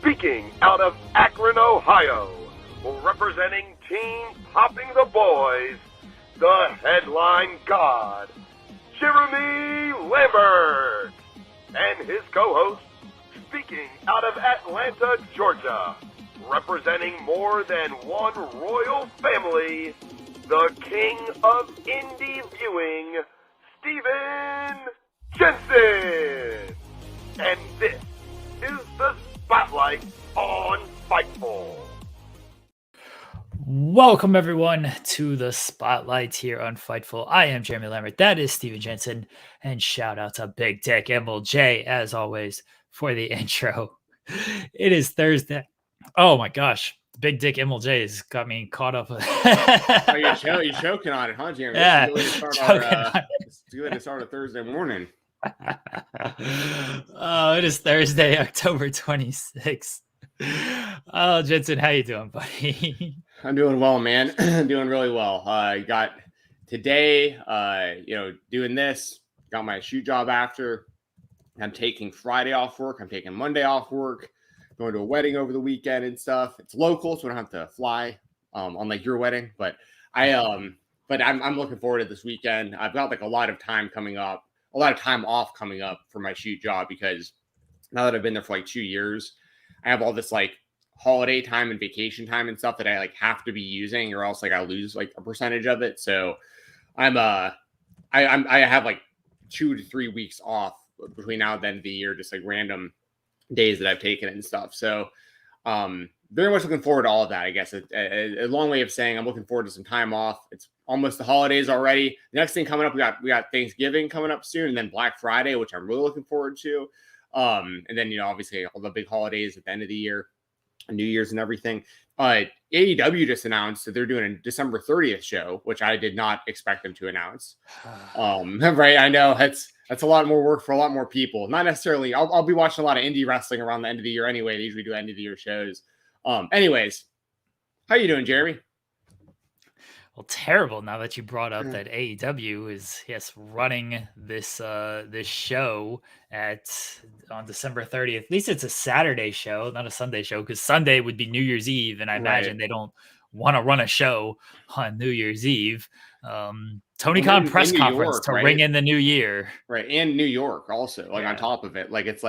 Speaking out of Akron, Ohio, representing Team Popping the Boys, the headline god, Jeremy Lambert, and his co-host, speaking out of Atlanta, Georgia, representing more than one royal family, the king of indie viewing, Stephen Jensen. And this is the Spotlight on Fightful. Welcome, everyone, to the Spotlight here on Fightful. I am Jeremy Lambert. That is Stephen Jensen. And shout out to Big Dick MLJ, as always, for the intro. It is Thursday. Oh, my gosh. Big Dick MLJ has got me caught up. You're choking on it, huh, Jeremy? Yeah. It's good to start a Thursday morning. Oh, it is Thursday, October 26th. Oh, Jensen, how you doing, buddy? I'm doing well, man. Doing really well. I got today, doing this. Got my shoot job after. I'm taking Friday off work. I'm taking Monday off work. Going to a wedding over the weekend and stuff. It's local, so I don't have to fly, unlike your wedding. But I'm looking forward to this weekend. I've got a lot of time off coming up for my shoot job because now that I've been there for 2 years, I have all this holiday time and vacation time and stuff that I have to be using, or else I lose a percentage of it. So I have 2 to 3 weeks off between now and then of the year, just random days that I've taken and stuff. So very much looking forward to all of that. I guess a long way of saying I'm looking forward to some time off. It's almost the holidays already. The next thing coming up, we got Thanksgiving coming up soon, and then Black Friday, which I'm really looking forward to. And then obviously all the big holidays at the end of the year, New Year's and everything. AEW just announced that they're doing a December 30th show, which I did not expect them to announce. Right? I know that's a lot more work for a lot more people. Not necessarily. I'll be watching a lot of indie wrestling around the end of the year anyway. They usually do end of the year shows. Anyways, how you doing, Jeremy? Well, terrible. Now that you brought up that AEW is running this show on December 30th. At least it's a Saturday show, not a Sunday show, because Sunday would be New Year's Eve, and I imagine they don't want to run a show on New Year's Eve. Tony Khan press conference to ring in the new year, right? And New York also, on top of it, that's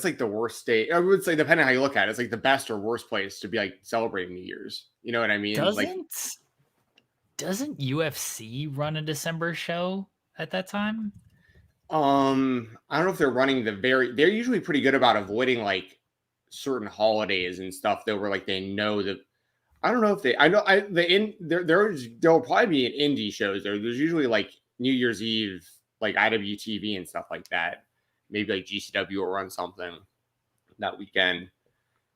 the worst state. I would say, depending on how you look at it, it's the best or worst place to be celebrating New Year's. You know what I mean? Doesn't UFC run a December show at that time? I don't know if they're running they're usually pretty good about avoiding certain holidays and stuff that were they know that. I don't know if there'll probably be an indie shows there. There's usually New Year's Eve, IWTV and stuff like that. Maybe GCW will run something that weekend.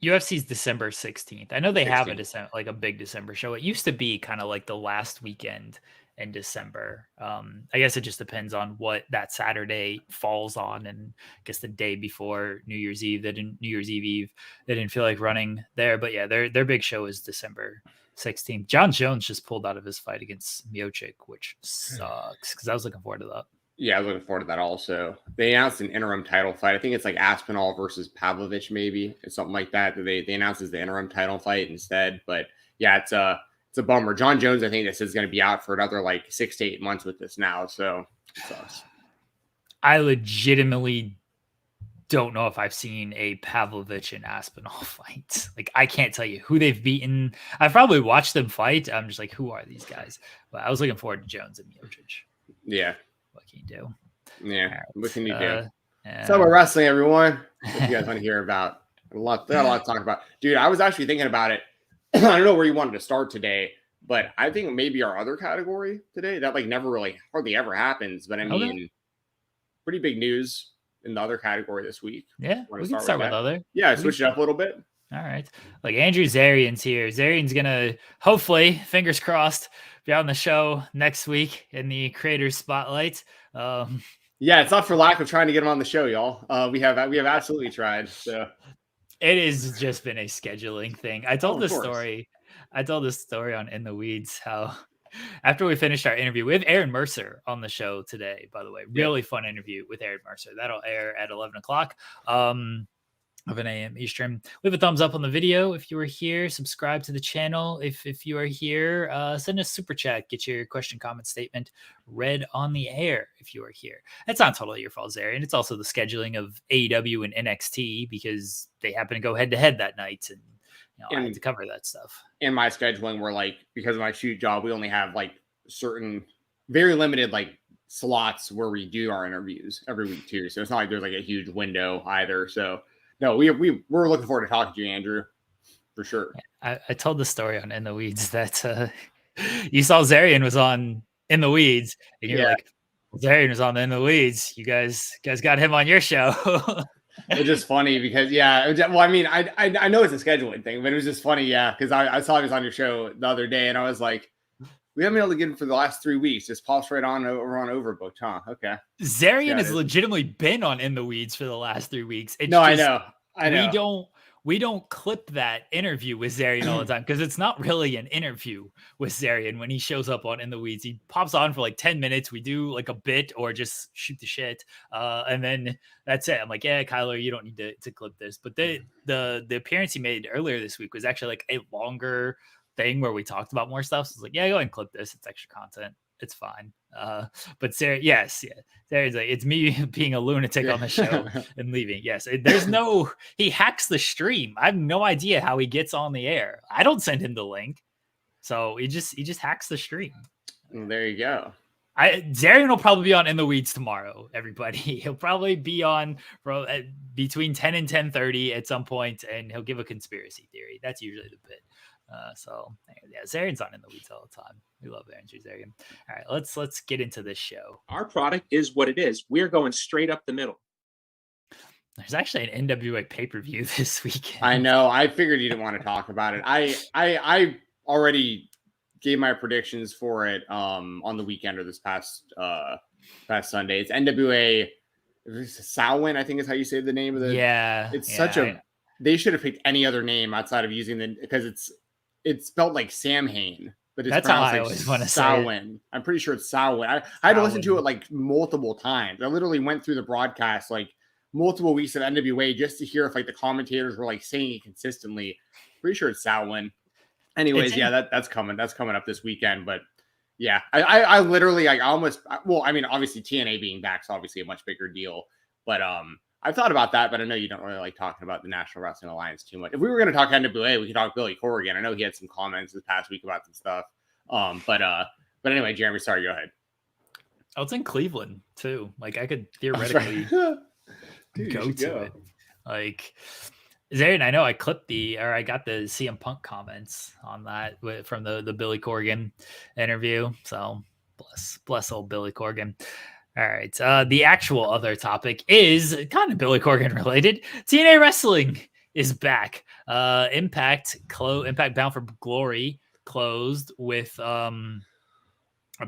UFC's December 16th. I know they 16th. have a big December show. It used to be kind of the last weekend in December. I guess it just depends on what that Saturday falls on, and I guess the day before New Year's Eve, they didn't feel like running there. But yeah, their big show is December 16th. John Jones just pulled out of his fight against Miocic, which sucks because I was looking forward to that. Yeah, I was looking forward to that also. They announced an interim title fight. I think it's Aspinall versus Pavlovich, maybe. It's something like that. They announced as the interim title fight instead. But yeah, it's a bummer. John Jones, I think this is going to be out for another 6 to 8 months with this now. So it sucks. I legitimately don't know if I've seen a Pavlovich and Aspinall fight. I can't tell you who they've beaten. I've probably watched them fight. I'm just who are these guys? But I was looking forward to Jones and Miocic. Yeah. What can you do? Yeah. Right. What can you do? It's all about wrestling, everyone. What you guys want to hear about? There's a lot to talk about. Dude, I was actually thinking about it. I don't know where you wanted to start today, but I think maybe our other category today that never really hardly ever happens. But I mean, pretty big news in the other category this week. Yeah, we can start with other. Yeah, switch it up a little bit. All right. Andrew Zarian's here. Zarian's gonna hopefully, fingers crossed, be on the show next week in the Creators Spotlight. Yeah, it's not for lack of trying to get him on the show, y'all. We have absolutely tried. So it has just been a scheduling thing. I told this story on In the Weeds how after we finished our interview with Aaron Mercer on the show today, by the way, really fun interview with Aaron Mercer. That'll air at 11 o'clock. a.m. Eastern. Leave a thumbs up on the video if you were here. Subscribe to the channel if you are here. Send us super chat. Get your question, comment, statement read on the air if you are here. It's not totally your fault, Zarian. It's also the scheduling of AEW and NXT because they happen to go head to head that night, and I had to cover that stuff. In my scheduling, we're like, because of my shoot job, we only have like certain very limited like slots where we do our interviews every week too. So it's not like there's like a huge window either. So no, we're looking forward to talking to you, Andrew, for sure. I told the story on In the Weeds that you saw Zarian was on In the Weeds, and you're like, Zarian was on In the Weeds. You guys got him on your show. It's just funny because well, I mean, I know it's a scheduling thing, but it was just funny, because I saw he was on your show the other day, and I was like, we haven't been able to get him for the last 3 weeks. Just pops right on over on Overbooked, huh? Okay. Zarian has legitimately been on In the Weeds for the last 3 weeks. It's I know. We don't clip that interview with Zarian all the time because it's not really an interview with Zarian when he shows up on In the Weeds. He pops on for like 10 minutes. We do like a bit or just shoot the shit. And then that's it. I'm like, yeah, Kyler, you don't need to clip this. But the appearance he made earlier this week was actually like a longer thing where we talked about more stuff. So it's like, yeah, go ahead and clip this. It's extra content. It's fine. But Sarah, Sarah's like, it's me being a lunatic on the show and leaving. Yes, he hacks the stream. I have no idea how he gets on the air. I don't send him the link. So he just hacks the stream. Well, there you go. Zarian will probably be on In the Weeds tomorrow, everybody. He'll probably be on between 10 and 10:30 at some point, and he'll give a conspiracy theory. That's usually the bit. Zarian's on In the Weeds all the time. We love Andrew Zarian. All right, let's get into this show. Our product is what it is. We're going straight up the middle. There's actually an NWA pay-per-view this weekend. I know. I figured you didn't want to talk about it. I already gave my predictions for it on the weekend or this past Sunday. It's NWA Samhain, I think is how you say the name of the. Yeah, it's such a. They should have picked any other name outside of using because it's spelled like Samhain, but it's that's how I like always want to say it. I'm pretty sure it's Samhain. I had to listen to it like multiple times. I literally went through the broadcast like multiple weeks of NWA just to hear if like the commentators were like saying it consistently. Pretty sure it's Samhain. Anyways, that's coming. That's coming up this weekend. But yeah, I literally like almost. Well, I mean, obviously TNA being back is obviously a much bigger deal. But I've thought about that, but I know you don't really like talking about the National Wrestling Alliance too much. If we were going to talk NWA, we could talk Billy Corgan. I know he had some comments this past week about some stuff. But anyway, Jeremy, sorry, go ahead. Oh, it's in Cleveland too. Like I could theoretically go to it. Like Zarian, I know I got the CM Punk comments on that from the Billy Corgan interview. So bless old Billy Corgan. All right. The actual other topic is kind of Billy Corgan related. TNA Wrestling is back. Impact Bound for Glory closed with a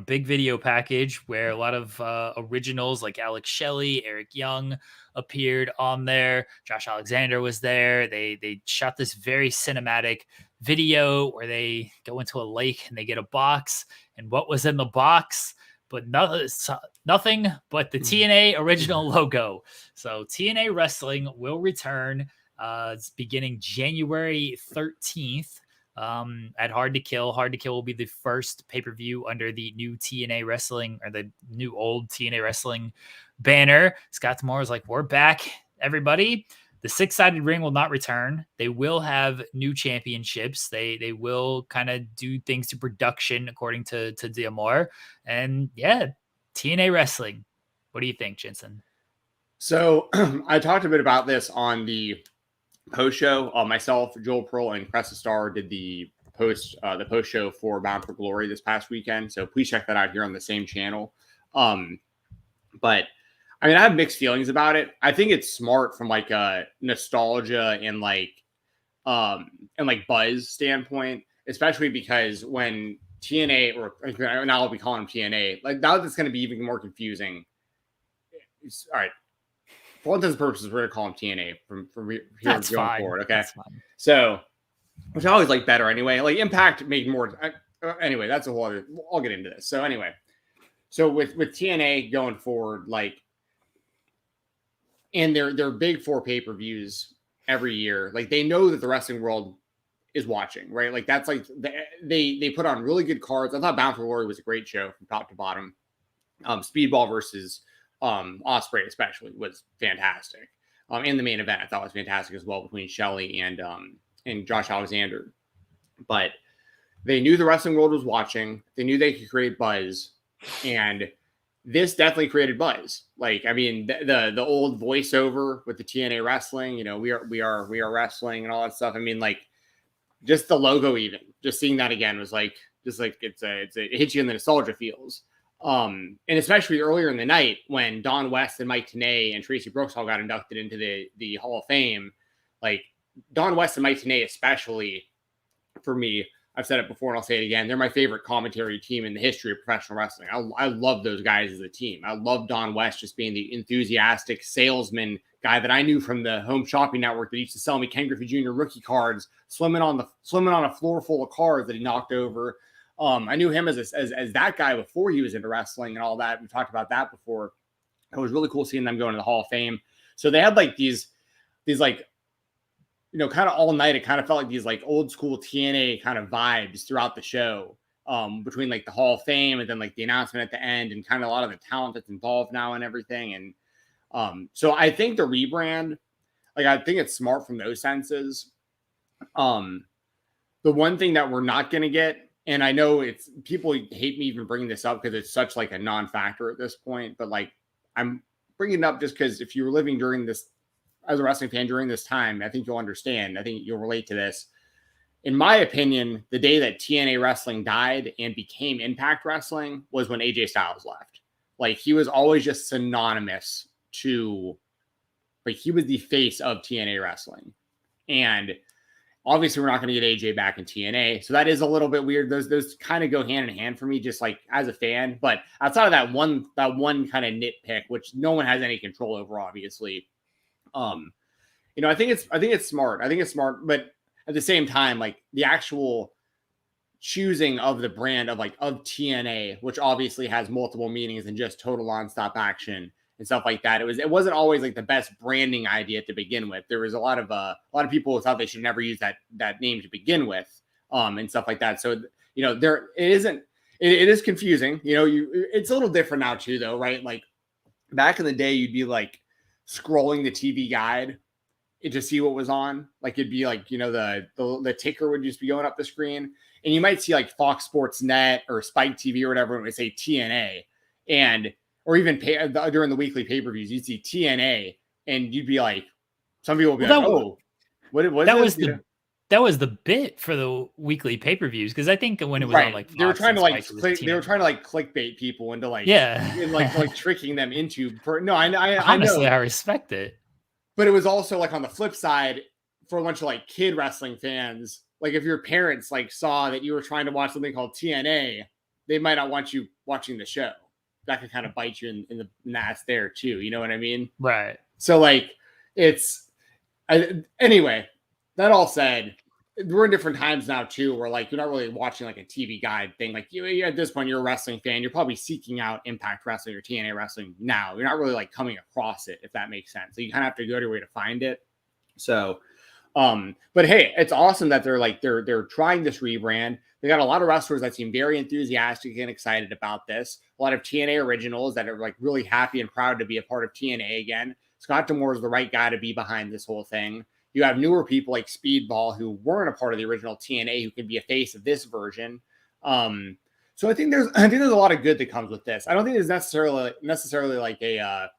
big video package where a lot of originals like Alex Shelley, Eric Young appeared on there. Josh Alexander was there. They shot this very cinematic video where they go into a lake and they get a box. And what was in the box? But nothing but the TNA original logo. So TNA Wrestling will return it's beginning January 13th at Hard to Kill. Hard to Kill will be the first pay-per-view under the new TNA Wrestling or the new old TNA Wrestling banner. Scott D'Amore is like, we're back, everybody. The 6-sided ring will not return. They will have new championships. They will kind of do things to production according to D'Amore. And yeah, TNA Wrestling. What do you think, Jensen? So I talked a bit about this on the post show. Myself, Joel Pearl, and Cresta Star did the post show for Bound for Glory this past weekend. So please check that out here on the same channel. But I mean, I have mixed feelings about it. I think it's smart from like a nostalgia and like buzz standpoint, especially because when TNA, or now I'll be calling them TNA, like now that's going to be even more confusing. All right. For all intents and purposes, we're going to call them TNA from here that's going fine. forward. Okay. So, which I always like better anyway. Like Impact made more. Anyway, that's a whole other, I'll get into this. So anyway, with TNA going forward, like, and their big 4 pay-per-views, every year. Like they know that the wrestling world is watching, right? Like that's like they put on really good cards. I thought Bound for Glory was a great show from top to bottom. Speedball versus Ospreay especially was fantastic. And the main event I thought was fantastic as well between Shelley and Josh Alexander. But they knew the wrestling world was watching. They knew they could create buzz, and this definitely created buzz. Like, I mean, the old voiceover with the TNA Wrestling, you know, we are wrestling and all that stuff. I mean, like, just the logo, even just seeing that again was like, just like it hits you in the nostalgia feels. And especially earlier in the night when Don West and Mike Tenay and Tracy Brooks all got inducted into the Hall of Fame, like Don West and Mike Tenay, especially for me, I've said it before and I'll say it again. They're my favorite commentary team in the history of professional wrestling. I love those guys as a team. I love Don West just being the enthusiastic salesman guy that I knew from the Home Shopping Network that used to sell me Ken Griffey Jr. rookie cards, swimming on a floor full of cards that he knocked over. I knew him as that guy before he was into wrestling and all that. We talked about that before. It was really cool seeing them go into the Hall of Fame. So they had like these like, you know, kind of all night, it kind of felt like these like old school TNA kind of vibes throughout the show, between like the Hall of Fame and then like the announcement at the end and kind of a lot of the talent that's involved now and everything. And so I think the rebrand, like, I think it's smart from those senses. The one thing that we're not going to get, and I know it's people hate me even bringing this up because it's such like a non-factor at this point, but like I'm bringing it up just because if you were living during this, as a wrestling fan during this time, I think you'll understand. I think you'll relate to this. In my opinion, the day that TNA Wrestling died and became Impact Wrestling was when AJ Styles left. Like, he was always just synonymous to, like, he was the face of TNA Wrestling. And obviously we're not going to get AJ back in TNA. So that is a little bit weird. Those kind of go hand in hand for me, just like as a fan. But outside of that one kind of nitpick, which no one has any control over, obviously, you know, I think it's smart. I think it's smart, but at the same time, like the actual choosing of the brand of TNA, which obviously has multiple meanings than just total nonstop action and stuff like that. It wasn't always like the best branding idea to begin with. There was a lot of people who thought they should never use that name to begin with, and stuff like that. So, you know, it is confusing. You know, it's a little different now too, though, right? Like back in the day, you'd be like scrolling the TV guide to see what was on. Like it'd be like, you know, the ticker would just be going up the screen, and you might see like Fox Sports Net or Spike TV or whatever, and it would say TNA, or even during the weekly pay-per-views, you'd see TNA, and you'd be like, some people would be that was the bit for the weekly pay-per-views, because I think when it was on like Fox, they were trying to clickbait people into like tricking them into. I know. I respect it, but it was also like on the flip side for a bunch of like kid wrestling fans. Like if your parents like saw that you were trying to watch something called TNA, they might not want you watching the show. That could kind of bite you in the ass there too. You know what I mean? Right. So like anyway, that all said, we're in different times now too, where like, you're not really watching like a TV guide thing. Like you at this point, you're a wrestling fan. You're probably seeking out Impact Wrestling or TNA Wrestling now. You're not really like coming across it, if that makes sense. So you kind of have to go to your way to find it. So, but hey, it's awesome that they're trying this rebrand. They got a lot of wrestlers that seem very enthusiastic and excited about this. A lot of TNA originals that are like really happy and proud to be a part of TNA again. Scott D'Amore is the right guy to be behind this whole thing. You have newer people like Speedball who weren't a part of the original TNA who can be a face of this version. So I think there's a lot of good that comes with this. I don't think there's necessarily like a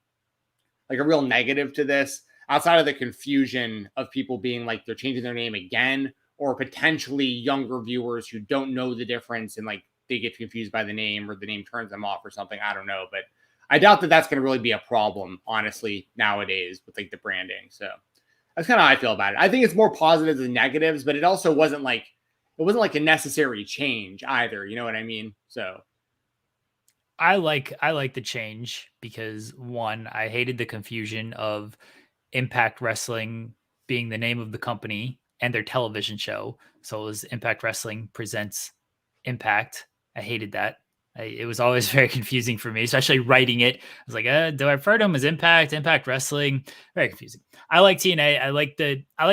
real negative to this, outside of the confusion of people being like they're changing their name again, or potentially younger viewers who don't know the difference and like they get confused by the name or the name turns them off or something. I don't know, but I doubt that that's going to really be a problem, honestly, nowadays with like the branding. So that's kind of how I feel about it. I think it's more positives than negatives, but it also wasn't like a necessary change either. You know what I mean? So I like the change because, one, I hated the confusion of Impact Wrestling being the name of the company and their television show. So it was Impact Wrestling Presents Impact. I hated that. It was always very confusing for me, especially writing it. I was like, do I refer to them as Impact Wrestling? Very confusing. I like TNA. I like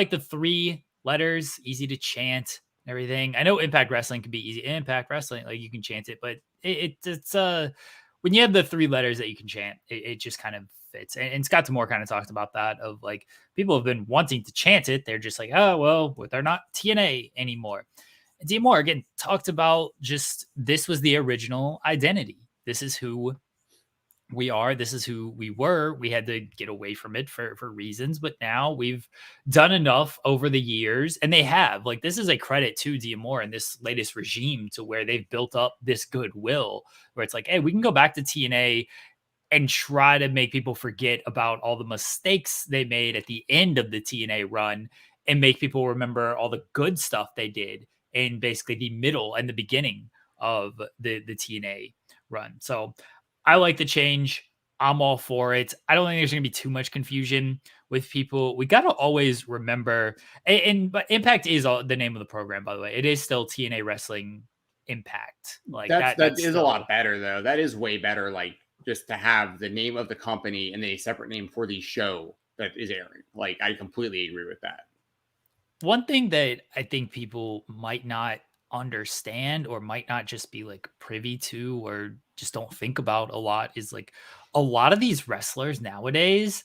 the 3 letters, easy to chant and everything. I know Impact Wrestling can be easy. Impact Wrestling, like you can chant it, but it's when you have the 3 letters that you can chant, it just kind of fits. And Scott D'Amore kind of talked about that of like people have been wanting to chant it. They're just like, oh well, they're not TNA anymore. D'Amore again talked about just this was the original identity. This is who we are. This is who we were. We had to get away from it for reasons, but now we've done enough over the years, and they have. Like, this is a credit to D'Amore and this latest regime to where they've built up this goodwill where it's like, hey, we can go back to TNA and try to make people forget about all the mistakes they made at the end of the TNA run and make people remember all the good stuff they did in basically the middle and the beginning of the TNA run. So I like the change. I'm all for it. I don't think there's going to be too much confusion with people. We got to always remember, but Impact is the name of the program, by the way. It is still TNA Wrestling Impact. Like that is still a lot better, though. That is way better. Like, just to have the name of the company and then a separate name for the show that is airing. Like, I completely agree with that. One thing that I think people might not understand or might not just be like privy to or just don't think about a lot is like a lot of these wrestlers nowadays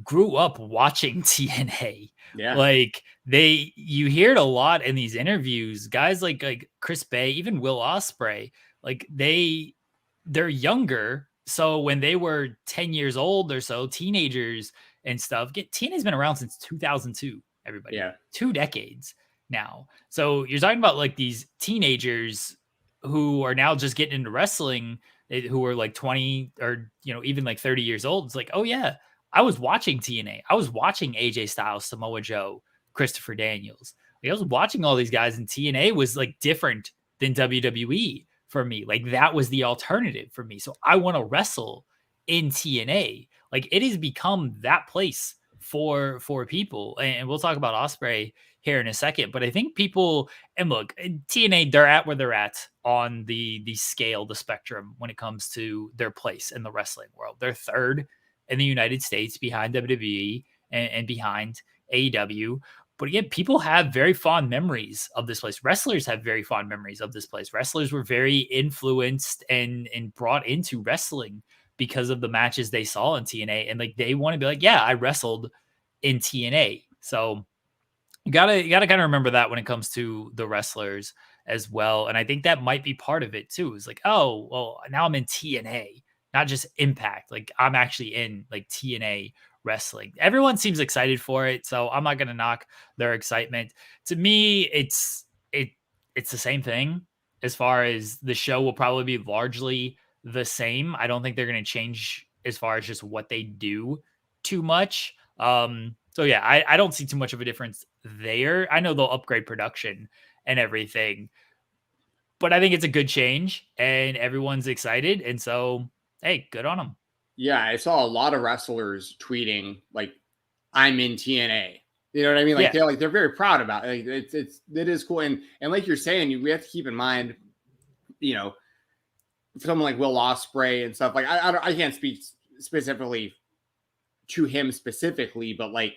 grew up watching TNA. Yeah. Like you hear it a lot in these interviews. Guys like Chris Bay, even Will Ospreay, like they're younger. So when they were 10 years old or so, teenagers and stuff, TNA's been around since 2002. Everybody, 2 decades now. So you're talking about like these teenagers who are now just getting into wrestling, who are like 20 or, even like 30 years old. It's like, oh yeah, I was watching TNA. I was watching AJ Styles, Samoa Joe, Christopher Daniels. Like, I was watching all these guys, and TNA was like different than WWE for me. Like, that was the alternative for me. So I want to wrestle in TNA. Like, it has become that place for people. And we'll talk about Ospreay here in a second, but I think people, and look, TNA, they're at where they're at on the scale, the spectrum when it comes to their place in the wrestling world. They're third in the United States behind WWE and behind AEW. But again, people have very fond memories of this place. Wrestlers have very fond memories of this place. Wrestlers were very influenced and brought into wrestling because of the matches they saw in TNA. And like, they want to be like, yeah, I wrestled in TNA. So you gotta kind of remember that when it comes to the wrestlers as well. And I think that might be part of it too. It's like, oh, well, now I'm in TNA, not just Impact. Like, I'm actually in like TNA wrestling. Everyone seems excited for it, so I'm not going to knock their excitement. To me, it's the same thing. As far as the show will probably be largely the same. I don't think they're going to change as far as just what they do too much. So yeah, I don't see too much of a difference there. I know they'll upgrade production and everything, but I think it's a good change and everyone's excited. And so, hey, good on them. Yeah, I saw a lot of wrestlers tweeting like, "I'm in TNA." You know what I mean? Like, they're very proud about it. Like, it is cool. And like you're saying, we have to keep in mind, for someone like Will Ospreay and stuff. Like, I can't speak specifically to him specifically, but like,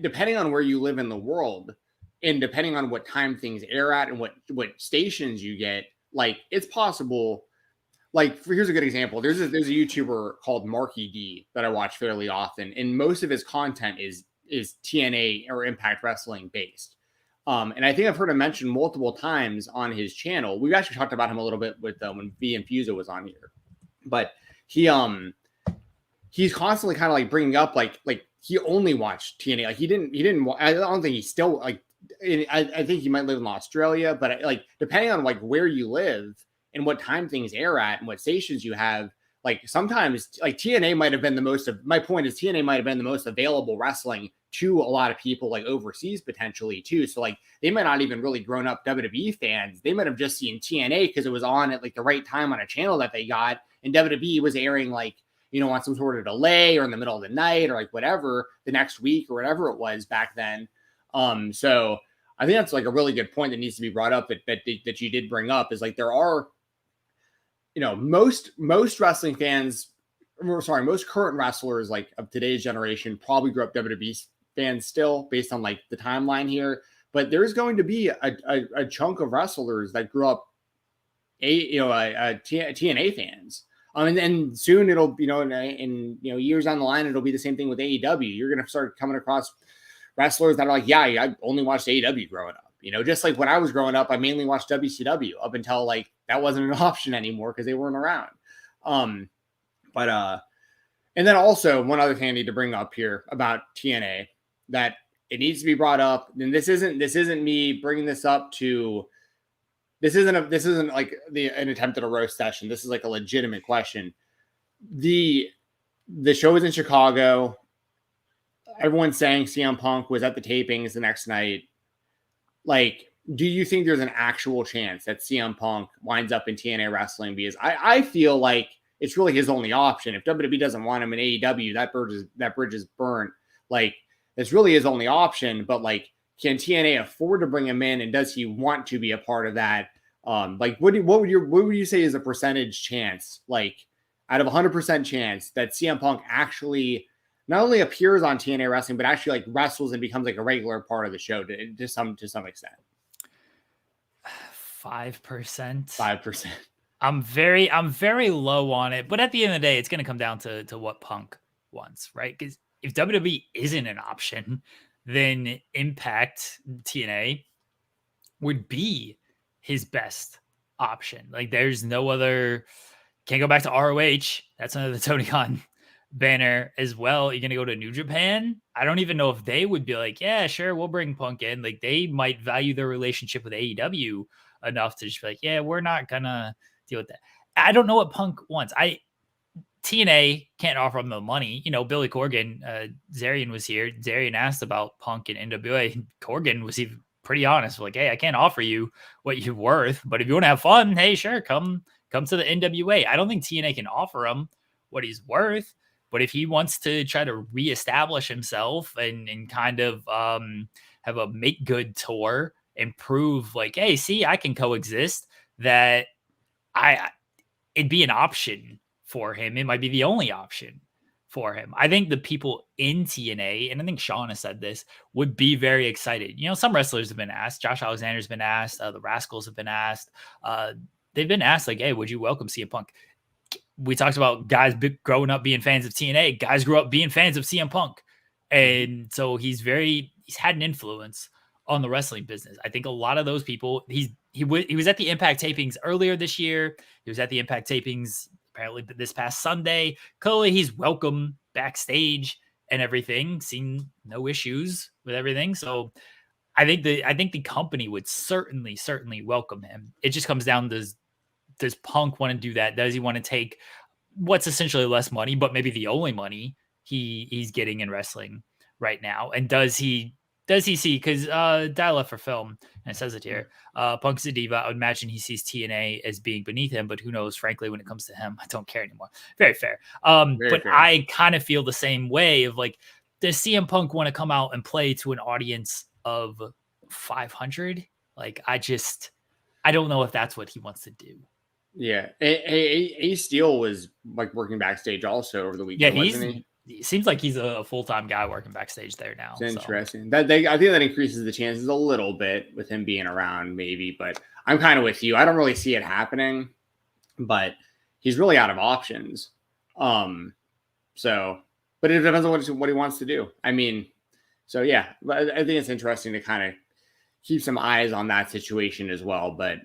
depending on where you live in the world and depending on what time things air at and what stations you get, like, it's possible. Like, here's a good example. There's a YouTuber called Marky D that I watch fairly often, and most of his content is TNA or Impact Wrestling based. And I think I've heard him mention multiple times on his channel. We've actually talked about him a little bit with when V and Fuso was on here, but he's constantly kind of like bringing up like he only watched TNA. Like, he didn't. I don't think he's still like. I think he might live in Australia, but like, depending on like where you live and what time things air at and what stations you have, like, sometimes like TNA might have been the most of, my point is TNA might have been the most available wrestling to a lot of people like overseas potentially too. So like, they might not even really grown up WWE fans. They might have just seen TNA because it was on at like the right time on a channel that they got, and WWE was airing like, on some sort of delay or in the middle of the night or like whatever the next week or whatever it was back then. So I think that's like a really good point that needs to be brought up that you did bring up, is like, there are most wrestling fans, most current wrestlers like of today's generation probably grew up WWE fans still, based on like the timeline here. But there's going to be a chunk of wrestlers that grew up TNA fans. And soon it'll, in years down the line, it'll be the same thing with AEW. You're going to start coming across wrestlers that are like, yeah, I only watched AEW growing up. Just like when I was growing up, I mainly watched WCW up until like that wasn't an option anymore because they weren't around. And then also one other thing I need to bring up here about TNA that it needs to be brought up. And this isn't me bringing this up to. This isn't like an attempt at a roast session. This is like a legitimate question. The show was in Chicago. Everyone's saying CM Punk was at the tapings the next night. Like, do you think there's an actual chance that CM Punk winds up in TNA Wrestling? Because I feel like it's really his only option. If WWE doesn't want him in AEW, that bridge is burnt. Like, it's really his only option. But like, can TNA afford to bring him in, and does he want to be a part of that? Like, what would you say is a percentage chance, like out of 100% chance, that CM Punk actually not only appears on TNA Wrestling, but actually like wrestles and becomes like a regular part of the show to some extent? 5%. 5%. I'm very low on it, but at the end of the day, it's going to come down to what Punk wants, right? Because if WWE isn't an option, then Impact TNA would be his best option. Like, there's no other. Can't go back to ROH. That's under the Tony Khan banner as well. You're gonna go to New Japan. I don't even know if they would be like, yeah, sure, we'll bring Punk in. Like, they might value their relationship with AEW enough to just be like, yeah, we're not gonna deal with that. I don't know what Punk wants. TNA can't offer him the money. Billy Corgan, Zarian was here. Zarian asked about Punk and NWA. Corgan was even pretty honest. Like, hey, I can't offer you what you're worth, but if you want to have fun, hey, sure, come to the NWA. I don't think TNA can offer him what he's worth, but if he wants to try to reestablish himself and kind of have a make good tour and prove like, hey, see, I can coexist, that it'd be an option for him. It might be the only option for him. I think the people in TNA, and I think Sean has said this, would be very excited. Some wrestlers have been asked. Josh Alexander's been asked. The Rascals have been asked. They've been asked, like, hey, would you welcome CM Punk? We talked about guys growing up being fans of TNA. Guys grew up being fans of CM Punk. And so he's had an influence on the wrestling business. I think a lot of those people, he was at the Impact tapings earlier this year. He was at the Impact tapings apparently this past Sunday. Clearly he's welcome backstage and everything. Seen no issues with everything. So I think the company would certainly welcome him. It just comes down to, does Punk want to do that? Does he want to take what's essentially less money, but maybe the only money he's getting in wrestling right now? And does he see, because Dial F for Film, and it says it here, Punk's a diva. I would imagine he sees TNA as being beneath him, but who knows? Frankly, when it comes to him, I don't care anymore. Very fair. But fair. I kind of feel the same way of like, does CM Punk want to come out and play to an audience of 500? Like, I don't know if that's what he wants to do. Yeah. Ace Steel was like working backstage also over the weekend, wasn't he? It seems like he's a full-time guy working backstage there now. It's interesting. I think that increases the chances a little bit with him being around, maybe. But I'm kind of with you. I don't really see it happening, but he's really out of options. But it depends on what he wants to do. I mean, so yeah, I think it's interesting to kind of keep some eyes on that situation as well. But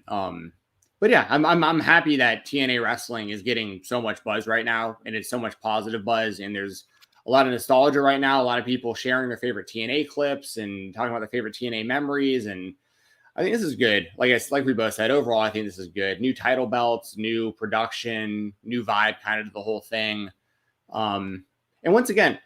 yeah, I'm happy that TNA Wrestling is getting so much buzz right now, and it's so much positive buzz, and there's a lot of nostalgia right now. A lot of people sharing their favorite TNA clips and talking about their favorite TNA memories, and I think this is good. Like we both said, overall, I think this is good. New title belts, new production, new vibe, kind of to the whole thing. And once again,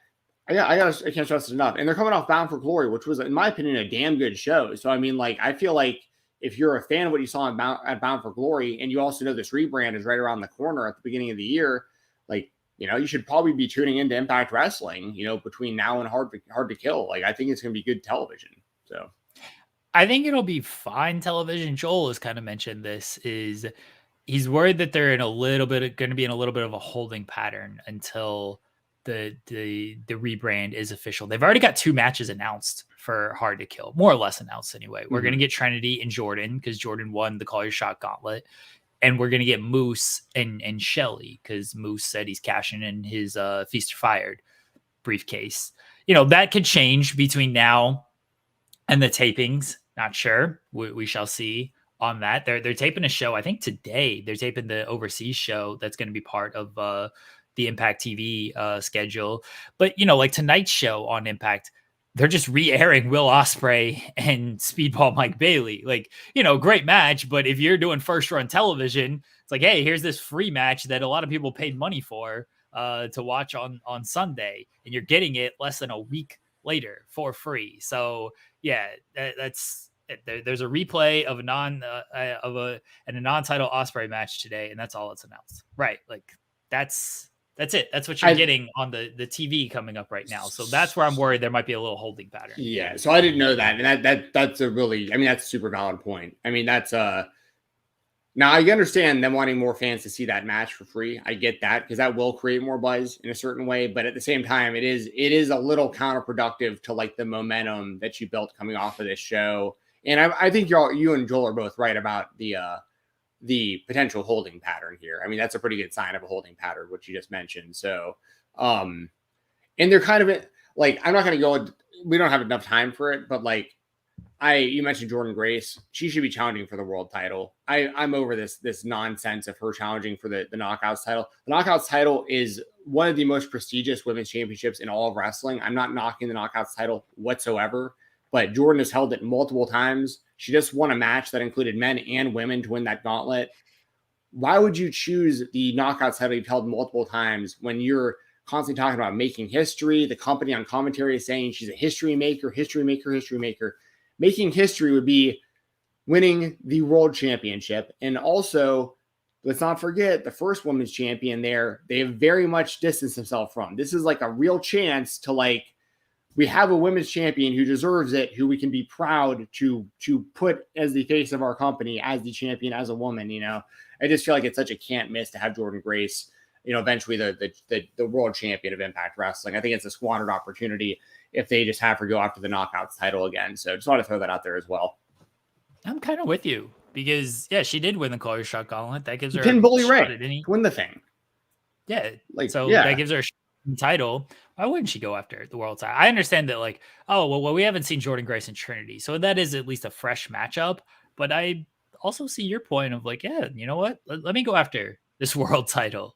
I can't stress it enough. And they're coming off Bound for Glory, which was, in my opinion, a damn good show. So I mean, like, I feel like if you're a fan of what you saw at Bound for Glory, and you also know this rebrand is right around the corner at the beginning of the year, like, you should probably be tuning into Impact Wrestling, between now and Hard to Kill. Like, I think it's going to be good television. So I think it'll be fine television. Joel has kind of mentioned this, is he's worried that they're going to be in a little bit of a holding pattern until the rebrand is official. They've already got 2 matches announced for Hard to Kill, more or less announced anyway. We're going to get Trinity and Jordan because Jordan won the Call Your Shot Gauntlet, and we're going to get Moose and Shelly because Moose said he's cashing in his Feast or Fired briefcase. That could change between now and the tapings. Not sure. We shall see on that. They're taping a show, I think today. They're taping the overseas show that's going to be part of the Impact TV schedule. But, like tonight's show on Impact, they're just re-airing Will Ospreay and Speedball Mike Bailey. Like, great match, but if you're doing first run television, it's like, hey, here's this free match that a lot of people paid money for to watch on Sunday, and you're getting it less than a week later for free. So yeah, that's there's a replay of a non-title Ospreay match today, and that's all it's announced. Right, like that's it. That's what you're getting on the TV coming up right now. So that's where I'm worried there might be a little holding pattern. Yeah, so I didn't know that, and that's a really, that's a super valid point. That's now I understand them wanting more fans to see that match for free. I get that because that will create more buzz in a certain way, but at the same time, it is a little counterproductive to like the momentum that you built coming off of this show. And I think you and Joel are both right about the potential holding pattern here. That's a pretty good sign of a holding pattern, which you just mentioned. So, and they're kind of like, I'm not going to go, we don't have enough time for it, but like, you mentioned Jordan Grace. She should be challenging for the world title. I'm over this nonsense of her challenging for the Knockouts title. The Knockouts title is one of the most prestigious women's championships in all of wrestling. I'm not knocking the Knockouts title whatsoever, but Jordan has held it multiple times. She just won a match that included men and women to win that gauntlet. Why would you choose the Knockouts title you've held multiple times when you're constantly talking about making history? The company on commentary is saying she's a history maker. Making history would be winning the world championship. And also, let's not forget the first women's champion there, they have very much distanced themselves from. This is like a real chance to like, we have a women's champion who deserves it, who we can be proud to put as the face of our company, as the champion, as a woman. I just feel like it's such a can't miss to have Jordan Grace, eventually the world champion of Impact Wrestling. I think it's a squandered opportunity if they just have her go after the Knockouts title again. So just want to throw that out there as well. I'm kind of with you because, yeah, she did win the Call Your Shot Gauntlet. That gives her a Bully Ray to win the thing. Yeah. That gives her a title. Why wouldn't she go after the world title? I understand that like, we haven't seen Jordan Grace and Trinity. So that is at least a fresh matchup. But I also see your point of like, yeah, you know what? Let me go after this world title.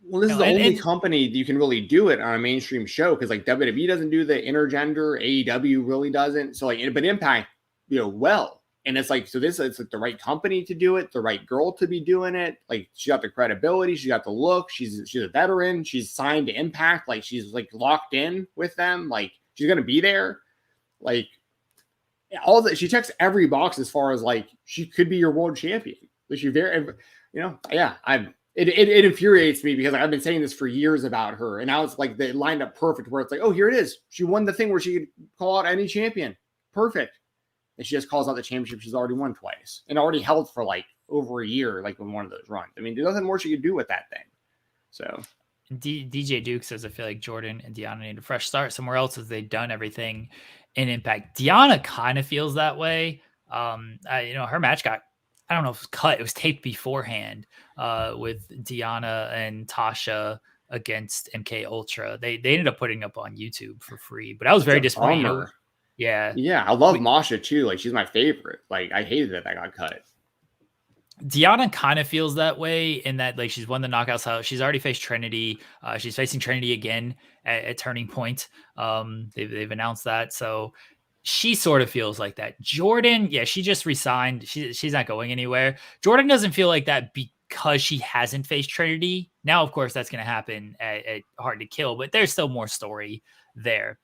Well, this is the only company you can really do it on a mainstream show because like WWE doesn't do the intergender, AEW really doesn't. So like, but Impact, well, and it's like, so it's like the right company to do it, the right girl to be doing it. Like she got the credibility, she got the look, she's a veteran, she's signed to Impact, like she's like locked in with them, like she's gonna be there, like all that. She checks every box as far as like she could be your world champion. Like she very, yeah, It infuriates me because I've been saying this for years about her, and now it's like they lined up perfect where it's like, oh, here it is. She won the thing where she could call out any champion. Perfect. And she just calls out the championship she's already won twice and already held for like over a year, like in one of those runs. There's nothing more she could do with that thing. So DJ Duke says, I feel like Jordan and Deanna need a fresh start somewhere else as they've done everything in Impact. Deanna kind of feels that way. Her match got, I don't know if it was cut. It was taped beforehand with Deanna and Tasha against MK Ultra. They ended up putting up on YouTube for free, but I was very disappointed. Yeah. Yeah. I love Masha too. Like she's my favorite. Like I hated that got cut. Deanna kind of feels that way in that like she's won the Knockouts title. She's already faced Trinity. She's facing Trinity again at Turning Point. They've announced that. So she sort of feels like that. Jordan, yeah, she just resigned. She's not going anywhere. Jordan doesn't feel like that because she hasn't faced Trinity. Now, of course, that's going to happen at Hard to Kill, but there's still more story there.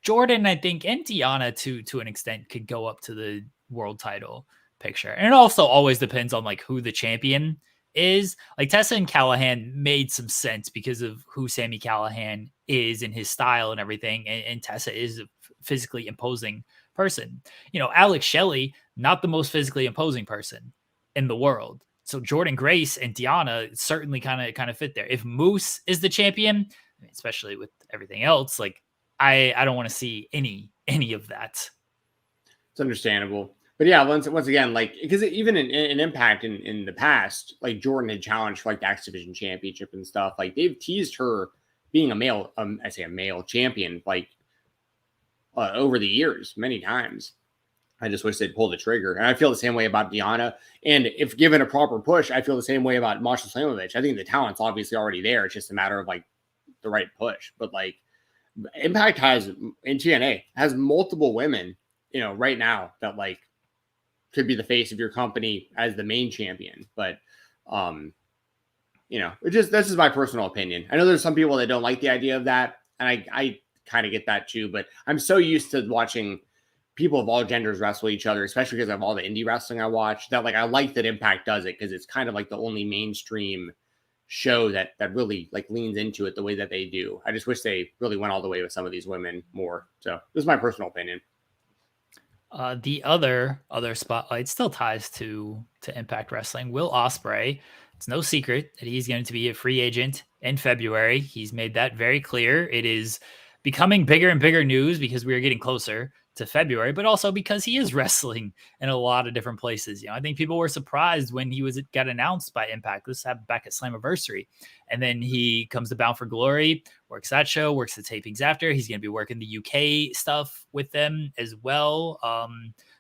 Jordan, I think, and Deanna to an extent could go up to the world title picture. And it also always depends on like who the champion is. Like Tessa and Callahan made some sense because of who Sami Callihan is and his style and everything. And Tessa is a physically imposing person. Alex Shelley, not the most physically imposing person in the world. So Jordan Grace and Deanna certainly kind of fit there. If Moose is the champion, especially with everything else, like I don't want to see any of that. It's understandable. But yeah, once again, like, because even in Impact in the past, like Jordan had challenged for like the X Division Championship and stuff. Like they've teased her being a male, I say a male champion, like over the years, many times. I just wish they'd pull the trigger. And I feel the same way about Deanna. And if given a proper push, I feel the same way about Masha Slamovich. I think the talent's obviously already there. It's just a matter of like the right push. But like Impact has, in TNA, has multiple women, you know, right now that like could be the face of your company as the main champion. But, you know, this is my personal opinion. I know there's some people that don't like the idea of that. And I kind of get that too. But I'm so used to watching people of all genders wrestle each other, especially because of all the indie wrestling I watch, that like I like that Impact does it because it's kind of like the only mainstream show that really like leans into it the way that they do. I just wish they really went all the way with some of these women more. So this is my personal opinion. The other spotlight still ties to Impact Wrestling. Will Ospreay. It's no secret that he's going to be a free agent in February. He's made that very clear. It is becoming bigger and bigger news because we are getting closer to February, but also because he is wrestling in a lot of different places. You know, I think people were surprised when he got announced by Impact. This happened back at Slammiversary. And then he comes to Bound for Glory, works that show, works the tapings after. He's going to be working the UK stuff with them as well.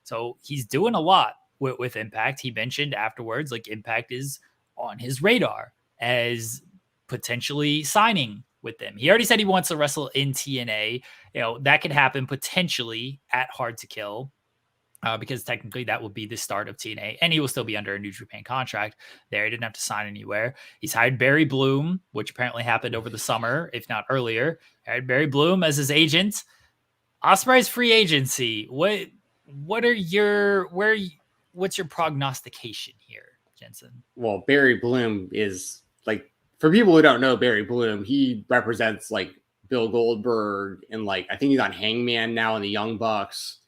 So he's doing a lot with Impact. He mentioned afterwards, like Impact is on his radar as potentially signing with them. He already said he wants to wrestle in TNA. You know, that could happen potentially at Hard to Kill because technically that will be the start of TNA, and he will still be under a New Japan contract there. He didn't have to sign anywhere. He's hired Barry Bloom, which apparently happened over the summer, if not earlier. Hired Barry Bloom as his agent. Ospreay's free agency. What's your prognostication here, Jensen? Well, Barry Bloom is like, for people who don't know Barry Bloom, he represents like Bill Goldberg and like I think he's on Hangman now in the Young Bucks.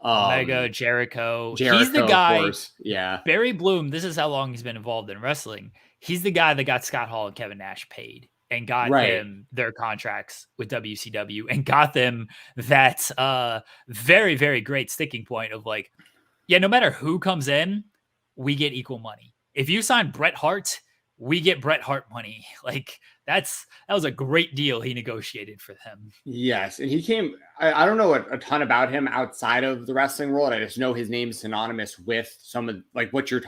Omega, Jericho. He's the guy. Of course. Yeah. Barry Bloom, this is how long he's been involved in wrestling. He's the guy that got Scott Hall and Kevin Nash paid and got them their contracts with WCW and got them that very, very great sticking point of like, yeah, no matter who comes in, we get equal money. If you sign Bret Hart, we get Bret Hart money. Like that was a great deal he negotiated for them. Yes. And he came, I don't know a ton about him outside of the wrestling world. I just know his name's synonymous with some of like what we're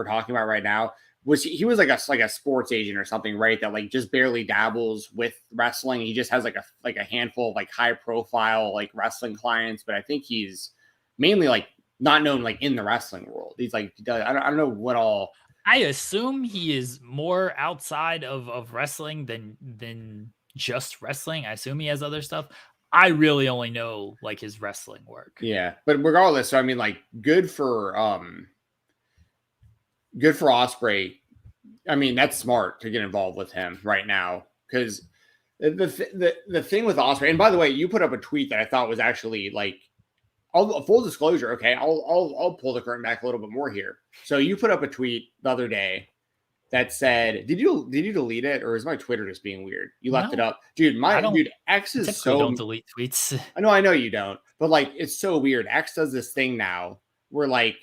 talking about right now. He was like a sports agent or something, right? That like just barely dabbles with wrestling. He just has like a handful of like high profile, like wrestling clients, but I think he's mainly like not known like in the wrestling world. He's like, I don't know what all. I assume he is more outside of wrestling than just wrestling. I assume he has other stuff. I really only know like his wrestling work. Yeah, but regardless, so I mean, like, good for Ospreay. I mean, that's smart to get involved with him right now because the thing with Ospreay. And by the way, you put up a tweet that I thought was actually like. Full disclosure, okay, I'll pull the curtain back a little bit more here. So you put up a tweet the other day that said, did you delete it, or is my Twitter just being weird? You left it up, dude. X is so don't delete tweets. I know you don't, but like it's so weird. X does this thing now where like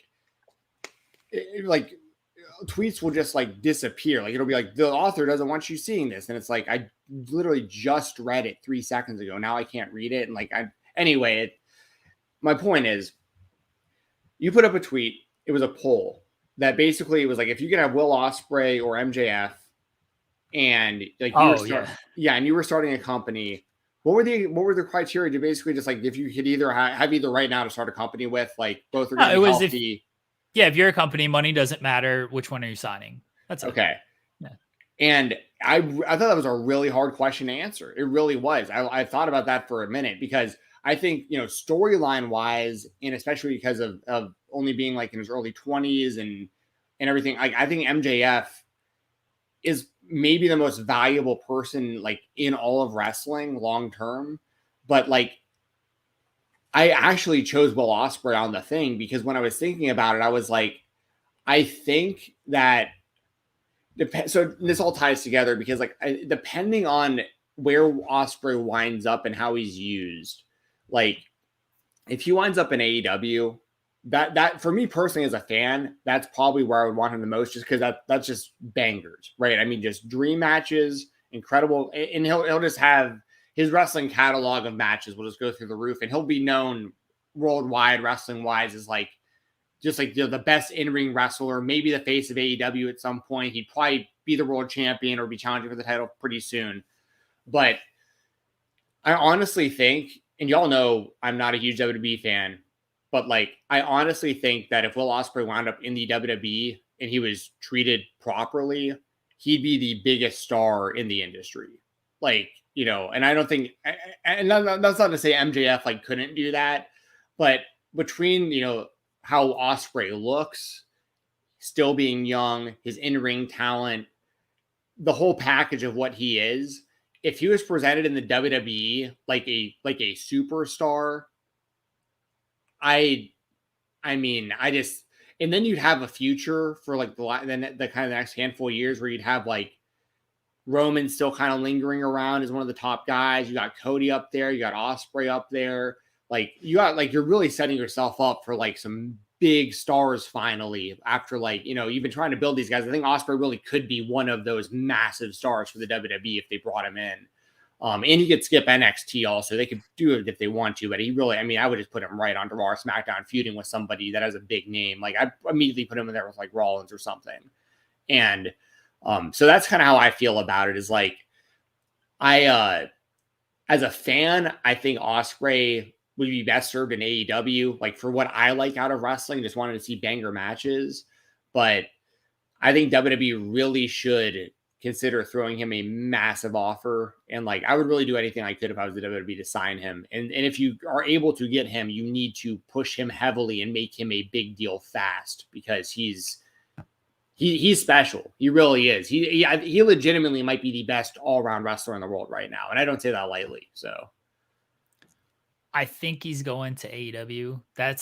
tweets will just like disappear. Like it'll be like the author doesn't want you seeing this, and it's like I literally just read it 3 seconds ago. Now I can't read it, and like anyway. My point is, you put up a tweet. It was a poll that basically was like, if you could have Will Ospreay or MJF, and like and you were starting a company, what were the criteria to basically just like if you could either have either right now to start a company with, like both are going to be healthy. If you're a company, money doesn't matter. Which one are you signing? That's okay. Yeah. And I thought that was a really hard question to answer. It really was. I thought about that for a minute because. I think, you know, storyline wise, and especially because of only being like in his early 20s and everything, I think MJF is maybe the most valuable person like in all of wrestling long term. But like, I actually chose Will Ospreay on the thing because when I was thinking about it, I was like, I think that so this all ties together because like depending on where Ospreay winds up and how he's used, like if he winds up in AEW, that for me personally as a fan, that's probably where I would want him the most, just because that's just bangers, right? I mean, just dream matches, incredible, and he'll just have his wrestling catalog of matches will just go through the roof, and he'll be known worldwide wrestling wise as like just like the best in-ring wrestler, maybe the face of AEW at some point. He'd probably be the world champion or be challenging for the title pretty soon. But I honestly think, and y'all know I'm not a huge WWE fan, but like I honestly think that if Will Ospreay wound up in the WWE and he was treated properly, he'd be the biggest star in the industry. Like, you know, and I don't think, and that's not to say MJF like couldn't do that, but between, you know, how Ospreay looks, still being young, his in-ring talent, the whole package of what he is, if he was presented in the WWE like a superstar, I mean, and then you'd have a future for like the kind of the next handful of years where you'd have like Roman still kind of lingering around as one of the top guys. You got Cody up there, you got Ospreay up there. Like you got like you're really setting yourself up for like some big stars finally after like, you know, you've been trying to build these guys. I think Ospreay really could be one of those massive stars for the WWE if they brought him in. And he could skip NXT also. They could do it if they want to, but he really, I mean, I would just put him right onto Raw or SmackDown feuding with somebody that has a big name. Like I'd immediately put him in there with like Rollins or something. And so that's kind of how I feel about it is like, as a fan, I think Ospreay would be best served in AEW. Like for what I like out of wrestling, just wanted to see banger matches. But I think WWE really should consider throwing him a massive offer. And like, I would really do anything I could if I was the WWE to sign him. And if you are able to get him, you need to push him heavily and make him a big deal fast because he's special. He really is. He legitimately might be the best all-around wrestler in the world right now. And I don't say that lightly. So I think he's going to AEW. That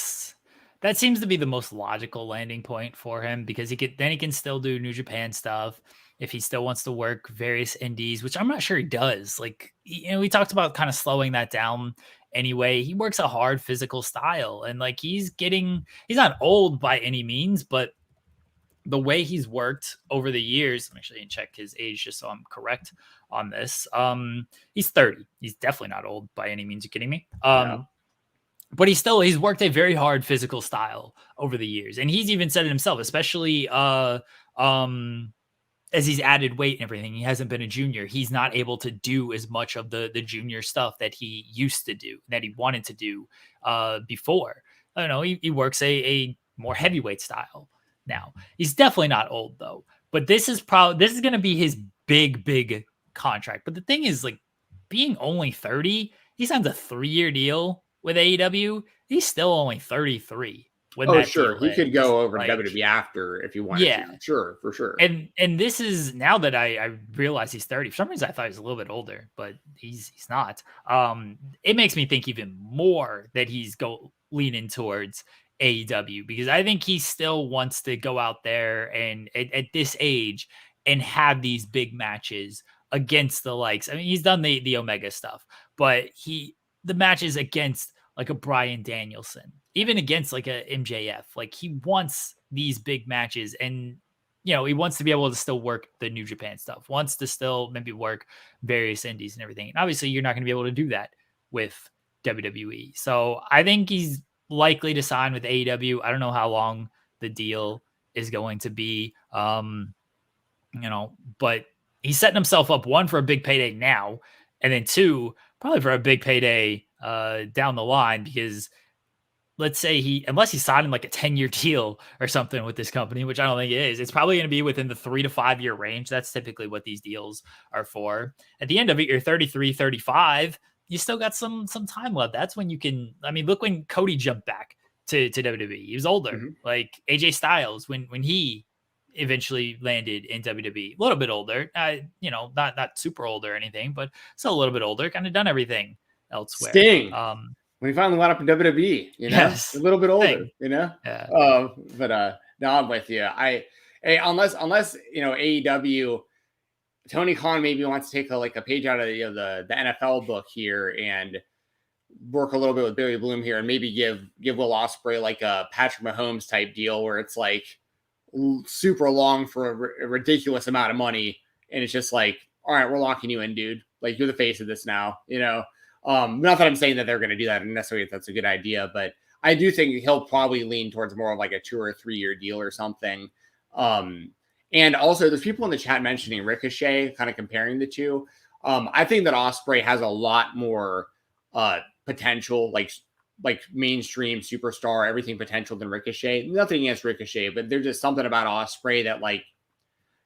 seems to be the most logical landing point for him because he can still do New Japan stuff if he still wants to work various indies, which I'm not sure he does. Like, you know, we talked about kind of slowing that down anyway. He works a hard physical style and like he's not old by any means, but the way he's worked over the years, I'm actually going to check his age just so I'm correct on this. He's 30. He's definitely not old by any means. You kidding me? No. But he's worked a very hard physical style over the years. And he's even said it himself, especially as he's added weight and everything. He hasn't been a junior. He's not able to do as much of the junior stuff that he used to do, that he wanted to do before. I don't know. He works a more heavyweight style now. He's definitely not old though. But this is going to be his big contract. But the thing is, like, being only 30, he signs a 3-year deal with AEW. He's still only 33. Oh, sure. He could go over to WWE after if you wanted to. Sure, for sure. And this is, now that I realize he's 30, for some reason I thought he was a little bit older, but he's not. It makes me think even more that he's leaning towards AEW because I think he still wants to go out there and at this age and have these big matches against the likes. I mean, he's done the Omega stuff, but the matches against like a Bryan Danielson, even against like a MJF, like he wants these big matches and, you know, he wants to be able to still work the New Japan stuff, wants to still maybe work various indies and everything. And obviously you're not going to be able to do that with WWE. So I think he's likely to sign with AEW. I don't know how long the deal is going to be, you know, but he's setting himself up, one, for a big payday now, and then two, probably for a big payday down the line, because let's say unless he's signing like a 10-year deal or something with this company, which I don't think it is, it's probably going to be within the 3 to 5 year range. That's typically what these deals are for. At the end of it, you're 33, 35. You still got some time left. That's when you can, I mean, look when Cody jumped back to WWE. He was older, like AJ Styles when he eventually landed in WWE. A little bit older, you know, not super old or anything, but still a little bit older, kind of done everything elsewhere. Sting. When he finally went up in WWE, you know, a little bit older, you know? Yeah. But no, I'm with you. Hey, unless AEW, Tony Khan maybe wants to take a page out of the NFL book here and work a little bit with Barry Bloom here and maybe give Will Ospreay like a Patrick Mahomes type deal where it's like super long for a ridiculous amount of money, and it's just like, all right, we're locking you in, dude. Like, you're the face of this now, Not that I'm saying that they're going to do that, and necessarily if that's a good idea, but I do think he'll probably lean towards more of like a 2 or 3 year deal or something. And also, there's people in the chat mentioning Ricochet, kind of comparing the two. I think that Ospreay has a lot more potential, like mainstream superstar, everything potential than Ricochet. Nothing against Ricochet, but there's just something about Ospreay that like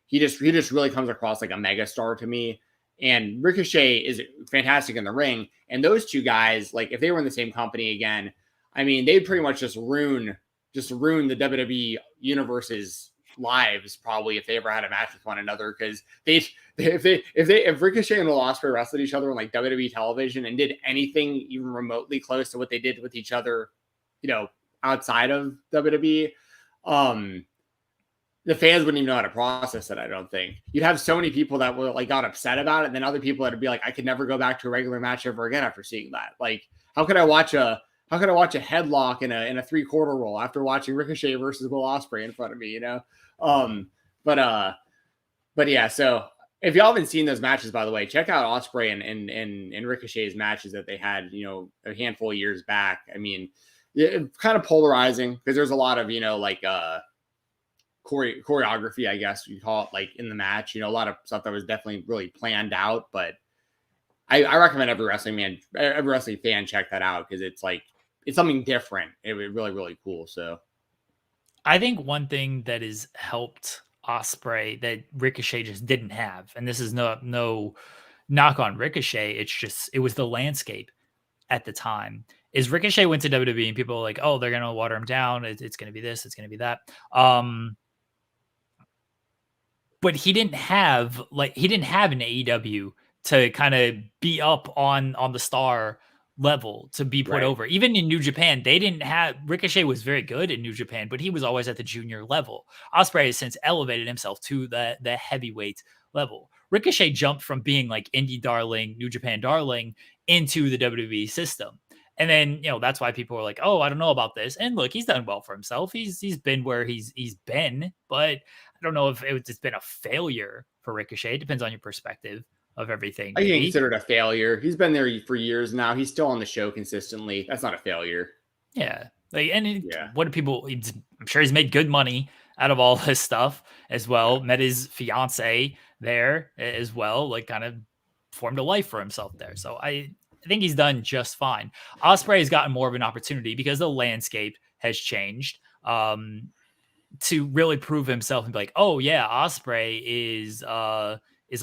he just really comes across like a megastar to me. And Ricochet is fantastic in the ring. And those two guys, like if they were in the same company again, I mean, they'd pretty much just ruin the WWE universe's lives probably if they ever had a match with one another, because if Ricochet and Will Ospreay wrestled each other on like WWE television and did anything even remotely close to what they did with each other, outside of WWE, the fans wouldn't even know how to process it. I don't think you'd have so many people that were like got upset about it, and then other people that would be like, I could never go back to a regular match ever again after seeing that. Like, how could I watch a headlock in a 3/4 roll after watching Ricochet versus Will Ospreay in front of me, But yeah, so if y'all haven't seen those matches, by the way, check out Ospreay and Ricochet's matches that they had, a handful of years back. I mean, it's kind of polarizing because there's a lot of, choreography, I guess you call it, like in the match, a lot of stuff that was definitely really planned out, but I recommend every wrestling fan check that out because it's like, it's something different. It was really, really cool. So I think one thing that has helped Ospreay that Ricochet just didn't have, and this is no knock on Ricochet, it's just, it was the landscape at the time, is Ricochet went to WWE and people were like, oh, they're going to water him down. It's going to be this, it's going to be that. But he didn't have an AEW to kind of be up on the star level to be put over. Even in New Japan, they didn't have, Ricochet was very good in New Japan, but he was always at the junior level. Ospreay has since elevated himself to the heavyweight level. Ricochet jumped from being like indie darling, New Japan darling into the WWE system. And then, that's why people were like, oh, I don't know about this. And look, he's done well for himself. He's been where he's been, but I don't know if it's been a failure for Ricochet. It depends on your perspective of everything. I think considered a failure. He's been there for years now. He's still on the show consistently. That's not a failure. Yeah. What do people, I'm sure he's made good money out of all this stuff as well. Yeah. Met his fiance there as well, like kind of formed a life for himself there. So I think he's done just fine. Ospreay has gotten more of an opportunity because the landscape has changed to really prove himself and be like, oh yeah, Ospreay is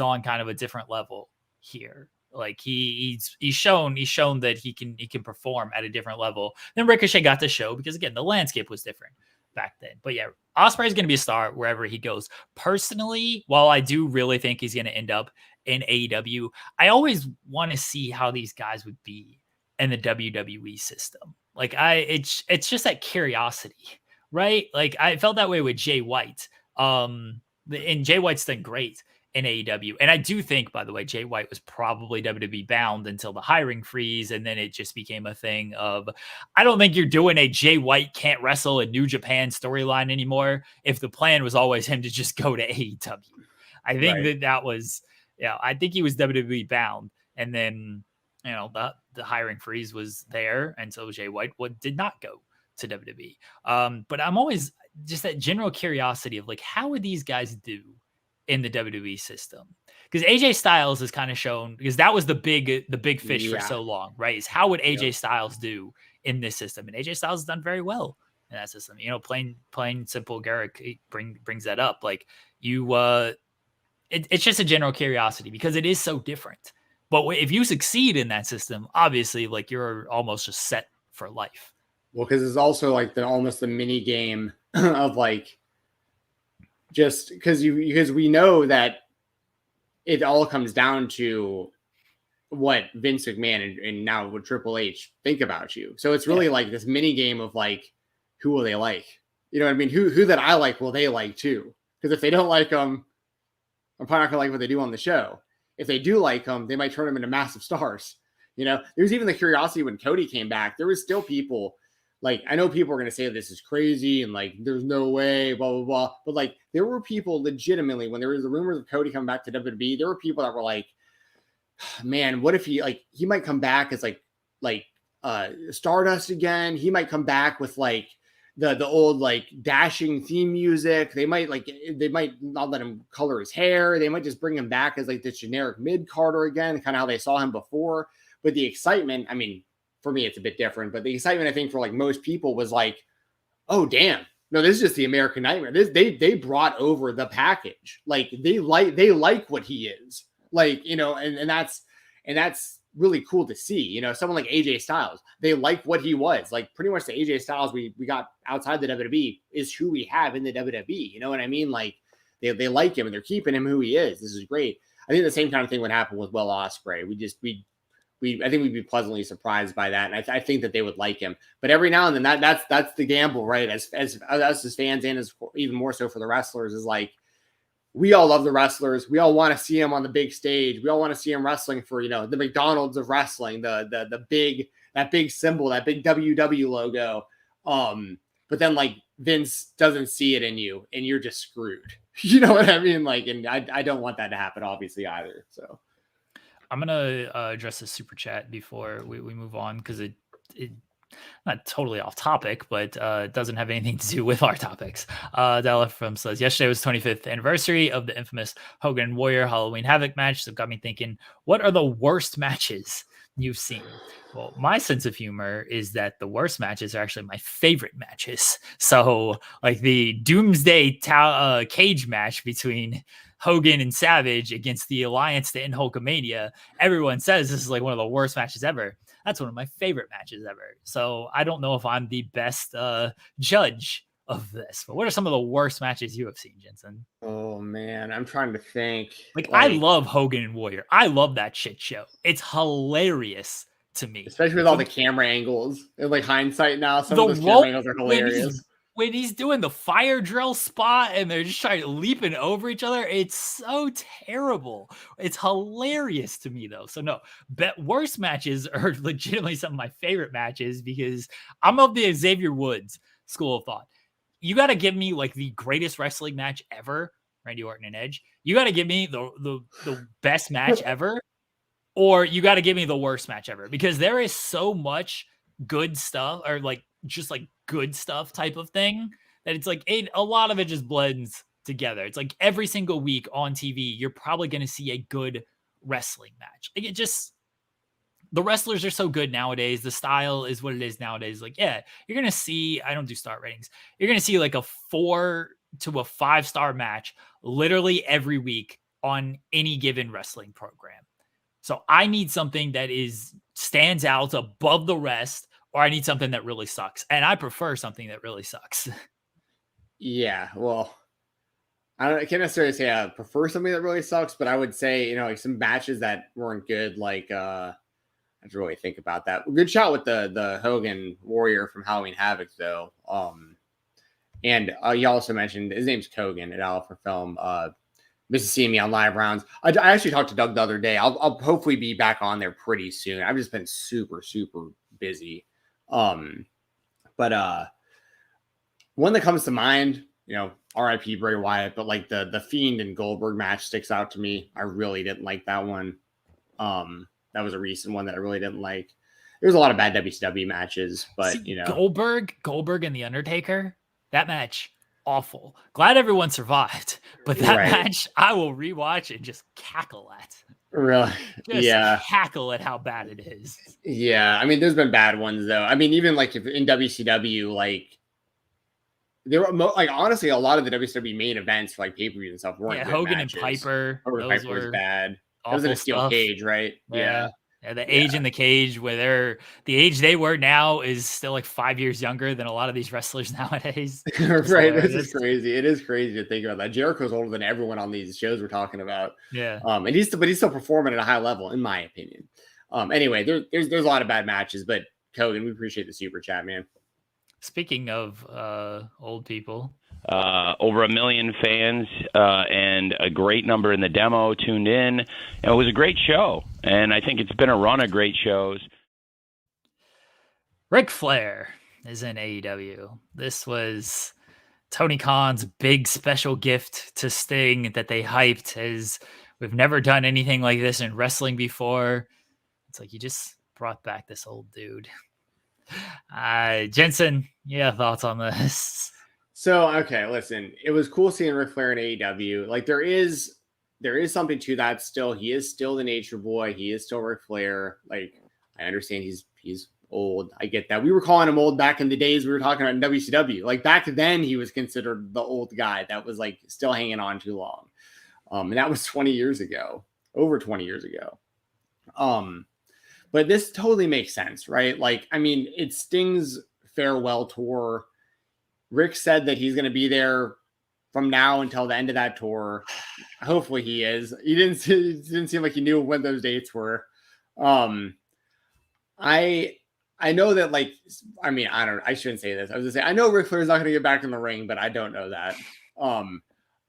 on kind of a different level here. Like he's shown that he can perform at a different level. Then Ricochet got to show because again, the landscape was different back then. But yeah, Ospreay is going to be a star wherever he goes. Personally, while I do really think he's going to end up in AEW, I always want to see how these guys would be in the WWE system. Like it's just that curiosity, right? Like I felt that way with Jay White. And Jay White's done great in AEW. And I do think, by the way, Jay White was probably WWE bound until the hiring freeze. And then it just became a thing of, I don't think you're doing a Jay White can't wrestle in New Japan storyline anymore if the plan was always him to just go to AEW. I think that was, I think he was WWE bound. And then, the hiring freeze was there. And so Jay White did not go to WWE. But I'm always just that general curiosity of like, how would these guys do in the WWE system? Because AJ Styles has kind of shown, because that was the big fish for so long, right? Is how would AJ Styles do in this system? And AJ Styles has done very well in that system. Plain simple. Garrick brings that up. Like it's just a general curiosity because it is so different. But if you succeed in that system, obviously, like you're almost just set for life. Well, because it's also like almost the mini game of like, just because we know that it all comes down to what Vince McMahon and now what Triple H think about you. So it's really like this mini game of like, who will they like? You know what I mean? Who that I like will they like too? Because if they don't like them, I'm probably not going to like what they do on the show. If they do like them, they might turn them into massive stars. You know, there's even the curiosity when Cody came back. There was still people, like, I know people are going to say this is crazy and like, there's no way, blah, blah, blah. But like, there were people legitimately, when there was the rumors of Cody coming back to WWE, there were people that were like, man, what if he might come back as like Stardust again. He might come back with like the old like dashing theme music. They might not let him color his hair. They might just bring him back as like this generic mid-carder again, kind of how they saw him before. But the excitement, I mean, for me, it's a bit different, but the excitement, I think, for like most people was like, oh, damn. No, this is just the American Nightmare. They brought over the package. Like they like what he is. Like, you know, and that's really cool to see. You know, someone like AJ Styles, they like what he was. Like pretty much the AJ Styles we got outside the WWE is who we have in the WWE. You know what I mean? Like they like him and they're keeping him who he is. This is great. I think the same kind of thing would happen with Will Ospreay. I think we'd be pleasantly surprised by that. And I think that they would like him. But every now and then that's the gamble, right? As us as fans and as even more so for the wrestlers is like, we all love the wrestlers. We all want to see them on the big stage. We all want to see them wrestling for, you know, the McDonald's of wrestling, that big symbol, that big WW logo. But then like Vince doesn't see it in you and you're just screwed. You know what I mean? Like, and I don't want that to happen obviously either. So I'm going to address the super chat before we move on. Cause it not totally off topic, but it doesn't have anything to do with our topics. Della from says, yesterday was 25th anniversary of the infamous Hogan Warrior Halloween Havoc match. So it got me thinking, what are the worst matches you've seen? Well, my sense of humor is that the worst matches are actually my favorite matches. So like the Doomsday cage match between Hogan and Savage against the Alliance to end Hulkamania, everyone says this is like one of the worst matches ever. That's one of my favorite matches ever. So I don't know if I'm the best judge of this, but what are some of the worst matches you have seen, Jensen? Oh man, I'm trying to think. Like I love Hogan and Warrior. I love that shit show. It's hilarious to me, especially with all the camera angles. In like hindsight now, some of those camera angles are hilarious. When he's doing the fire drill spot and they're just trying to leaping over each other, it's so terrible. It's hilarious to me though. So no, worst matches are legitimately some of my favorite matches because I'm of the Xavier Woods school of thought. You got to give me like the greatest wrestling match ever, Randy Orton and Edge. You got to give me the best match ever, or you got to give me the worst match ever because there is so much good stuff or like just like good stuff type of thing that it's like a lot of it just blends together. It's like every single week on TV, you're probably going to see a good wrestling match. Like it just, the wrestlers are so good nowadays. The style is what it is nowadays. Like, yeah, you're going to see, I don't do star ratings. You're going to see like a 4 to a 5-star match literally every week on any given wrestling program. So I need something that stands out above the rest, or I need something that really sucks. And I prefer something that really sucks. Yeah, well, I can't necessarily say I prefer something that really sucks, but I would say, you know, like some matches that weren't good, like I have to really think about that. Good shot with the Hogan Warrior from Halloween Havoc, though. And you also mentioned his name's Kogan at Alpha Film. Mrs. Seeing me on live rounds. I actually talked to Doug the other day. I'll hopefully be back on there pretty soon. I've just been super, super busy. But one that comes to mind, you know, RIP Bray Wyatt, but like the Fiend and Goldberg match sticks out to me. I really didn't like that one. That was a recent one that I really didn't like. There was a lot of bad WCW matches, but you know, Goldberg and The Undertaker, that match, awful. Glad everyone survived, but that match I will rewatch and just cackle at. Really? Cackle at how bad it is. Yeah, I mean, there's been bad ones though. I mean, even like if in WCW, like there were like honestly, a lot of the WCW main events, like pay-per-views and stuff, weren't good Hogan matches. and Piper. Piper was bad. That was in a steel cage, right? Yeah. The age in the cage, where the age they were now is still like 5 years younger than a lot of these wrestlers nowadays. Right. This is crazy. It is crazy to think about that. Jericho's older than everyone on these shows we're talking about. Yeah. And he's still performing at a high level, in my opinion. Anyway, there's a lot of bad matches, but Kogan, we appreciate the super chat, man. Speaking of old people, over 1 million fans and a great number in the demo tuned in. And it was a great show, and I think it's been a run of great shows. Ric Flair is in AEW. This was Tony Khan's big special gift to Sting that they hyped as we've never done anything like this in wrestling before. It's like you just brought back this old dude. Jensen, yeah, thoughts on this? So, okay, listen, it was cool seeing Ric Flair in AEW. Like there is something to that still. He is still the Nature Boy. He is still Ric Flair. Like I understand he's old. I get that. We were calling him old back in the days we were talking about in WCW. Like back then he was considered the old guy that was like still hanging on too long. And that was 20 years ago, over 20 years ago. But this totally makes sense, right? Like, I mean, it Sting's farewell tour. Rick said that he's going to be there from now until the end of that tour. Hopefully he is. It didn't seem like he knew when those dates were. I know that, like, I mean, I shouldn't say this. I was going to say, I know Ric Flair's not going to get back in the ring, but I don't know that.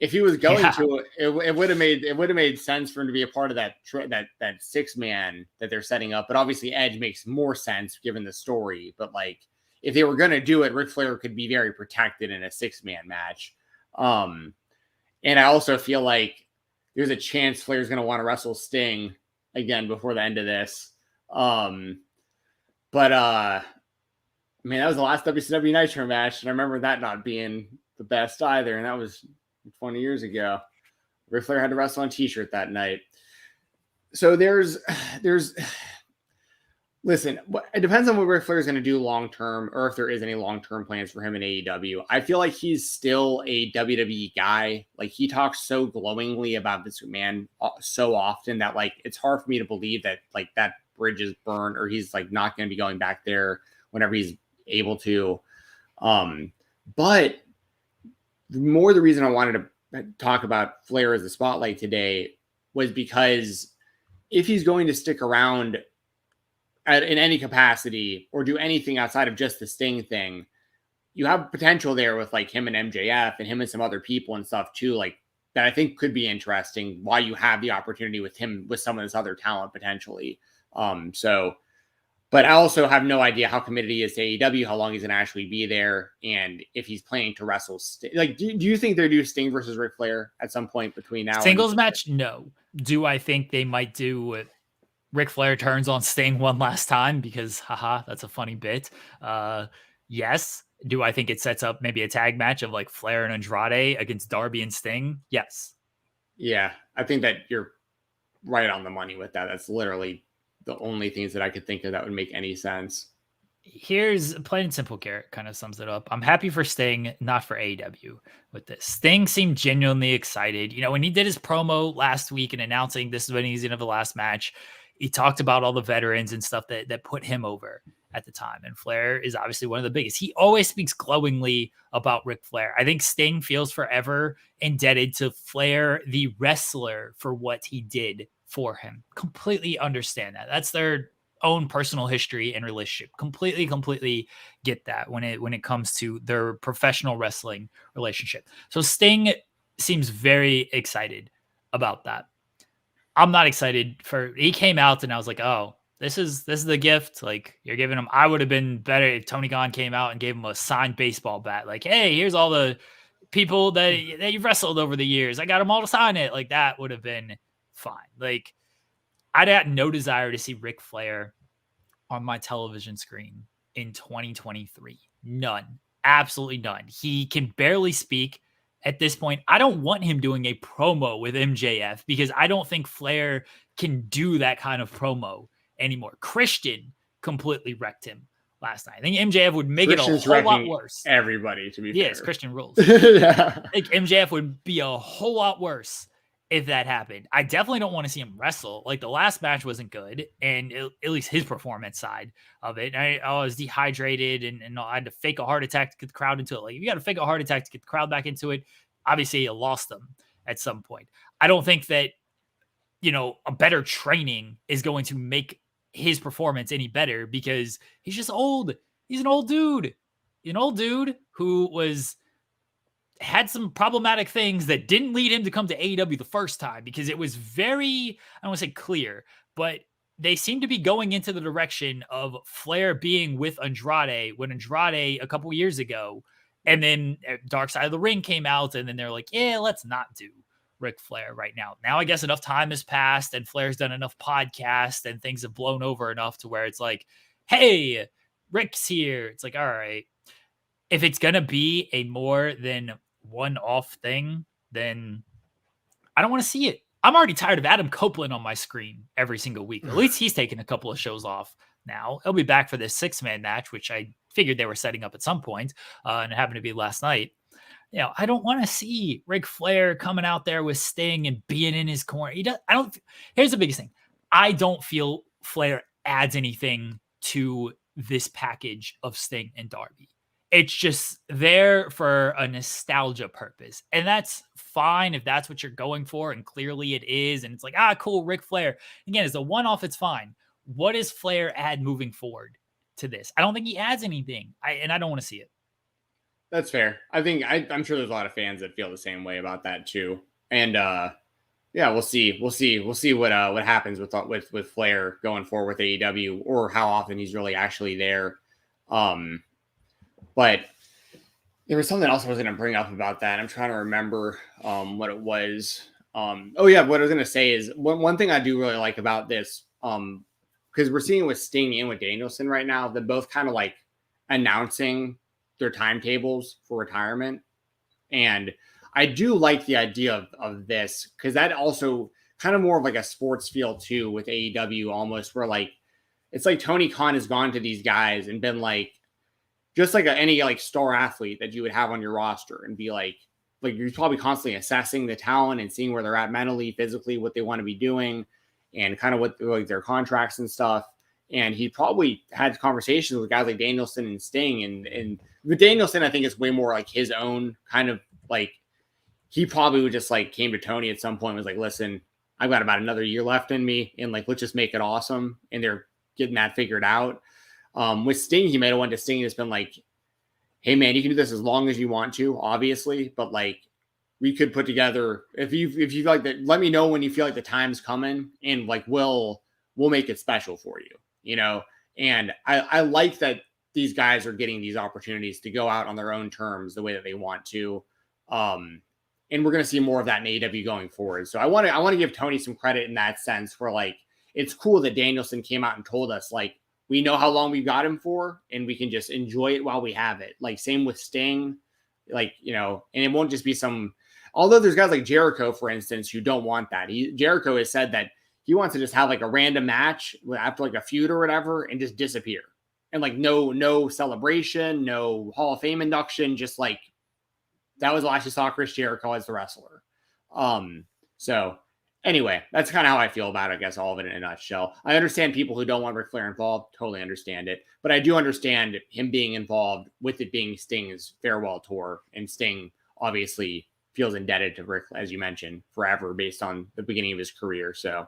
If he was going to, it would have made sense for him to be a part of that 6-man that they're setting up. But obviously Edge makes more sense given the story. But like, if they were going to do it, Ric Flair could be very protected in a 6-man match. And I also feel like there's a chance Flair's going to want to wrestle Sting again before the end of this. But man, that was the last WCW Nitro match, and I remember that not being the best either, and that was 20 years ago. Ric Flair had to wrestle on t-shirt that night. So there's listen, it depends on what Ric Flair is going to do long-term, or if there is any long-term plans for him in AEW. I feel like he's still a WWE guy. Like he talks so glowingly about this man so often that like, it's hard for me to believe that like that bridge is burned, or he's like not going to be going back there whenever he's able to. But the reason I wanted to talk about Flair as the spotlight today was because if he's going to stick around in any capacity or do anything outside of just the Sting thing, you have potential there with like him and MJF and him and some other people and stuff too, like that I think could be interesting while you have the opportunity with him, with some of this other talent potentially. But I also have no idea how committed he is to AEW, how long he's going to actually be there, and if he's planning to wrestle. Like, do you think they do Sting versus Ric Flair at some point between now? Singles match? No. Do I think they might do Ric Flair turns on Sting one last time because, haha, that's a funny bit. Yes. Do I think it sets up maybe a tag match of like Flair and Andrade against Darby and Sting? Yes. Yeah, I think that you're right on the money with that. That's literally the only things that I could think of that would make any sense. Here's plain and simple, Garrett kind of sums it up. I'm happy for Sting, not for AEW with this. Sting seemed genuinely excited. You know, when he did his promo last week and announcing this is when he's going to have the last match, he talked about all the veterans and stuff that put him over at the time. And Flair is obviously one of the biggest. He always speaks glowingly about Ric Flair. I think Sting feels forever indebted to Flair, the wrestler, for what he did for him. Completely understand that. That's their own personal history and relationship. Completely get that when it comes to their professional wrestling relationship. So Sting seems very excited about that. I'm not excited he came out and I was like, oh, this is the gift. Like you're giving him, I would have been better if Tony Khan came out and gave him a signed baseball bat. Like, hey, here's all the people that you've wrestled over the years. I got them all to sign it. Like that would have been fine. Like I'd had no desire to see Ric Flair on my television screen in 2023. None. Absolutely none. He can barely speak at this point. I don't want him doing a promo with MJF because I don't think Flair can do that kind of promo anymore. Christian completely wrecked him last night. I think MJF would make it a whole lot worse. Everybody, to be fair. Yes, Christian rules. Yeah. I think MJF would be a whole lot worse if that happened. I definitely don't want to see him wrestle. Like the last match wasn't good, and at least his performance side of it. I was dehydrated and I had to fake a heart attack to get the crowd into it. Like you got to fake a heart attack to get the crowd back into it. Obviously, you lost them at some point. I don't think that, a better training is going to make his performance any better because he's just old. He's an old dude. An old dude who was had some problematic things that didn't lead him to come to AEW the first time, because it was very, I don't want to say clear, but they seem to be going into the direction of Flair being with Andrade when Andrade a couple years ago, and then Dark Side of the Ring came out, and then they're like, yeah, let's not do Ric Flair right now. Now I guess enough time has passed and Flair's done enough podcasts and things have blown over enough to where it's like, hey, Rick's here. It's like, all right, if it's going to be a more than one-off thing, then I don't want to see it. I'm already tired of Adam Copeland on my screen every single week. At least he's taking a couple of shows off now. He'll be back for this 6-man match, which I figured they were setting up at some point, and it happened to be last night. You know, I don't want to see Ric Flair coming out there with Sting and being in his corner. Here's the biggest thing. I don't feel Flair adds anything to this package of Sting and Darby. It's just there for a nostalgia purpose. And that's fine if that's what you're going for. And clearly it is. And it's like, cool, Ric Flair. Again, as a one-off, it's fine. What does Flair add moving forward to this? I don't think he adds anything. And I don't want to see it. That's fair. I think I'm sure there's a lot of fans that feel the same way about that too. And yeah, we'll see what happens with Flair going forward with AEW, or how often he's really actually there. But there was something else I was going to bring up about that. I'm trying to remember what it was. What I was going to say is one thing I do really like about this, because we're seeing with Sting and with Danielson right now, they're both kind of like announcing their timetables for retirement. And I do like the idea of this, because that also kind of more of like a sports feel too with AEW almost, where like it's like Tony Khan has gone to these guys and been like, just like any like star athlete that you would have on your roster, and be like you're probably constantly assessing the talent and seeing where they're at mentally, physically, what they want to be doing, and kind of what like their contracts and stuff. And he probably had conversations with guys like Danielson and Sting, and with Danielson, I think it's way more like his own kind of like, he probably would just like came to Tony at some point and was like, listen, I've got about another year left in me, and like, let's just make it awesome. And they're getting that figured out. With Sting, he might have went to Sting and it's been like, hey man, you can do this as long as you want to, obviously, but like, we could put together, if you like that, let me know when you feel like the time's coming, and like, we'll make it special for you, you know? And I like that these guys are getting these opportunities to go out on their own terms the way that they want to. And we're going to see more of that in AEW going forward. So I want to give Tony some credit in that sense, for like, it's cool that Danielson came out and told us, like, we know how long we've got him for, and we can just enjoy it while we have it. Like, same with Sting, like, you know, and it won't just be although there's guys like Jericho, for instance, who don't want that. Jericho has said that he wants to just have like a random match after like a feud or whatever and just disappear. And like, no celebration, no Hall of Fame induction, just like, that was the last you saw Chris Jericho as the wrestler. So anyway, that's kind of how I feel about it, I guess, all of it in a nutshell. I understand people who don't want Ric Flair involved, totally understand it. But I do understand him being involved with it being Sting's farewell tour. And Sting obviously feels indebted to Ric, as you mentioned, forever based on the beginning of his career. So,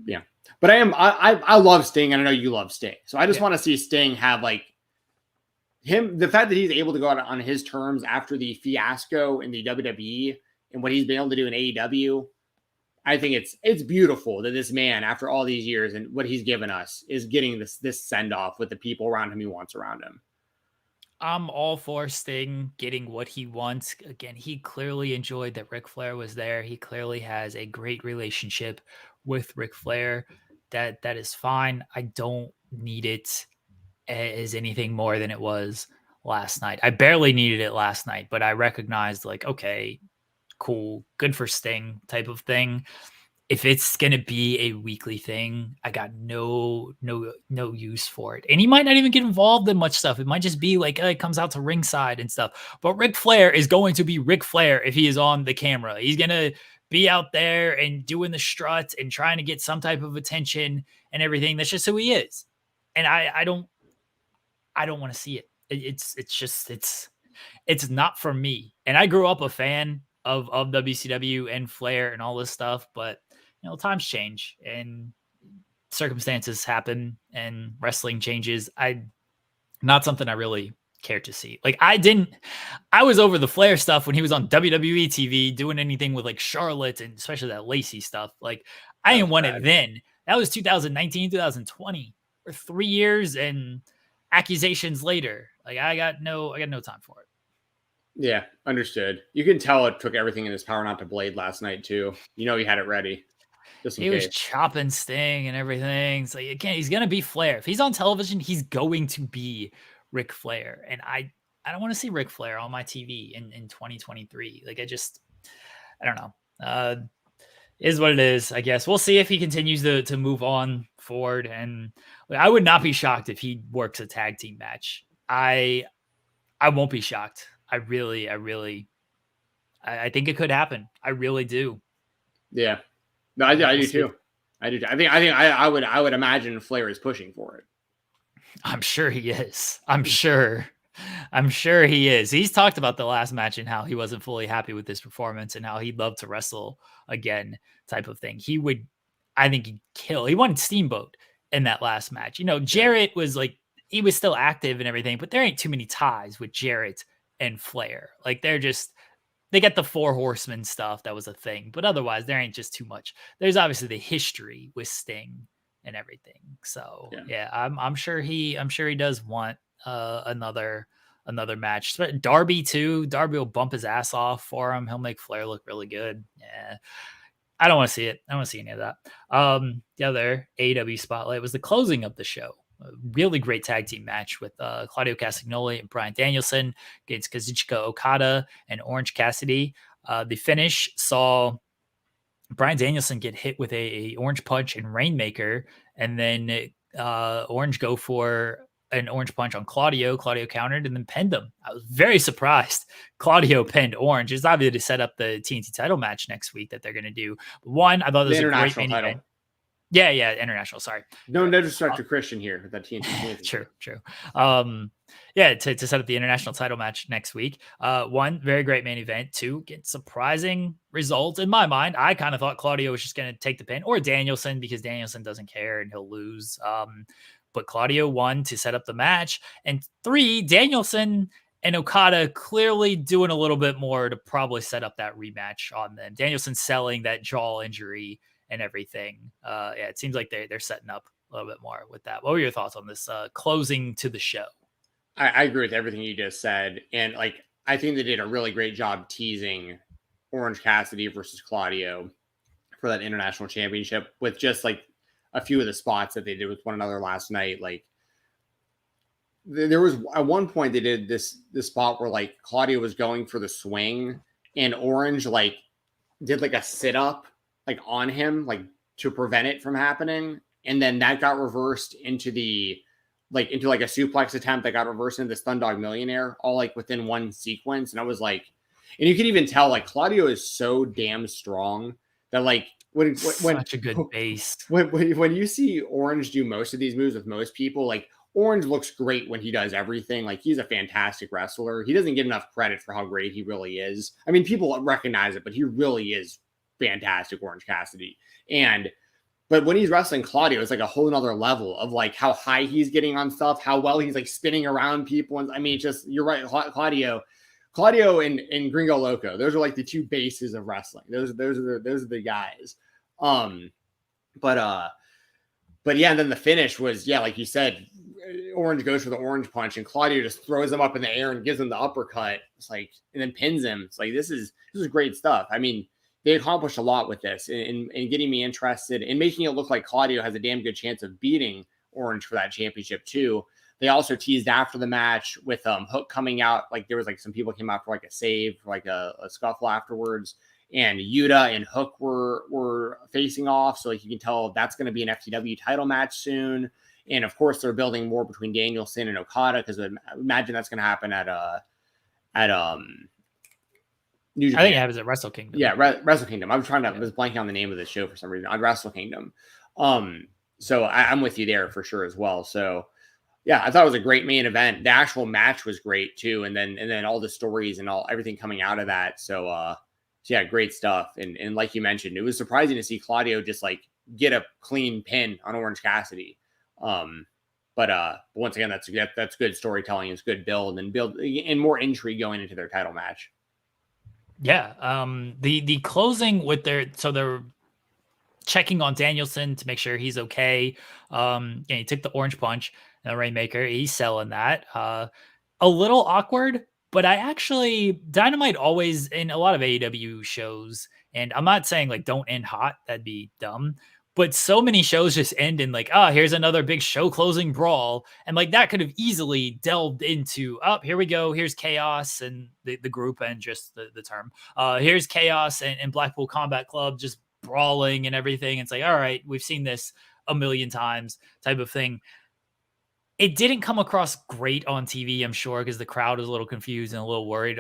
yeah. But I love Sting, and I know you love Sting. So I just want to see Sting have like the fact that he's able to go out on his terms after the fiasco in the WWE and what he's been able to do in AEW. I think it's beautiful that this man, after all these years and what he's given us, is getting this send off with the people around him he wants around him. I'm all for Sting getting what he wants. Again, he clearly enjoyed that Ric Flair was there. He clearly has a great relationship with Ric Flair. That is fine. I don't need it as anything more than it was last night. I barely needed it last night, but I recognized like, okay, cool, good for Sting type of thing. If it's going to be a weekly thing, I got no use for it. And he might not even get involved in much stuff. It might just be like, it comes out to ringside and stuff. But Ric Flair is going to be Ric Flair if he is on the camera. He's going to be out there and doing the struts and trying to get some type of attention and everything. That's just who he is. And I don't want to see it. It's not for me. And I grew up a fan of WCW and Flair and all this stuff, but you know, times change and circumstances happen and wrestling changes. Not something I really care to see. Like I was over the Flair stuff when he was on WWE TV doing anything with like Charlotte and especially that Lacey stuff. Like I didn't want it then. That was 2019, 2020, or 3 years and accusations later. Like I got no time for it. Yeah, understood. You can tell it took everything in his power not to blade last night too. You know, he had it ready. He was chopping Sting and everything. So again, he's gonna be Flair. If he's on television, he's going to be Ric Flair. And I don't want to see Ric Flair on my TV in 2023. Like I don't know. Is what it is, I guess. We'll see if he continues to move on forward. And I would not be shocked if he works a tag team match. I won't be shocked. I think it could happen. I really do. Yeah. No, I do too. I do. I would imagine Flair is pushing for it. I'm sure he is. I'm sure he is. He's talked about the last match and how he wasn't fully happy with his performance and how he'd love to wrestle again type of thing. I think he'd kill. He won Steamboat in that last match. You know, Jarrett was like, he was still active and everything, but there ain't too many ties with Jarrett and Flair. Like they get the 4 Horsemen stuff. That was a thing, but otherwise there ain't just too much. There's obviously the history with Sting and everything. So yeah, I'm sure he does want another match. Darby too. Darby will bump his ass off for him. He'll make Flair look really good. Yeah. I don't want to see it. I don't want to see any of that. The other AEW spotlight was the closing of the show. A really great tag team match with Claudio Castagnoli and Bryan Danielson against Kazuchika Okada and Orange Cassidy. The finish saw Bryan Danielson get hit with a orange punch and Rainmaker, and then Orange go for an orange punch on Claudio. Claudio countered and then pinned him. I was very surprised Claudio pinned Orange. It's obviously to set up the TNT title match next week that they're going to do. One, I thought this was a great main event. Yeah, international. Sorry. No disrespect to Christian here with that TNT. True. To set up the international title match next week. One, very great main event. Two, get surprising result in my mind. I kind of thought Claudio was just going to take the pin, or Danielson, because Danielson doesn't care and he'll lose. But Claudio won to set up the match. And 3, Danielson and Okada clearly doing a little bit more to probably set up that rematch on them. Danielson selling that jaw injury and everything. It seems like they're setting up a little bit more with that. What were your thoughts on this closing to the show? I agree with everything you just said. And I think they did a really great job teasing Orange Cassidy versus Claudio for that international championship with just a few of the spots that they did with one another last night. There was at one point they did this spot where Claudio was going for the swing and Orange did a sit up on him to prevent it from happening, and then that got reversed into a suplex attempt that got reversed into the Stun Dog Millionaire all within one sequence. And I was and you can even tell Claudio is so damn strong that when such a good base. When you see Orange do most of these moves with most people, Orange looks great when he does everything. He's a fantastic wrestler. He doesn't get enough credit for how great he really is. I mean, people recognize it, but he really is fantastic, Orange Cassidy. But when he's wrestling Claudio, it's a whole nother level of how high he's getting on stuff, how well he's spinning around people. And I mean, you're right. Claudio and Gringo Loco, those are the 2 bases of wrestling. Those are the guys. But yeah, and then the finish was, like you said, Orange goes for the orange punch and Claudio just throws him up in the air and gives him the uppercut. And then pins him. It's this is great stuff. I mean, they accomplished a lot with this in getting me interested in making it look like Claudio has a damn good chance of beating Orange for that championship too. They also teased after the match with Hook coming out. There was some people came out for a save, for a scuffle afterwards. And Yuta and Hook were facing off. So you can tell that's going to be an FTW title match soon. And of course they're building more between Danielson and Okada, because I imagine that's going to happen at New Japan. I think it happens at Wrestle Kingdom. Yeah, Wrestle Kingdom. I was blanking on the name of the show for some reason. On Wrestle Kingdom. So I'm with you there for sure as well. So yeah, I thought it was a great main event. The actual match was great too, and then all the stories and everything coming out of that. So yeah, great stuff. And like you mentioned, it was surprising to see Claudio just get a clean pin on Orange Cassidy. But once again, that's good storytelling. It's good build and more intrigue going into their title match. Yeah. The closing with they're checking on Danielson to make sure he's okay. And he took the orange punch and the Rainmaker. He's selling that. A little awkward, but Dynamite always in a lot of AEW shows, and I'm not saying like don't end hot, that'd be dumb, but so many shows just end in like, here's another big show closing brawl. And like that could have easily delved into, here we go. Here's Chaos and the group and just the term. Here's Chaos and Blackpool Combat Club just brawling and everything. It's like, all right, we've seen this a million times type of thing. It didn't come across great on TV, I'm sure, because the crowd is a little confused and a little worried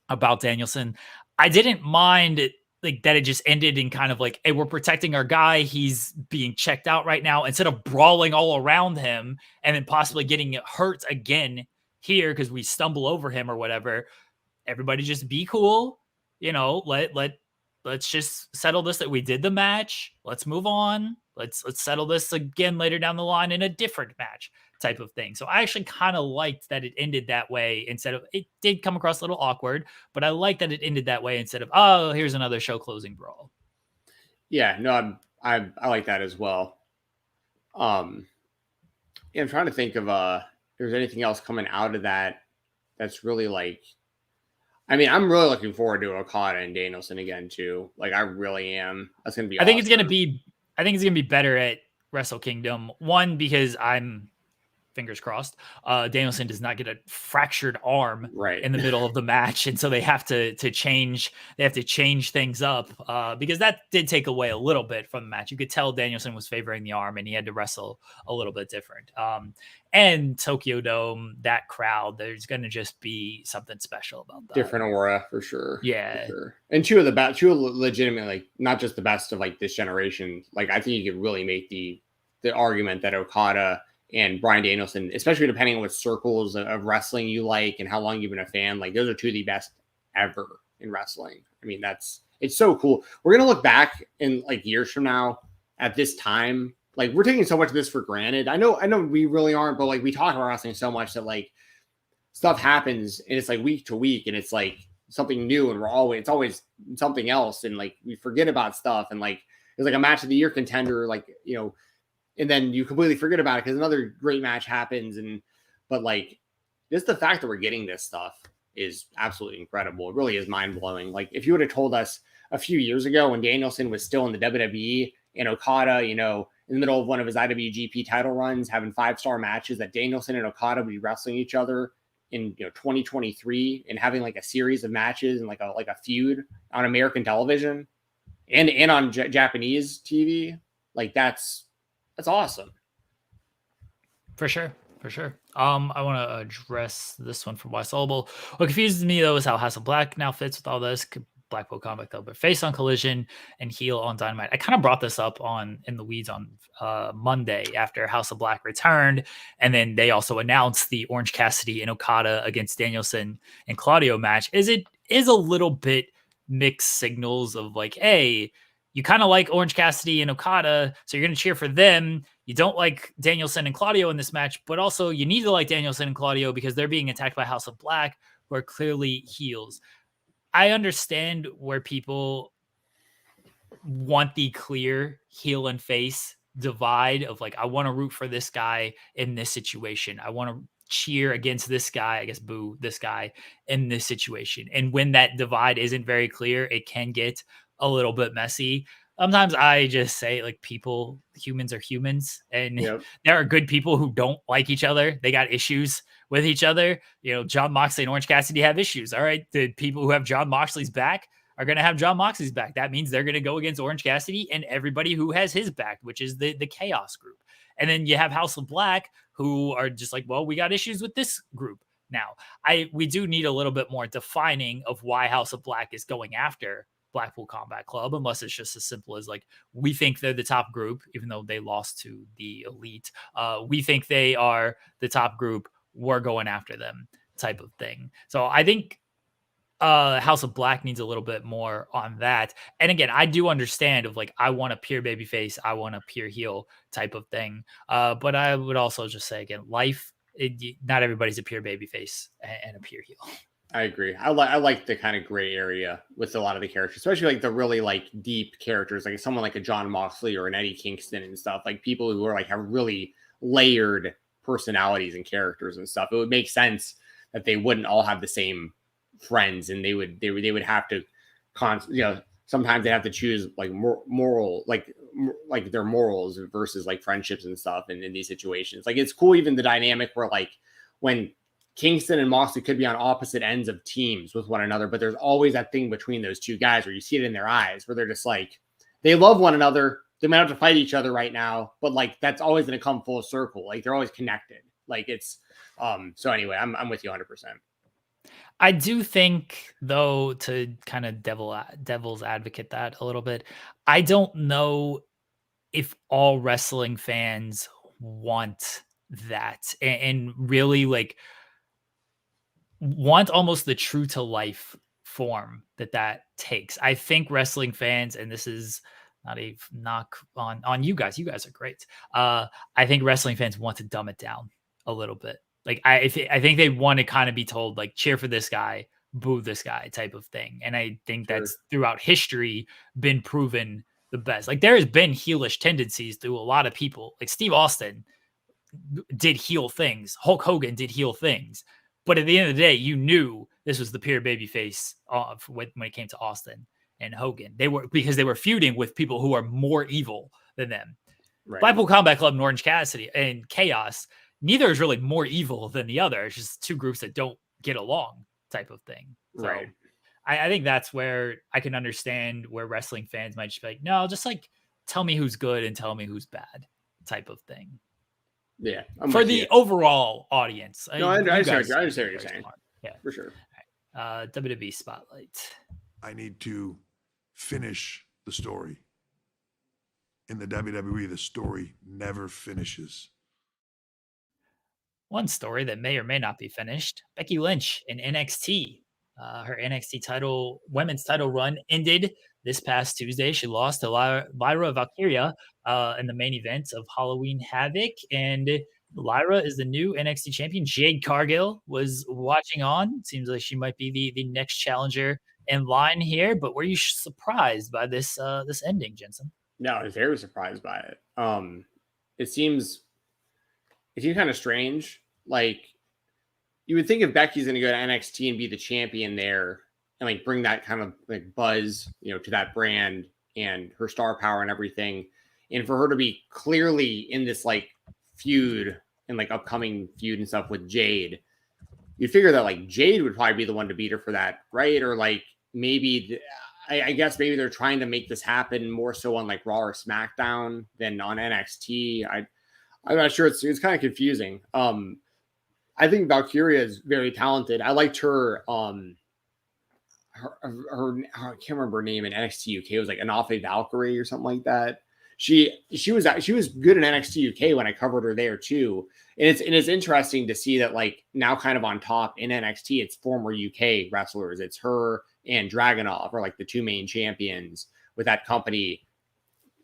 about Danielson. I didn't mind it, like that it just ended in kind of like, hey, we're protecting our guy. He's being checked out right now, instead of brawling all around him and then possibly getting hurt again here because we stumble over him or whatever. Everybody just be cool. Let's just settle this, that we did the match. Let's move on. Let's settle this again later down the line in a different match type of thing. So I actually kind of liked that it ended that way instead of, it did come across a little awkward, but I like that it ended that way instead of, here's another show closing brawl. Yeah, no, I like that as well. I'm trying to think of if there's anything else coming out of that's really like, I mean, I'm really looking forward to Okada and Danielson again too. Like, I really am. That's gonna be. I think it's gonna be better at Wrestle Kingdom. One, because I'm fingers crossed, Danielson does not get a fractured arm in the middle of the match, and so they have to change. They have to change things up because that did take away a little bit from the match. You could tell Danielson was favoring the arm, and he had to wrestle a little bit different. And Tokyo Dome, that crowd, there's going to just be something special about that. Different aura for sure. Yeah. For sure. And two legitimate, like not just the best of like this generation. Like I think you could really make the argument that Okada and Bryan Danielson, especially depending on what circles of wrestling you like and how long you've been a fan, like those are two of the best ever in wrestling. I mean, it's so cool. We're going to look back in like years from now at this time. Like we're taking so much of this for granted. I know we really aren't, but like we talk about wrestling so much that like stuff happens and it's like week to week and it's like something new and it's always something else. And like we forget about stuff and like there's like a match of the year contender, like, and then you completely forget about it because another great match happens. But like just the fact that we're getting this stuff is absolutely incredible. It really is mind blowing. Like if you would have told us a few years ago when Danielson was still in the WWE and Okada, in the middle of one of his IWGP title runs, having 5-star matches, that Danielson and Okada would be wrestling each other in 2023 and having like a series of matches and like a feud on American television and on Japanese TV. Like that's awesome. For sure. I want to address this one from West Oval. What confuses me though is how House of Black now fits with all this. Blackpool Combat Club, but face on Collision and heel on Dynamite. I kind of brought this up in the weeds on Monday after House of Black returned, and then they also announced the Orange Cassidy and Okada against Danielson and Claudio match. It is a little bit mixed signals of like, hey, you kind of like Orange Cassidy and Okada, so you're going to cheer for them. You don't like Danielson and Claudio in this match, but also you need to like Danielson and Claudio because they're being attacked by House of Black, who are clearly heels. I understand where people want the clear heel and face divide of like, I want to root for this guy in this situation. I want to cheer against this guy, I guess, boo this guy in this situation. And when that divide isn't very clear, it can get a little bit messy. Sometimes I just say like humans are humans, and there are good people who don't like each other. They got issues with each other. John Moxley and Orange Cassidy have issues. All right. The people who have John Moxley's back are going to have John Moxley's back. That means they're going to go against Orange Cassidy and everybody who has his back, which is the Chaos group. And then you have House of Black who are just like, well, we got issues with this group. Now we do need a little bit more defining of why House of Black is going after Blackpool Combat Club, unless it's just as simple as like, we think they're the top group, even though they lost to the Elite. We think they are the top group. We're going after them type of thing. So I think House of Black needs a little bit more on that. And again, I do understand of like, I want a pure babyface, I want a pure heel type of thing. But I would also just say again, not everybody's a pure babyface and a pure heel. I agree. I like the kind of gray area with a lot of the characters, especially like the really like deep characters, like someone like a John Moxley or an Eddie Kingston and stuff, like people who are like have really layered personalities and characters and stuff. It would make sense that they wouldn't all have the same friends, and they would have to sometimes they have to choose like moral like their morals versus like friendships and stuff in these situations. Like it's cool even the dynamic where like when Kingston and Moxley could be on opposite ends of teams with one another, but there's always that thing between those two guys where you see it in their eyes where they're just like, they love one another. They might have to fight each other right now, but like, that's always going to come full circle. Like they're always connected. Like it's, so anyway, I'm with you 100%. I do think though, to kind of devil's advocate that a little bit, I don't know if all wrestling fans want that and really like want almost the true to life form that takes. I think wrestling fans, and this is not a knock on you guys. You guys are great. I think wrestling fans want to dumb it down a little bit. Like I think they want to kind of be told like cheer for this guy, boo this guy type of thing. And I think that's throughout history been proven the best. Like there has been heelish tendencies through a lot of people. Like Steve Austin did heel things. Hulk Hogan did heel things. But at the end of the day, you knew this was the pure babyface when it came to Austin and Hogan. Because they were feuding with people who are more evil than them. Right. Blackpool Combat Club and Orange Cassidy and Chaos, neither is really more evil than the other. It's just two groups that don't get along type of thing. So right. I think that's where I can understand where wrestling fans might just be like, no, just like tell me who's good and tell me who's bad type of thing. Yeah. For the overall audience. No, I understand what you're saying. Smart. Yeah. For sure. Right. WWE Spotlight. I need to finish the story. In the WWE, the story never finishes. One story that may or may not be finished. Becky Lynch in NXT. Her NXT women's title run ended this past Tuesday. She lost to Lyra Valkyria in the main event of Halloween Havoc. And Lyra is the new NXT champion. Jade Cargill was watching on. Seems like she might be the next challenger in line here. But were you surprised by this ending, Jensen? No, I was very surprised by it. It seems kind of strange. Like, you would think if Becky's going to go to NXT and be the champion there and like bring that kind of like buzz, to that brand and her star power and everything, and for her to be clearly in this like feud and like upcoming feud and stuff with Jade, you'd figure that like Jade would probably be the one to beat her for that, right? Or like maybe I guess maybe they're trying to make this happen more so on like Raw or SmackDown than on NXT. I'm not sure. It's kind of confusing. I think Valkyria is very talented. I liked her. Her I can't remember her name in NXT UK. It was like Anafe Valkyrie or something like that. She was good in NXT UK when I covered her there too. And it's interesting to see that like now kind of on top in NXT, it's former UK wrestlers. It's her and Dragunov are like the two main champions with that company.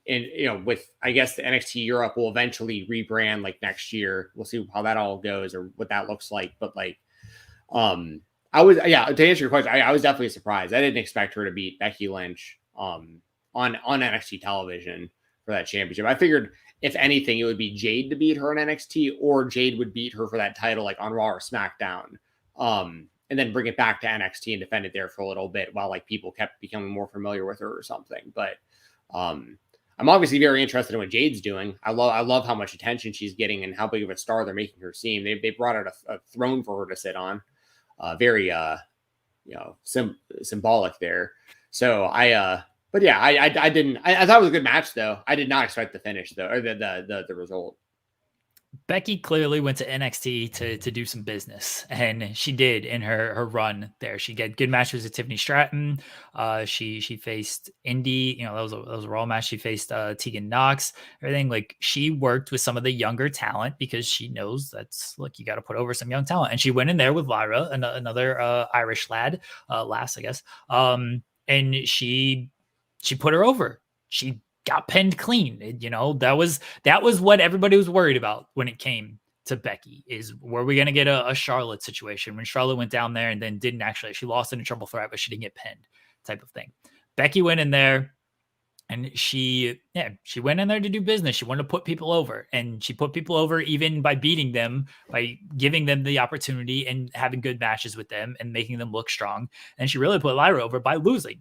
And, with, I guess the NXT Europe will eventually rebrand like next year. We'll see how that all goes or what that looks like. But like, to answer your question, I was definitely surprised. I didn't expect her to beat Becky Lynch on NXT television for that championship. I figured if anything, it would be Jade to beat her in NXT, or Jade would beat her for that title like on Raw or SmackDown. And then bring it back to NXT and defend it there for a little bit while like people kept becoming more familiar with her or something. But I'm obviously very interested in what Jade's doing. I love how much attention she's getting and how big of a star they're making her seem. They brought out a throne for her to sit on. Very symbolic there. So I thought it was a good match though. I did not expect the finish though, or the result. Becky clearly went to NXT to do some business, and she did in her run there. She got good matches with Tiffany Stratton. She faced Indy. You know, that was a Raw match. She faced Tegan Knox. Everything, like, she worked with some of the younger talent because she knows that's, look, you got to put over some young talent. And she went in there with Lyra, another Irish lass, I guess. And she put her over. She got pinned clean. You know, that was what everybody was worried about when it came to Becky, is, were we going to get a Charlotte situation when Charlotte went down there and then didn't actually, she lost in a triple threat, but she didn't get pinned, type of thing. Becky went in there and she went in there to do business. She wanted to put people over, and she put people over even by beating them, by giving them the opportunity and having good matches with them and making them look strong. And she really put Lyra over by losing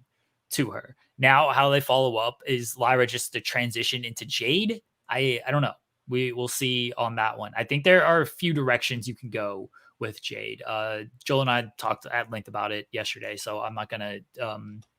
to her. Now, how they follow up, is Lyra just a transition into Jade? I don't know. We will see on that one. I think there are a few directions you can go with Jade. Joel and I talked at length about it yesterday, so I'm not going to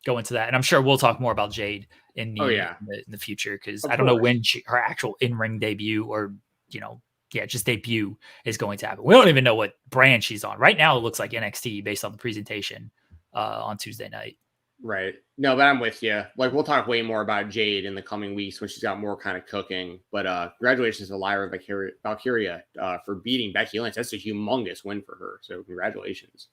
go into that. And I'm sure we'll talk more about Jade in the future, because I don't know when her actual in-ring debut, or, you know, just debut, is going to happen. We don't even know what brand she's on. Right now, it looks like NXT based on the presentation on Tuesday night. Right. No, but I'm with you. Like, we'll talk way more about Jade in the coming weeks when she's got more kind of cooking. But congratulations to Lyra Valkyria for beating Becky Lynch. That's a humongous win for her. So congratulations.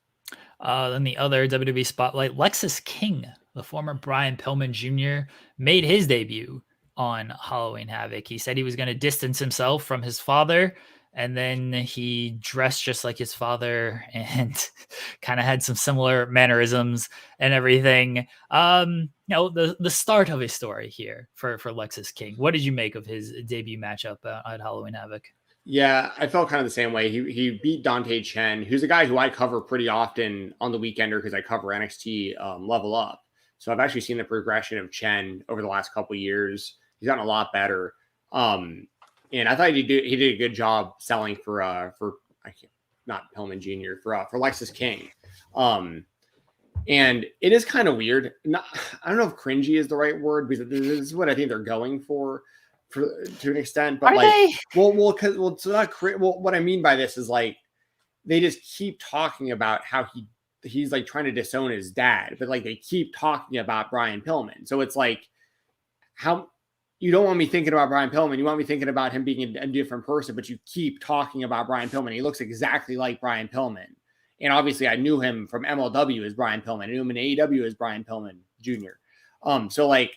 Then the other WWE spotlight, Lexis King, the former Brian Pillman Jr., made his debut on Halloween Havoc. He said he was going to distance himself from his father, and then he dressed just like his father and kind of had some similar mannerisms and everything. You know, the start of his story here for Lexis King. What did you make of his debut matchup at Halloween Havoc? Yeah, I felt kind of the same way. He beat Dante Chen, who's a guy who I cover pretty often on the Weekender because I cover NXT Level Up. So I've actually seen the progression of Chen over the last couple of years. He's gotten a lot better. And I thought he did a good job selling for not Pillman Jr. for Lexis King. And it is kind of weird. I don't know if cringy is the right word, because this is what I think they're going for to an extent. But what I mean by this is, like, they just keep talking about how he's like trying to disown his dad, but like they keep talking about Brian Pillman. So it's like, how you don't want me thinking about Brian Pillman. You want me thinking about him being a different person, but you keep talking about Brian Pillman. He looks exactly like Brian Pillman. And obviously I knew him from MLW as Brian Pillman. I knew him in AEW as Brian Pillman Jr. So like,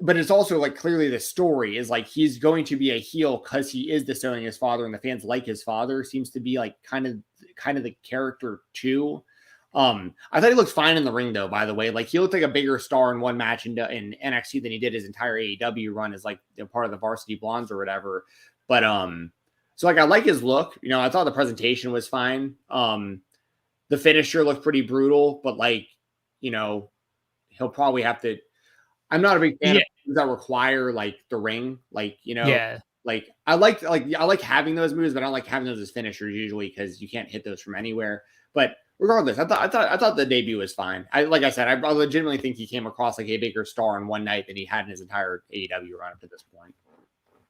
but it's also like, clearly the story is like, he's going to be a heel because he is disowning his father, and the fans like his father. Seems to be like kind of the character too. I thought he looked fine in the ring, though, by the way. Like, he looked like a bigger star in one match in NXT than he did his entire AEW run as like part of the Varsity Blondes or whatever. But so like, I like his look. You know, I thought the presentation was fine. The finisher looked pretty brutal, but like, you know, he'll probably have to. I'm not a big fan of moves that require like the ring, like, you know, like I like having those moves, but I don't like having those as finishers usually because you can't hit those from anywhere. But regardless, I thought the debut was fine. I legitimately think he came across like a bigger star in one night than he had in his entire AEW run up to this point.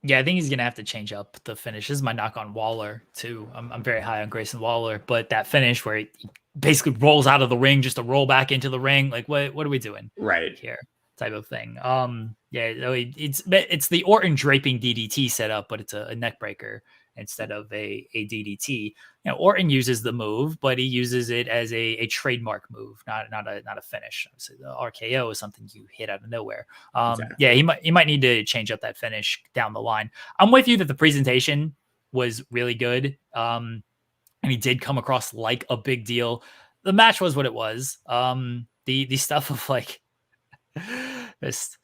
Yeah, I think he's gonna have to change up the finish. This is my knock on Waller too. I'm very high on Grayson Waller, but that finish where he basically rolls out of the ring just to roll back into the ring, like what are we doing right here? Type of thing. It's the Orton draping DDT setup, but it's a neck breaker instead of a DDT. You know, Orton uses the move, but he uses it as a trademark move, not a finish. So the RKO is something you hit out of nowhere. Exactly. Yeah, he might need to change up that finish down the line. I'm with you that the presentation was really good, and he did come across like a big deal. The match was what it was. The stuff of like this.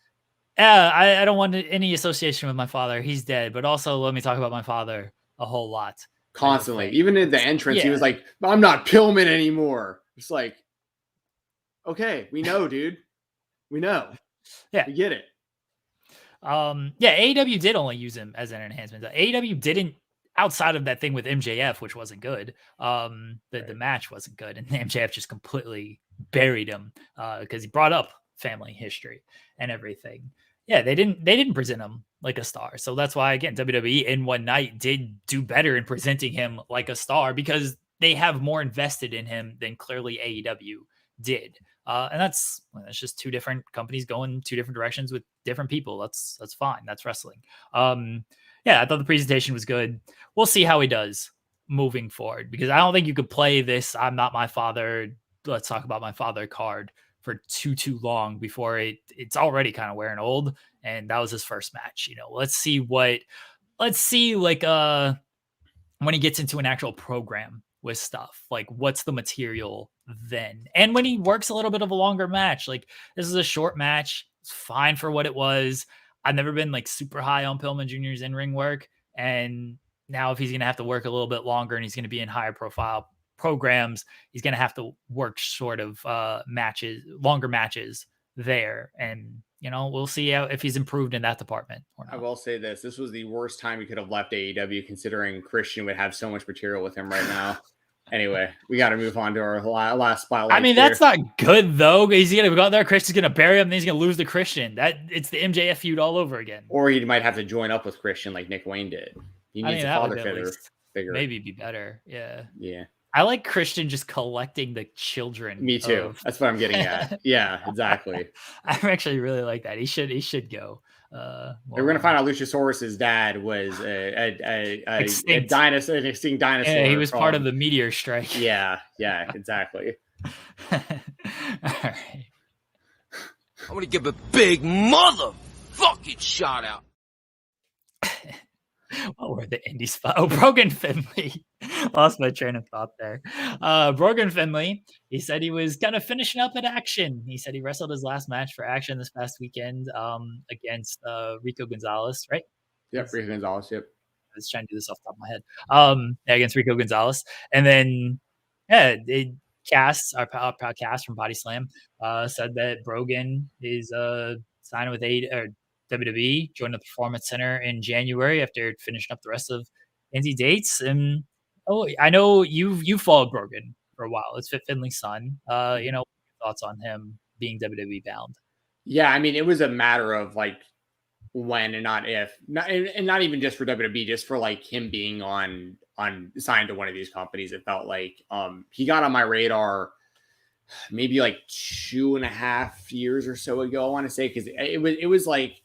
I don't want any association with my father. He's dead, but also let me talk about my father a whole lot. Constantly. Even in the entrance, he was like, I'm not Pillman anymore. It's like, okay, we know, dude. We know. Yeah. We get it. AEW did only use him as an enhancement. AEW didn't, outside of that thing with MJF, which wasn't good. The match wasn't good, and MJF just completely buried him because he brought up family history and everything. Yeah, they didn't present him like a star. So that's why, again, WWE in one night did do better in presenting him like a star because they have more invested in him than clearly AEW did. And that's just two different companies going two different directions with different people. That's fine. That's wrestling. Yeah, I thought the presentation was good. We'll see how he does moving forward, because I don't think you could play this "I'm not my father, let's talk about my father" card for too long before it's already kind of wearing old. And that was his first match. Let's see like when he gets into an actual program with stuff, like what's the material then, and when he works a little bit of a longer match. Like, this is a short match, it's fine for what it was. I've never been like super high on Pillman Jr.'s in-ring work, and now if he's going to have to work a little bit longer and he's going to be in higher profile programs, he's going to have to work sort of longer matches there. And we'll see if he's improved in that department or not. I will say this was the worst time he could have left AEW, considering Christian would have so much material with him right now. Anyway, we got to move on to our last spotlight. I mean, that's not good though. He's going to go out there, Christian's going to bury him, and then he's going to lose to Christian. It's the MJF feud all over again. Or he might have to join up with Christian like Nick Wayne did. He needs a father figure. Maybe be better. Yeah. Yeah. I like Christian just collecting the children. Me too. That's what I'm getting at. Yeah, exactly. I actually really like that. He should go. We're gonna find out Luchasaurus's dad was a extinct dinosaur. Yeah, he was part of the meteor strike. Yeah, exactly. All right. I'm gonna give a big motherfucking shout out. What were the indie spot? Oh, Brogan Finlay. Lost my train of thought there. Brogan Finlay, he said he was kind of finishing up at Action. He said he wrestled his last match for Action this past weekend against Rico Gonzalez, right? Yep, Rico Gonzalez, yep. I was trying to do this off the top of my head. Against Rico Gonzalez. And then, Cass, our proud Cass from Body Slam, said that Brogan is signing with WWE, joined the Performance Center in January after finishing up the rest of indie dates. And I know you followed Brogan for a while. It's Finlay's son. Thoughts on him being WWE bound? Yeah, I mean, it was a matter of like when and not if, and not even just for WWE, just for like him being on signed to one of these companies. It felt like he got on my radar maybe like 2.5 years or so ago, I want to say, because it was like,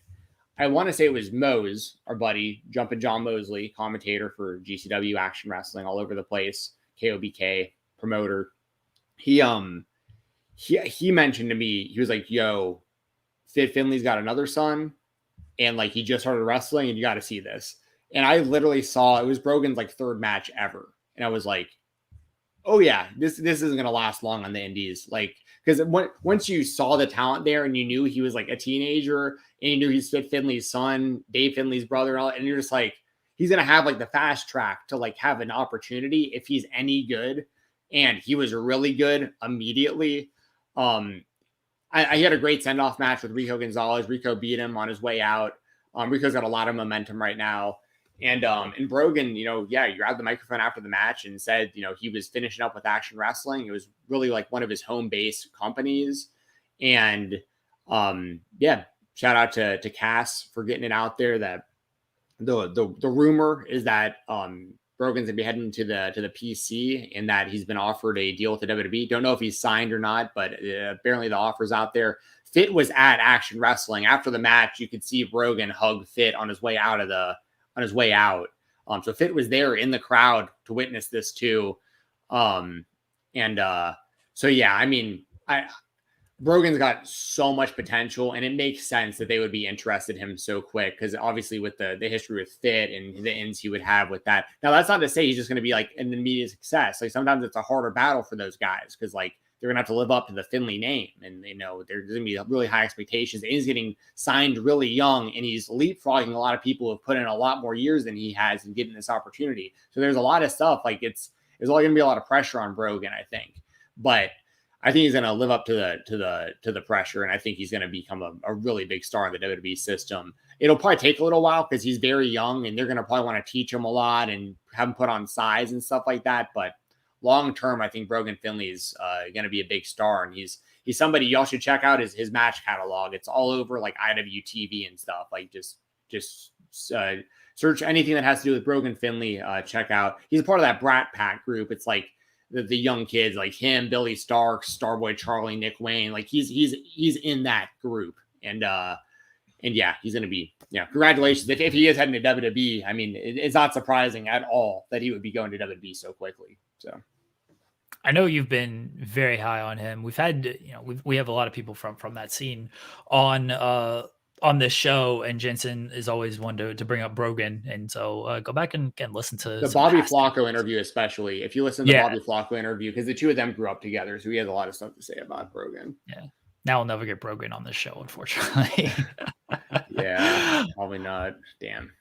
I want to say it was Mose, our buddy, Jumpin' John Mosley, commentator for GCW, Action Wrestling, all over the place, KOBK, promoter. He mentioned to me, he was like, yo, Finlay's got another son, and like he just started wrestling, and you got to see this. And I literally saw, it was Brogan's like third match ever. And I was like, oh yeah, this isn't going to last long on the indies. Like, because once you saw the talent there and you knew he was like a teenager and you knew he's Finlay's son, Dave Finlay's brother, and all, and you're just like, he's going to have like the fast track to like have an opportunity if he's any good. And he was really good immediately. I had a great send-off match with Rico Gonzalez. Rico beat him on his way out. Rico's got a lot of momentum right now. And Brogan, he grabbed the microphone after the match and said, he was finishing up with Action Wrestling. It was really like one of his home base companies. And shout out to Cass for getting it out there that the rumor is that Brogan's gonna be heading to the PC, and that he's been offered a deal with the WWE. Don't know if he's signed or not, but apparently the offer's out there. Fit was at Action Wrestling after the match. You could see Brogan hug Fit on his way out. So Fit was there in the crowd to witness this too. Brogan's got so much potential, and it makes sense that they would be interested in him so quick, because obviously with the history with Fit and the ends he would have with that. Now, that's not to say he's just going to be like an immediate success. Like, sometimes it's a harder battle for those guys, because like they're going to have to live up to the Finlay name, and there's going to be really high expectations. And he's getting signed really young, and he's leapfrogging a lot of people who have put in a lot more years than he has in getting this opportunity. So there's a lot of stuff, like there's only going to be a lot of pressure on Brogan, I think, but I think he's going to live up to the pressure, and I think he's going to become a really big star in the WWE system. It'll probably take a little while because he's very young, and they're going to probably want to teach him a lot and have him put on size and stuff like that. But long term, I think Brogan Finlay is going to be a big star, and he's somebody y'all should check out his match catalog. It's all over like IWTV and stuff. Like just just search anything that has to do with Brogan Finlay. Check out. He's a part of that Brat Pack group. It's like the young kids like him, Billy Stark, Starboy Charlie, Nick Wayne. Like he's in that group. And yeah, he's going to be, congratulations. If he is heading to WWE, I mean, it's not surprising at all that he would be going to WWE so quickly. So I know you've been very high on him. We've had, we have a lot of people from that scene on this show, and Jensen is always one to bring up Brogan. And so go back and listen to the Bobby Flacco interview, especially if you listen to the Bobby Flacco interview, because the two of them grew up together. So he has a lot of stuff to say about Brogan. Yeah. Now we'll never get Brogan on this show, unfortunately. Yeah, probably not. Damn.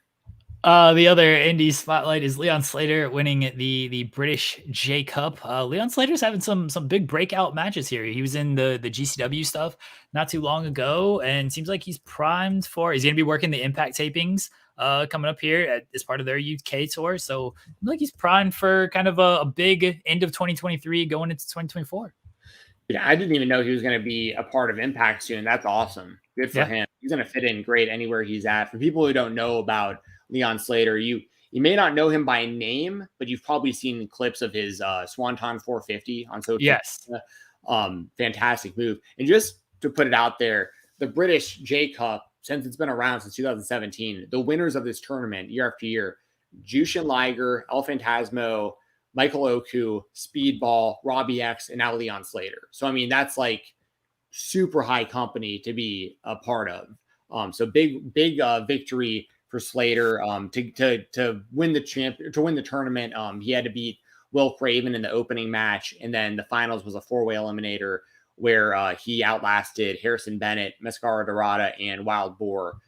The other indie spotlight is Leon Slater winning the British J Cup. Leon Slater's having some big breakout matches here. He was in the GCW stuff not too long ago, and seems like he's primed for. He's going to be working the Impact tapings coming up here as part of their UK tour. So like he's primed for kind of a big end of 2023 going into 2024. Yeah, I didn't even know he was going to be a part of Impact soon. That's awesome. Good for him. He's going to fit in great anywhere he's at. For people who don't know about Leon Slater, you may not know him by name, but you've probably seen clips of his Swanton 450 on social media. Fantastic move. And just to put it out there, the British J Cup, since it's been around since 2017, the winners of this tournament year after year, Jushin Liger, El Phantasmo, Michael Oku, Speedball, Robbie X, and now Leon Slater. So, I mean, that's like super high company to be a part of. So big victory for Slater to win the tournament. He had to beat Will Craven in the opening match. And then the finals was a 4-way eliminator where he outlasted Harrison Bennett, Mascara Dorada, and Wild Boar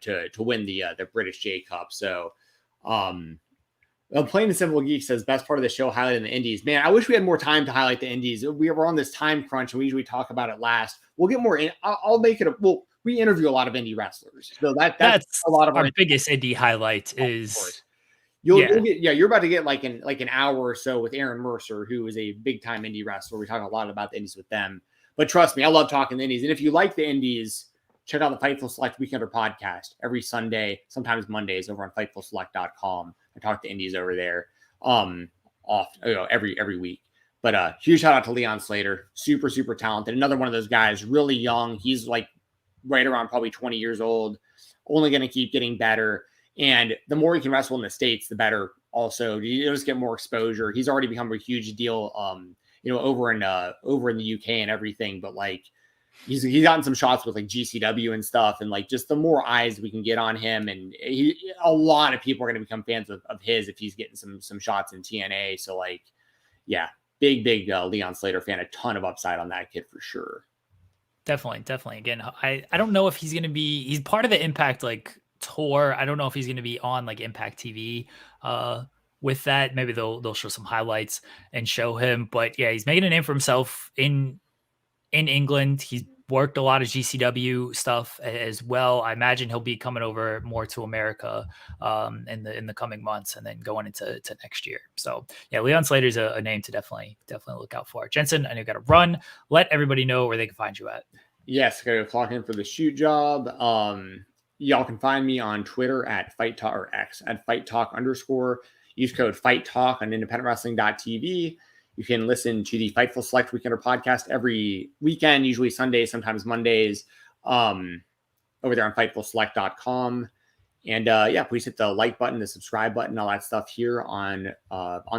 to win the British J Cup. So, Plain and Simple Geek says, best part of the show highlighting the indies. Man, I wish we had more time to highlight the indies. We were on this time crunch and we usually talk about it last. We'll get more in. I'll make it we interview a lot of indie wrestlers. So that's a lot of our biggest indie highlight is you'll get, you're about to get like an hour or so with Aaron Mercer, who is a big time indie wrestler. We talk a lot about the indies with them, but trust me, I love talking the indies. And if you like the indies, check out the Fightful Select Weekender podcast every Sunday, sometimes Mondays over on FightfulSelect.com. I talk to indies over there every week. But huge shout out to Leon Slater. Super, super talented. Another one of those guys, really young. He's like right around probably 20 years old, only going to keep getting better. And the more he can wrestle in the States, the better. Also, you just get more exposure. He's already become a huge deal, over in the UK and everything. But like, he's gotten some shots with like GCW and stuff, and like just the more eyes we can get on him, and a lot of people are going to become fans of his if he's getting some shots in TNA. So like, yeah, big Leon Slater fan, a ton of upside on that kid for sure. Definitely. Again, I don't know if he's going to be. He's part of the Impact like tour. I don't know if he's going to be on like Impact TV. With that, maybe they'll show some highlights and show him. But yeah, he's making a name for himself in England. He's worked a lot of GCW stuff as well. I imagine he'll be coming over more to America in the coming months, and then going into next year. So yeah, Leon Slater's a name to definitely look out for. Jensen, I know you got to run. Let everybody know where they can find you at. Yes, go clock in for the shoot job. Y'all can find me on Twitter at Fight Talk, or X at Fight Talk _. Use code Fight Talk on independentwrestling.tv. You can listen to the Fightful Select Weekender podcast every weekend, usually Sundays, sometimes Mondays, over there on FightfulSelect.com. And please hit the like button, the subscribe button, all that stuff here on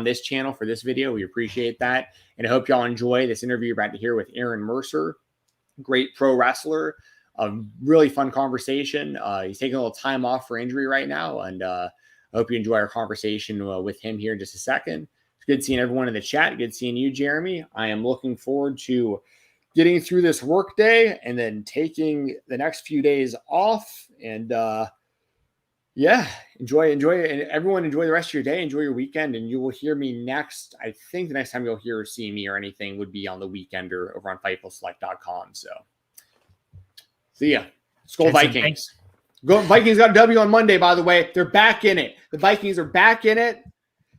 this channel for this video. We appreciate that. And I hope y'all enjoy this interview you're about to hear with Aaron Mercer, great pro wrestler. A really fun conversation. He's taking a little time off for injury right now, and I hope you enjoy our conversation with him here in just a second. It's good seeing everyone in the chat. Good seeing you, Jeremy. I am looking forward to getting through this work day and then taking the next few days off. And enjoy, and everyone enjoy the rest of your day. Enjoy your weekend, and you will hear me next. I think the next time you'll hear or see me or anything would be on the Weekender over on FightfulSelect.com. So see ya. Skol Vikings. Vikings got a W on Monday, by the way. They're back in it. The Vikings are back in it.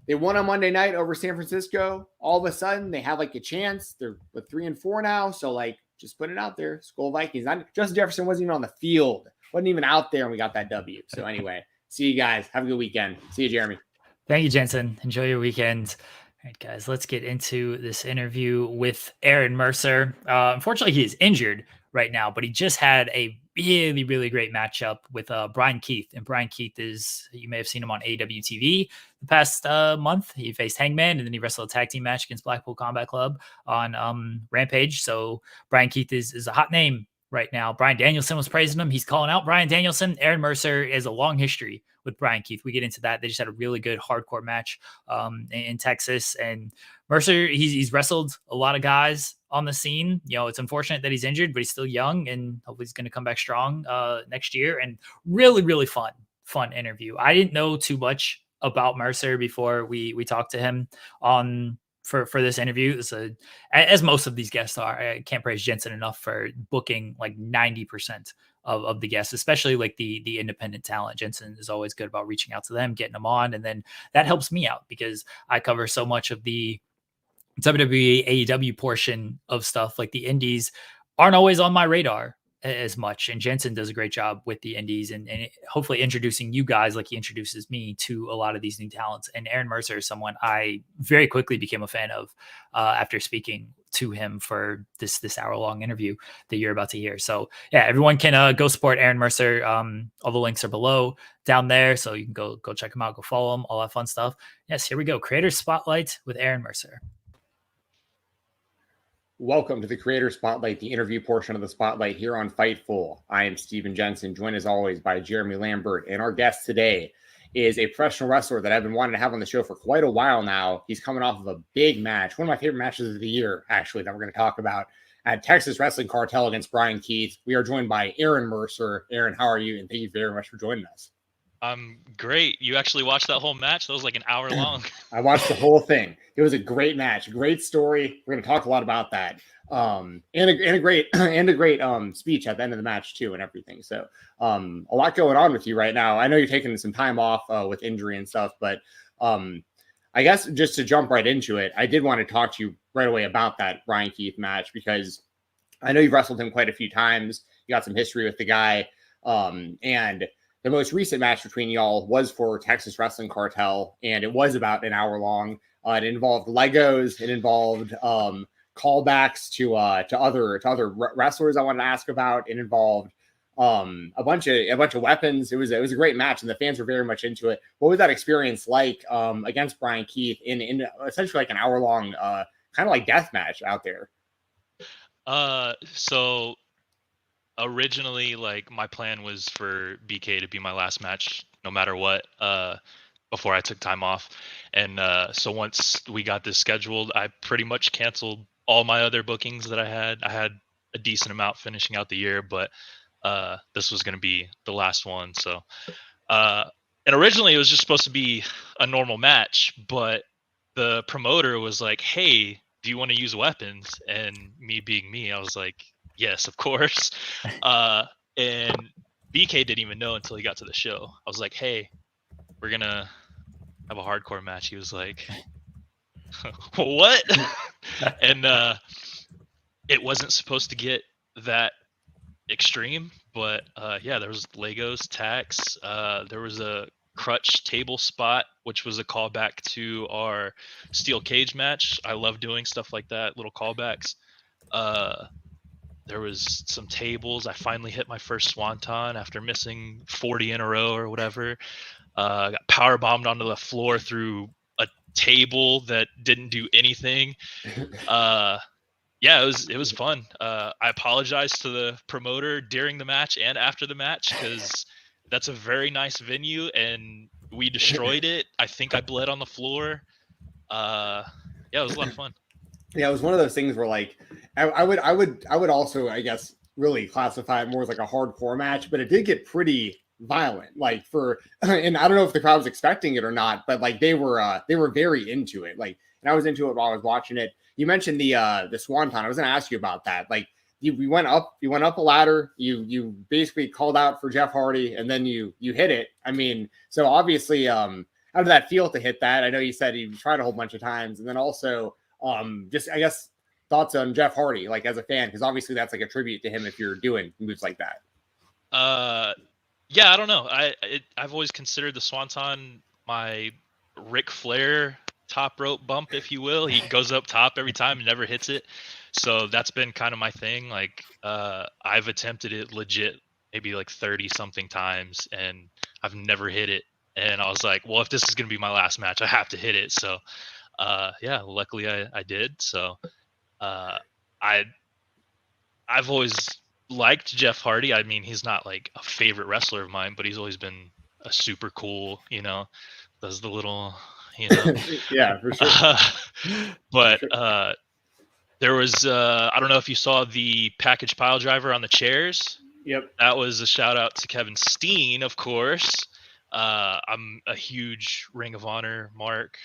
They won on Monday night over San Francisco. All of a sudden, they have like a chance. They're with 3-4 now. So like, just put it out there. Skol Vikings. Justin Jefferson wasn't even on the field wasn't even out there, and we got that W. So anyway, see you guys. Have a good weekend. See you, Jeremy. Thank you, Jensen. Enjoy your weekend. All right, guys, let's get into this interview with Aaron Mercer. Unfortunately, he is injured right now, but he just had a really, really great matchup with Bryan Keith. And Bryan Keith you may have seen him on AEW TV the past month. He faced Hangman, and then he wrestled a tag team match against Blackpool Combat Club on Rampage. So Bryan Keith is a hot name right now. Bryan Danielson was praising him. He's calling out Bryan Danielson. Aaron Mercer has a long history with Bryan Keith. We get into that. They just had a really good hardcore match in Texas. And Mercer, he's wrestled a lot of guys on the scene. You know, it's unfortunate that he's injured, but he's still young, and hopefully he's going to come back strong next year. And really, really fun interview. I didn't know too much about Mercer before we talked to him for this interview. As most of these guests are. I can't praise Jensen enough for booking like 90% of the guests, especially like the independent talent. Jensen is always good about reaching out to them, getting them on. And then that helps me out because I cover so much of the WWE, AEW portion of stuff. Like the indies aren't always on my radar as much. And Jensen does a great job with the indies and hopefully introducing you guys like he introduces me to a lot of these new talents. And Aaron Mercer is someone I very quickly became a fan of after speaking to him for this hour-long interview that you're about to hear. So yeah, everyone can go support Aaron Mercer. All the links are below down there, so you can go check him out, go follow him, all that fun stuff. Yes, here we go. Creator Spotlight with Aaron Mercer. Welcome to the Creator Spotlight, the interview portion of the Spotlight here on Fightful. I am Stephen Jensen, joined as always by Jeremy Lambert, and our guest today is a professional wrestler that I've been wanting to have on the show for quite a while now. He's coming off of a big match, one of my favorite matches of the year, actually, that we're going to talk about at Texas Wrestling Cartel against Bryan Keith. We are joined by Aaron Mercer. Aaron, how are you? And thank you very much for joining us. I'm great. You actually watched that whole match? That was like an hour long. I watched the whole thing. It was a great match, great story. We're going to talk a lot about that. And a great speech at the end of the match too, and everything. So a lot going on with you right now. I know you're taking some time off with injury and stuff, but I guess just to jump right into it, I did want to talk to you right away about that Bryan Keith match because I know you've wrestled him quite a few times. You got some history with the guy, and the most recent match between y'all was for Texas Wrestling Cartel, and it was about an hour long. It involved Legos. It involved callbacks to other wrestlers I wanted to ask about. It involved a bunch of weapons. It was a great match, and the fans were very much into it. What was that experience like against Bryan Keith in essentially like an hour long kind of like death match out there? So originally, like, my plan was for BK to be my last match no matter what, before I took time off. And so once we got this scheduled, I pretty much canceled all my other bookings that I had. I had a decent amount finishing out the year, but this was going to be the last one. So and originally it was just supposed to be a normal match, but the promoter was like, hey, do you want to use weapons? And me being me, I was like, yes, of course. And BK didn't even know until he got to the show. I was like, hey, we're going to have a hardcore match. He was like, what? And it wasn't supposed to get that extreme, but yeah, there was Legos, tacks. There was a crutch table spot, which was a callback to our steel cage match. I love doing stuff like that, little callbacks. There was some tables. I finally hit my first swanton after missing 40 in a row or whatever. Got power bombed onto the floor through a table that didn't do anything. Yeah, it was fun. I apologized to the promoter during the match and after the match because that's a very nice venue and we destroyed it. I think I bled on the floor. Yeah, it was a lot of fun. Yeah, it was one of those things where, like, I would also, I guess, really classify it more as like a hardcore match, but it did get pretty violent. Like and I don't know if the crowd was expecting it or not, but like they were very into it. Like, and I was into it while I was watching it. You mentioned the swanton. I was going to ask you about that. Like, you went up a ladder. You basically called out for Jeff Hardy, and then you hit it. I mean, so obviously, how did that feel to hit that? I know you said you tried a whole bunch of times, and then also. Just, I guess, thoughts on Jeff Hardy, like as a fan, because obviously that's like a tribute to him if you're doing moves like that. Yeah, I don't know. I've always considered the Swanton my Ric Flair top rope bump, if you will. He goes up top every time and never hits it. So that's been kind of my thing. Like, I've attempted it legit maybe like 30 something times and I've never hit it. And I was like, well, if this is going to be my last match, I have to hit it. So, yeah, luckily I did. So, I've always liked Jeff Hardy. I mean, he's not like a favorite wrestler of mine, but he's always been a super cool, does the little, Yeah, for sure. But there was I don't know if you saw the package pile driver on the chairs. Yep. That was a shout out to Kevin Steen, of course. I'm a huge Ring of Honor mark.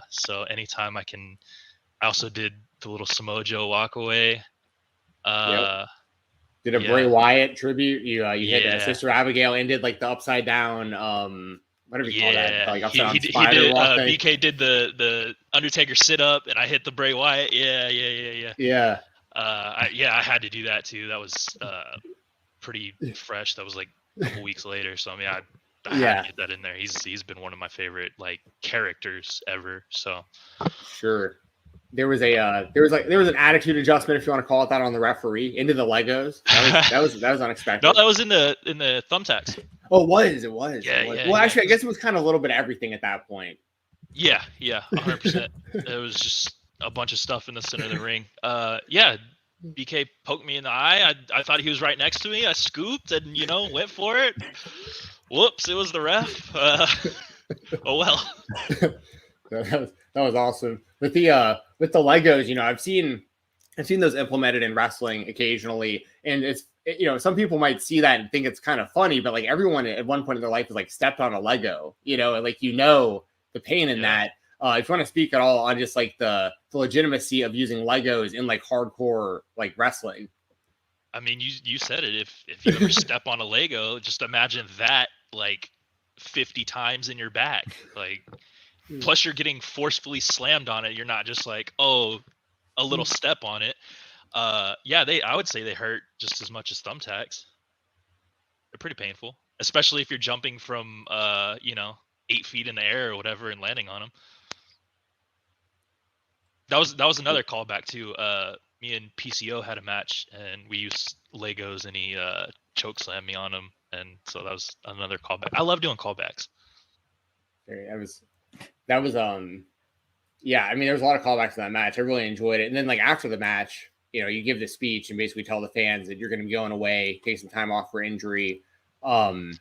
So anytime I also did the little Samoa Joe walk away. Yep. Did a Bray Wyatt tribute. You hit Sister Abigail and did like the upside down whatever you call that, like upside down spider did, walk thing. BK did the Undertaker sit up and I hit the Bray Wyatt. Yeah. I had to do that too. That was pretty fresh. That was like a couple weeks later. So I mean, I had to get that in there. He's been one of my favorite like characters ever. So sure. There was an attitude adjustment, if you want to call it that, on the referee into the Legos. That was unexpected. No, that was in the thumbtacks. Oh, it was. Yeah. Well, actually, I guess it was kind of a little bit of everything at that point. Yeah, 100%. It was just a bunch of stuff in the center of the ring. BK poked me in the eye. I thought he was right next to me. I scooped and went for it. Whoops! It was the ref. Oh well. That was awesome. With the Legos, I've seen those implemented in wrestling occasionally, and it's some people might see that and think it's kind of funny, but like everyone at one point in their life has like stepped on a Lego, and like the pain in that. If you want to speak at all on just like the legitimacy of using Legos in like hardcore like wrestling. I mean, you said it. If you ever step on a Lego, just imagine that like 50 times in your back, like. Plus, you're getting forcefully slammed on it. You're not just like, a little step on it. I would say they hurt just as much as thumbtacks. They're pretty painful, especially if you're jumping from 8 feet in the air or whatever and landing on them. That was another callback too. Me and PCO had a match and we used Legos and he choke slammed me on them, and so that was another callback. I love doing callbacks. That was I mean, there was a lot of callbacks in that match. I really enjoyed it. And then like after the match, you give the speech and basically tell the fans that you're going to be going away, take some time off for injury. And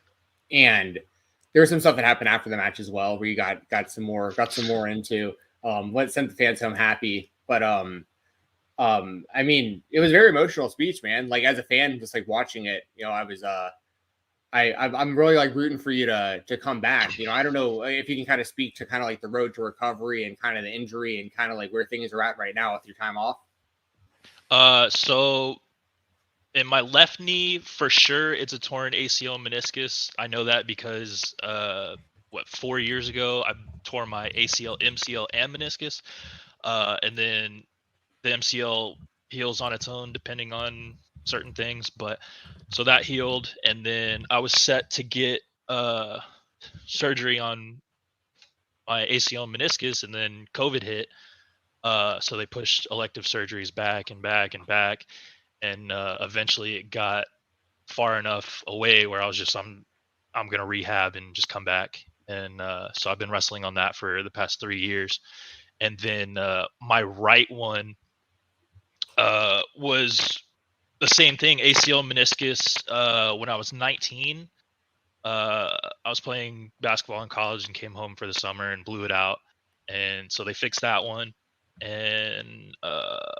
there was some stuff that happened after the match as well, where you got some more into what sent the fans home happy. But I mean, it was a very emotional speech, man. Like as a fan, just like watching it, I was I'm really like rooting for you to come back. I don't know if you can kind of speak to kind of like the road to recovery and kind of the injury and kind of like where things are at right now with your time off. So in my left knee, for sure, it's a torn ACL meniscus. I know that because 4 years ago, I tore my ACL, MCL, and meniscus. And then the MCL heals on its own depending on certain things, but so that healed, and then I was set to get surgery on my ACL and meniscus, and then COVID hit, so they pushed elective surgeries back and eventually it got far enough away where I was just I'm gonna rehab and just come back, and so I've been wrestling on that for the past 3 years. And then my right one was the same thing, ACL meniscus. When I was 19, I was playing basketball in college and came home for the summer and blew it out. And so they fixed that one. And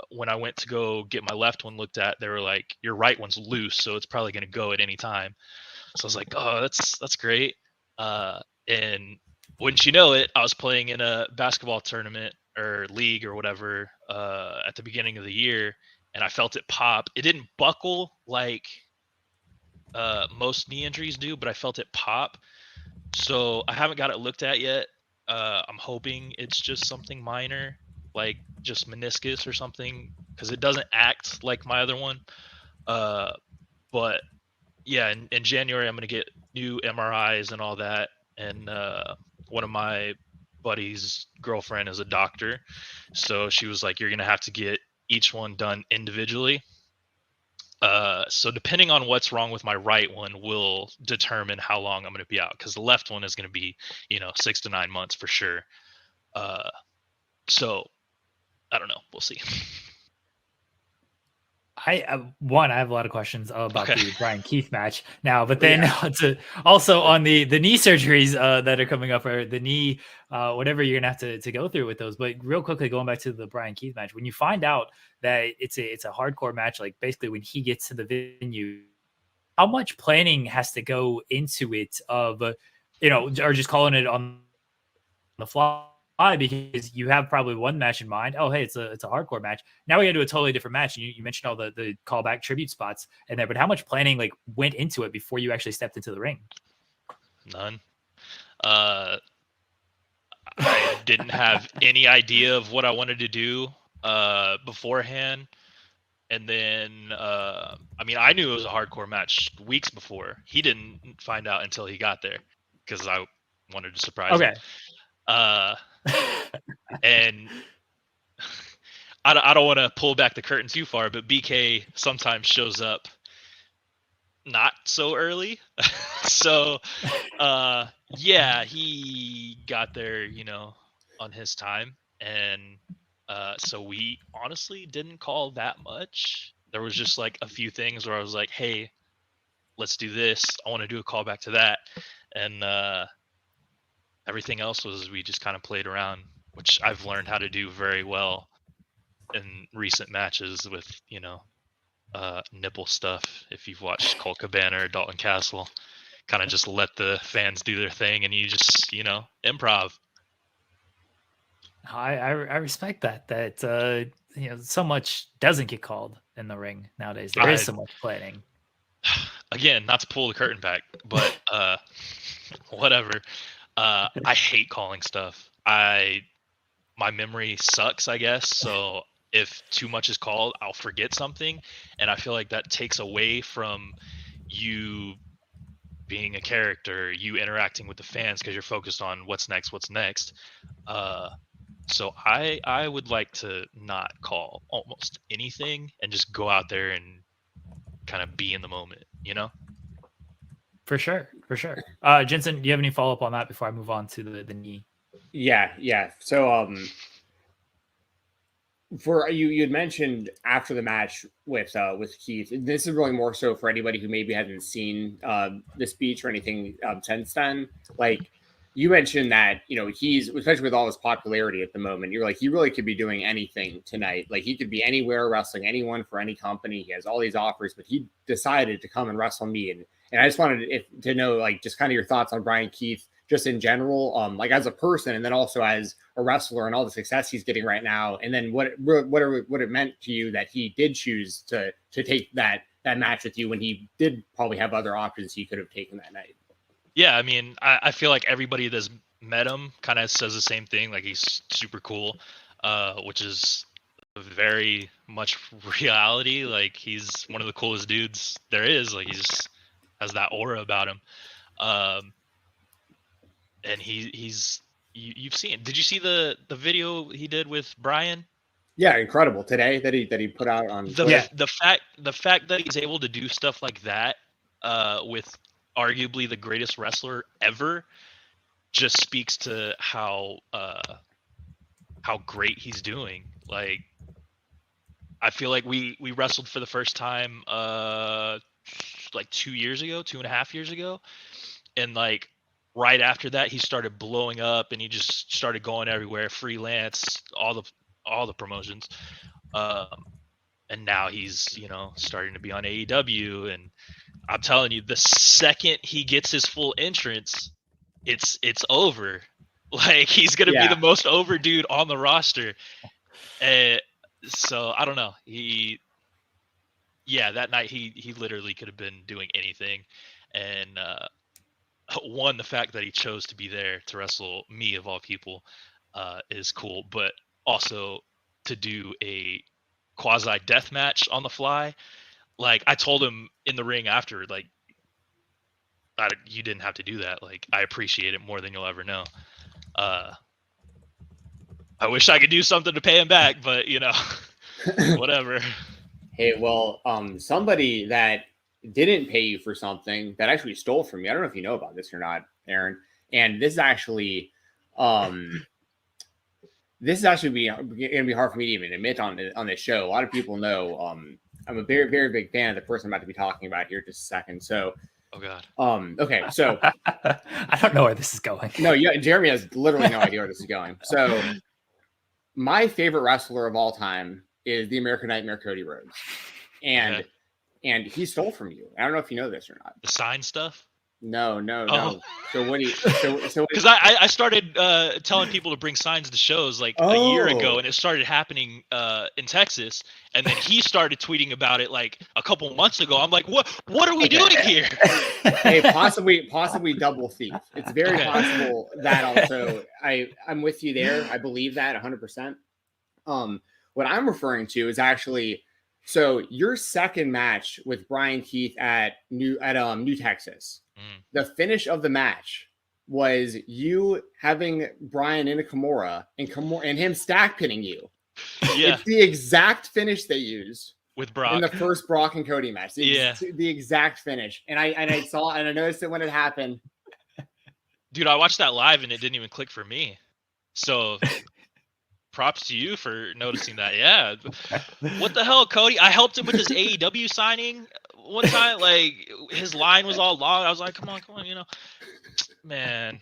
when I went to go get my left one looked at, they were like, your right one's loose, so it's probably going to go at any time. So I was like, oh, that's great. And wouldn't you know it, I was playing in a basketball tournament or league or whatever at the beginning of the year, and I felt it pop. It didn't buckle like most knee injuries do, but I felt it pop. So I haven't got it looked at yet. I'm hoping it's just something minor, like just meniscus or something, because it doesn't act like my other one. But yeah, in January I'm gonna get new MRIs and all that. And one of my buddy's girlfriend is a doctor, so she was like, "You're gonna have to get each one done individually." So depending on what's wrong with my right one will determine how long I'm going to be out, because the left one is going to be 6 to 9 months for sure. So I don't know. We'll see. I have a lot of questions about Okay. the Bryan Keith match now, but then also on the knee surgeries that are coming up, or the knee, whatever you're gonna have to go through with those. But real quickly, going back to the Bryan Keith match, when you find out that it's a hardcore match, like basically when he gets to the venue, how much planning has to go into it of, or just calling it on the fly, because you have probably one match in mind. Oh, hey, it's a hardcore match. Now we got to do a totally different match. And you mentioned all the callback tribute spots in there, but how much planning like went into it before you actually stepped into the ring? None. I didn't have any idea of what I wanted to do beforehand. And then, I mean, I knew it was a hardcore match weeks before. He didn't find out until he got there, because I wanted to surprise him. And I don't want to pull back the curtain too far, but BK sometimes shows up not so early. So, yeah, he got there, on his time. And so we honestly didn't call that much. There was just like a few things where I was like, hey, let's do this. I want to do a callback to that. And everything else was, we just kind of played around, which I've learned how to do very well in recent matches with, nipple stuff. If you've watched Colt Cabana or Dalton Castle, kind of just let the fans do their thing and you just, improv. I respect that so much doesn't get called in the ring nowadays. There is so much planning. Again, not to pull the curtain back, but whatever. I hate calling stuff. My memory sucks, I guess. So if too much is called, I'll forget something, and I feel like that takes away from you being a character, you interacting with the fans, because you're focused on what's next. So I would like to not call almost anything and just go out there and kind of be in the moment, For sure. Jensen, do you have any follow up on that before I move on to the knee? Yeah. So for you had mentioned after the match with Keith, this is really more so for anybody who maybe hasn't seen the speech or anything since then. Like, you mentioned that, he's, especially with all his popularity at the moment, you're like, he really could be doing anything tonight. Like, he could be anywhere wrestling anyone for any company. He has all these offers, but he decided to come and wrestle me. And I just wanted to know, like, just kind of your thoughts on Bryan Keith, just in general, like as a person, and then also as a wrestler, and all the success he's getting right now. And then what it meant to you that he did choose to take that match with you when he did probably have other options he could have taken that night. Yeah, I mean, I feel like everybody that's met him kind of says the same thing. Like, he's super cool, which is very much reality. Like, he's one of the coolest dudes there is. Like, he just has that aura about him. And you've seen. Did you see the video he did with Bryan? Yeah, incredible today that he put out on the fact that he's able to do stuff like that with arguably the greatest wrestler ever just speaks to how great he's doing. Like, I feel like we wrestled for the first time like 2.5 years ago, and like right after that he started blowing up and he just started going everywhere, freelance, all the promotions, and now he's starting to be on AEW. And I'm telling you, the second he gets his full entrance, it's over. Like, he's gonna be the most over dude on the roster. So I don't know. That night he literally could have been doing anything. And one, the fact that he chose to be there to wrestle me of all people is cool, but also to do a quasi death match on the fly. Like, I told him in the ring after, like, you didn't have to do that. Like, I appreciate it more than you'll ever know. I wish I could do something to pay him back, but whatever. Hey, well, somebody that didn't pay you for something that actually stole from you. I don't know if you know about this or not, Aaron. And this is actually, going to be hard for me to even admit on this show. A lot of people know I'm a very, very big fan of the person I'm about to be talking about here just a second. So, oh God. Okay, so I don't know where this is going. No, yeah, Jeremy has literally no idea where this is going. So, my favorite wrestler of all time is the American Nightmare, Cody Rhodes, and he stole from you. I don't know if you know this or not. The sign stuff? No. Oh. So what do you? So because I started telling people to bring signs to shows like a year ago, and it started happening in Texas, and then he started tweeting about it like a couple months ago. I'm like, what are we doing here? Hey, possibly double thief. It's very possible that also. I'm with you there. I believe that 100%. What I'm referring to is actually. So your second match with Bryan Keith at New Texas, the finish of the match was you having Bryan in a Kimura and him stack pinning you. Yeah, it's the exact finish they used with Brock in the first Brock and Cody match. The exact finish, and I saw and I noticed it when it happened. Dude, I watched that live and it didn't even click for me. So. Props to you for noticing that. Yeah. What the hell, Cody? I helped him with his AEW signing one time. Like, his line was all long. I was like, come on, man.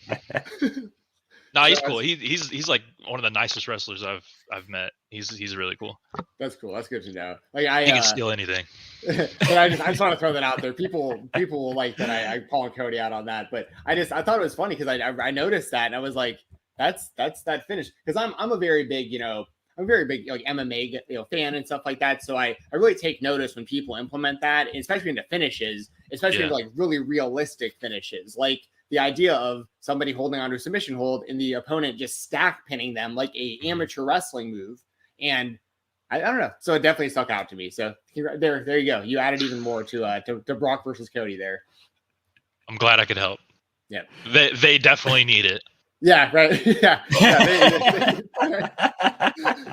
No, he's cool. He's like one of the nicest wrestlers I've met. He's really cool. That's cool. That's good to know. Like he can steal anything. But I just want to throw that out there. People will like that. I call Cody out on that. But I thought it was funny because I noticed that and I was like. That's that finish because I'm a very big like MMA fan and stuff like that. So I really take notice when people implement that, especially into finishes, especially into like really realistic finishes, like the idea of somebody holding onto a submission hold and the opponent just stack pinning them like a amateur wrestling move. And I don't know, so it definitely stuck out to me. So there you go. You added even more to Brock versus Cody there. I'm glad I could help. Yeah, they definitely need it. Yeah, right. Yeah.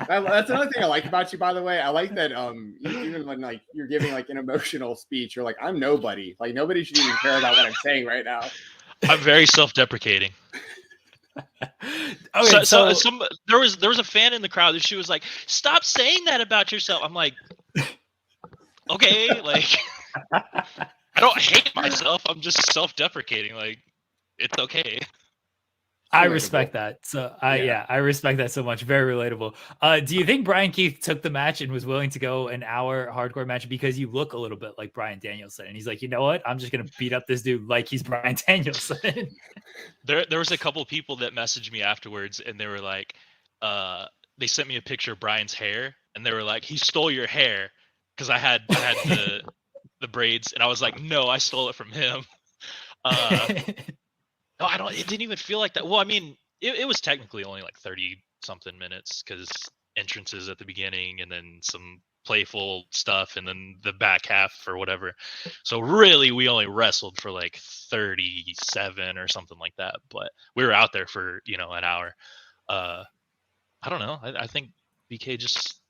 That's another thing I like about you, by the way. I like that even when like you're giving like an emotional speech, you're like, I'm nobody. Like nobody should even care about what I'm saying right now. I'm very self-deprecating. Okay, so there was a fan in the crowd and she was like, stop saying that about yourself. I'm like, okay, like I don't hate myself. I'm just self-deprecating. Like, it's okay. I respect that. So I respect that so much. Very relatable. Do you think Bryan Keith took the match and was willing to go an hour hardcore match because you look a little bit like Bryan Danielson? And he's like, you know what? I'm just going to beat up this dude like he's Bryan Danielson. There was a couple of people that messaged me afterwards and they were like, they sent me a picture of Bryan's hair and they were like, he stole your hair. Cause I had the braids and I was like, no, I stole it from him. No, it didn't even feel like that. Well, I mean, it was technically only like 30 something minutes because entrances at the beginning and then some playful stuff and then the back half or whatever. So really we only wrestled for like 37 or something like that. But we were out there for, an hour. I don't know. I think BK just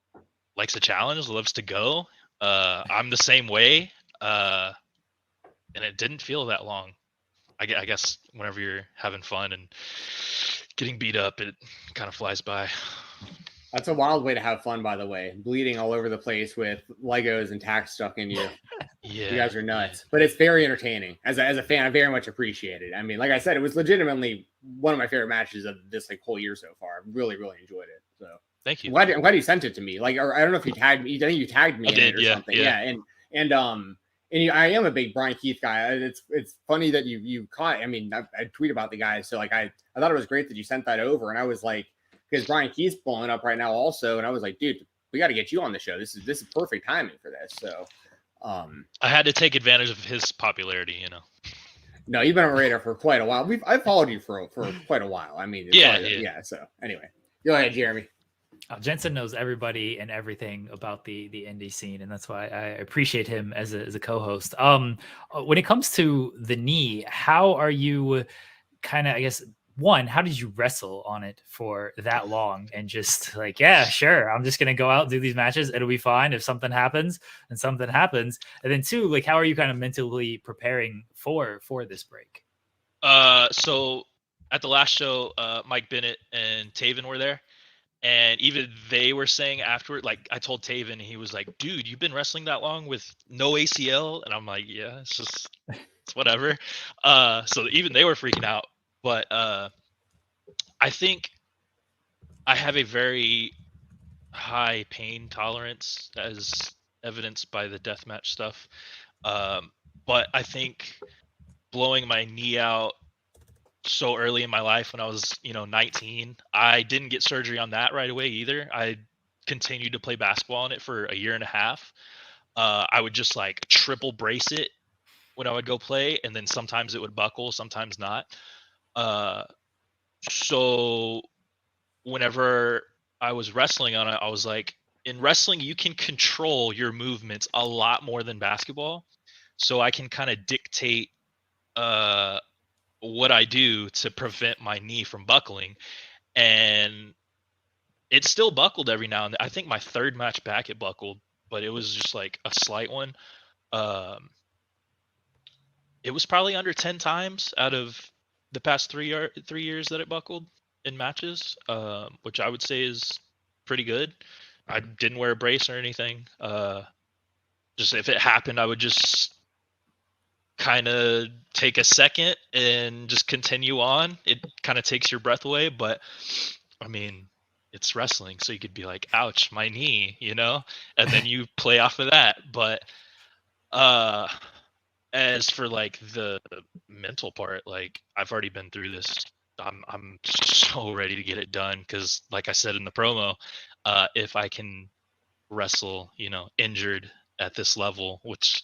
likes a challenge, loves to go. I'm the same way. And it didn't feel that long. I guess whenever you're having fun and getting beat up, it kind of flies by. That's a wild way to have fun, by the way. Bleeding all over the place with Legos and tacks stuck in you. Yeah, you guys are nuts. But it's very entertaining. As a fan, I very much appreciate it. I mean, like I said, it was legitimately one of my favorite matches of this whole year so far. I really, really enjoyed it. So thank you. I'm glad you sent it to me. Like, or I don't know if you tagged me. I think you tagged me in it or something. Yeah. And I am a big Bryan Keith guy. It's funny that you caught. I mean, I tweet about the guy, so like I thought it was great that you sent that over, and I was like, because Bryan Keith's blowing up right now also, and I was like, dude, we got to get you on the show. This is perfect timing for this. So, I had to take advantage of his popularity, No, you've been on my radar for quite a while. I've followed you for quite a while. I mean, yeah. So anyway, go ahead, Jeremy. Jensen knows everybody and everything about the indie scene, and that's why I appreciate him as a co-host. When it comes to the knee, how are you kind of, I guess, one, how did you wrestle on it for that long and just like, yeah, sure, I'm just gonna go out and do these matches, it'll be fine. If something happens, and something happens. And then two, like, how are you kind of mentally preparing for this break? So at the last show, Mike Bennett and Taven were there, and even they were saying afterward, like, I told Taven, he was like, dude, you've been wrestling that long with no ACL? And I'm like, yeah, it's whatever. So even they were freaking out. But I think I have a very high pain tolerance, as evidenced by the deathmatch stuff. But I think blowing my knee out so early in my life when I was, 19, I didn't get surgery on that right away either. I continued to play basketball on it for a year and a half. I would just like triple brace it when I would go play, and then sometimes it would buckle, sometimes not. So whenever I was wrestling on it, I was like, in wrestling, you can control your movements a lot more than basketball. So I can kind of dictate what I do to prevent my knee from buckling. And it still buckled every now and then. I think my third match back, it buckled, but it was just like a slight one. It was probably under 10 times out of the past 3 years that it buckled in matches, which I would say is pretty good. I didn't wear a brace or anything. Just if it happened, I would just kind of take a second and just continue on. It kind of takes your breath away, but I mean, it's wrestling, so you could be like, ouch, my knee, and then you play off of that. But as for like the mental part, like, I've already been through this. I'm so ready to get it done, because like I said in the promo, if I can wrestle, injured at this level, which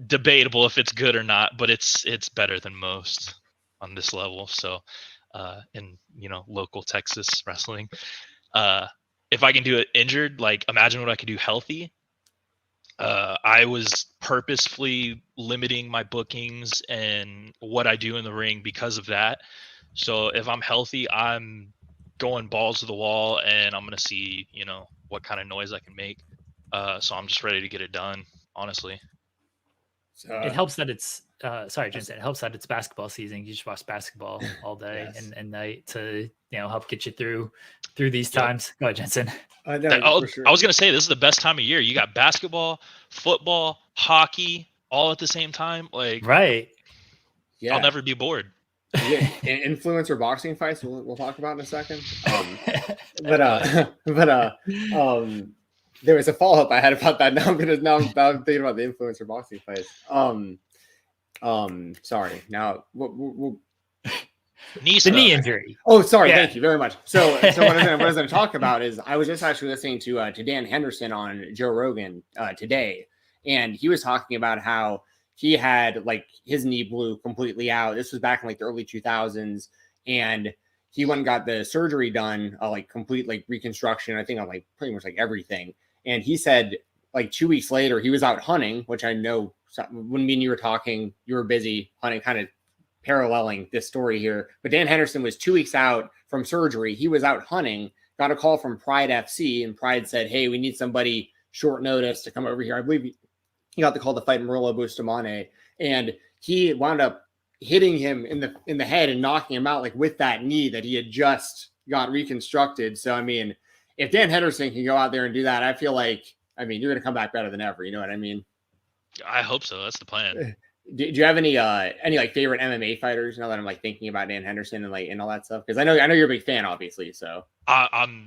debatable if it's good or not, but it's better than most on this level. So in local Texas wrestling, if I can do it injured, like, imagine what I could do healthy. I was purposefully limiting my bookings and what I do in the ring because of that. So if I'm healthy, I'm going balls to the wall, and I'm going to see, what kind of noise I can make. So I'm just ready to get it done, honestly. It helps that it's sorry, Jensen. It helps that it's basketball season. You just watch basketball all day and night to help get you through these times. Go ahead, Jensen. For sure. I was gonna say, this is the best time of year. You got basketball, football, hockey, all at the same time. Like, right? Yeah, I'll never be bored. Yeah, influencer boxing fights we'll talk about in a second. There was a follow-up I had about that. Now I'm thinking about the influencer boxing fights. Sorry. Now we'll knee injury. Oh, sorry. Yeah. Thank you very much. So what I was going to talk about is, I was just actually listening to Dan Henderson on Joe Rogan today, and he was talking about how he had, like, his knee blew completely out. This was back in like the early 2000s, and he went and got the surgery done, like complete like reconstruction, I think, on like pretty much like everything. And he said like 2 weeks later, he was out hunting, which I know when me and you were talking, you were busy hunting, kind of paralleling this story here. But Dan Henderson was 2 weeks out from surgery. He was out hunting, got a call from Pride FC, and Pride said, hey, we need somebody short notice to come over here. I believe he got the call to fight Murillo Bustamante, and he wound up hitting him in the head and knocking him out, like, with that knee that he had just got reconstructed. So, I mean, if Dan Henderson can go out there and do that, I feel like, I mean, you're going to come back better than ever. You know what I mean? I hope so. That's the plan. Do you have any like favorite MMA fighters? Now that I'm like thinking about Dan Henderson and like and all that stuff, because I know you're a big fan, obviously. So I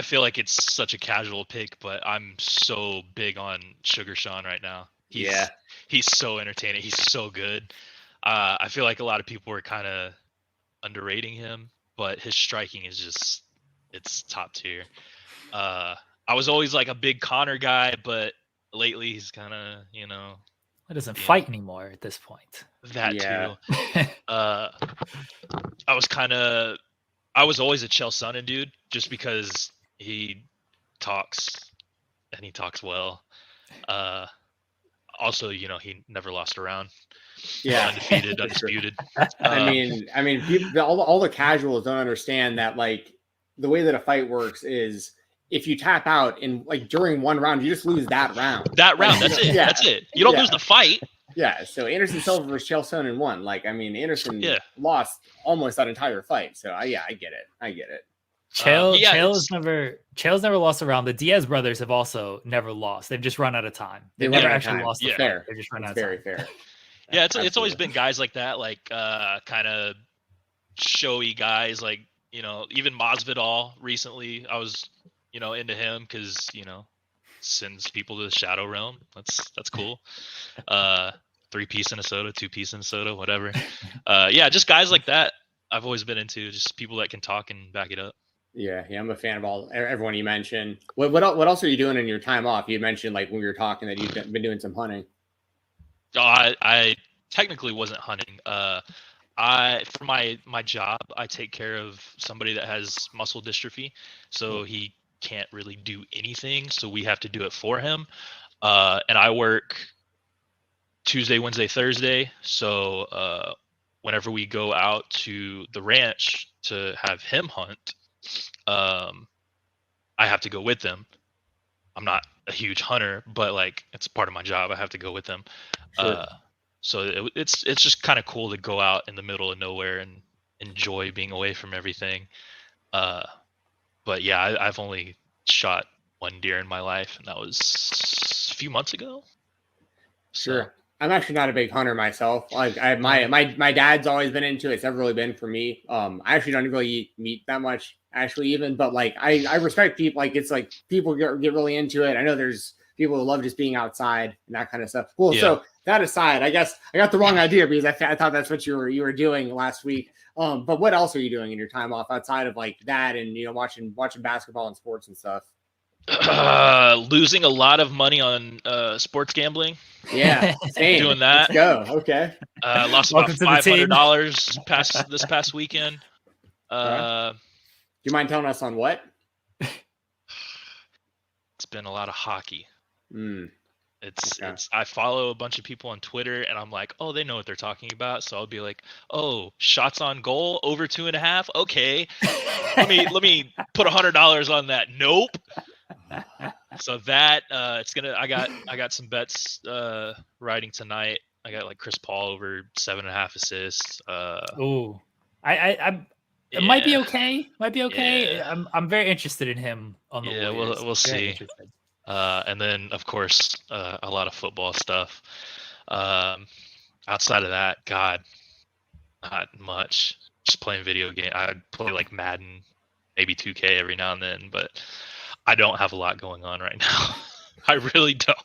feel like it's such a casual pick, but I'm so big on Sugar Sean right now. He's so entertaining. He's so good. I feel like a lot of people were kind of underrating him, but his striking is just, it's top tier. I was always like a big Connor guy, but lately he's kind of, he doesn't fight anymore at this point. That too. I was kind of I was always a Chael Sonnen dude, just because he talks and he talks well. Also, he never lost a round. Yeah, undefeated, undisputed. I mean, people, all the casuals don't understand that, like, the way that a fight works is if you tap out and, like, during one round, you just lose that round. That's it. Yeah. That's it. You don't lose the fight. Yeah. So Anderson Silva versus Chael Sonnen won. Like, I mean, Anderson lost almost that entire fight. So I get it. Chael's never lost a round. The Diaz brothers have also never lost. They've just run out of time. They've never actually lost a fight. They've just run out of time. Very fair. Yeah, it's always been guys like that, like kind of showy guys, like even Masvidal recently. I was into him because sends people to the shadow realm. That's cool. 3-piece in a soda, 2-piece in a soda, whatever. Just guys like that. I've always been into just people that can talk and back it up. Yeah, I'm a fan of everyone you mentioned. What else are you doing in your time off? You mentioned, like, when we were talking that you've been doing some hunting. I technically wasn't hunting. For my job, I take care of somebody that has muscle dystrophy, so he can't really do anything. So we have to do it for him. And I work Tuesday, Wednesday, Thursday. So whenever we go out to the ranch to have him hunt, I have to go with them. I'm not a huge hunter, but like it's part of my job. I have to go with them. Sure. So it's just kind of cool to go out in the middle of nowhere and enjoy being away from everything. But yeah, I've only shot one deer in my life, and that was a few months ago. Sure. So, I'm actually not a big hunter myself. Like my dad's always been into it. It's never really been for me. I actually don't really eat meat that much, actually, even. But like I respect people. Like it's like people get really into it. I know there's people who love just being outside and that kind of stuff. Well, so that aside, I guess I got the wrong idea because I thought that's what you were doing last week. But what else are you doing in your time off outside of like that and watching basketball and sports and stuff? Losing a lot of money on sports gambling. Yeah, same. Doing that. Let's go. Okay. Lost about $500 this past weekend. Do you mind telling us on what? It's been a lot of hockey. It's I follow a bunch of people on Twitter and I'm like, oh, they know what they're talking about. So I'll be like, oh, shots on goal over 2.5. Okay. let me put $100 on that. Nope. So that I got some bets riding tonight. I got like Chris Paul over 7.5 assists. It might be okay. Yeah. I'm very interested in him on the Warriors. We'll see. And then of course a lot of football stuff. Outside of that, God, not much. Just playing video game. I play like Madden, maybe 2K every now and then, but I don't have a lot going on right now. I really don't.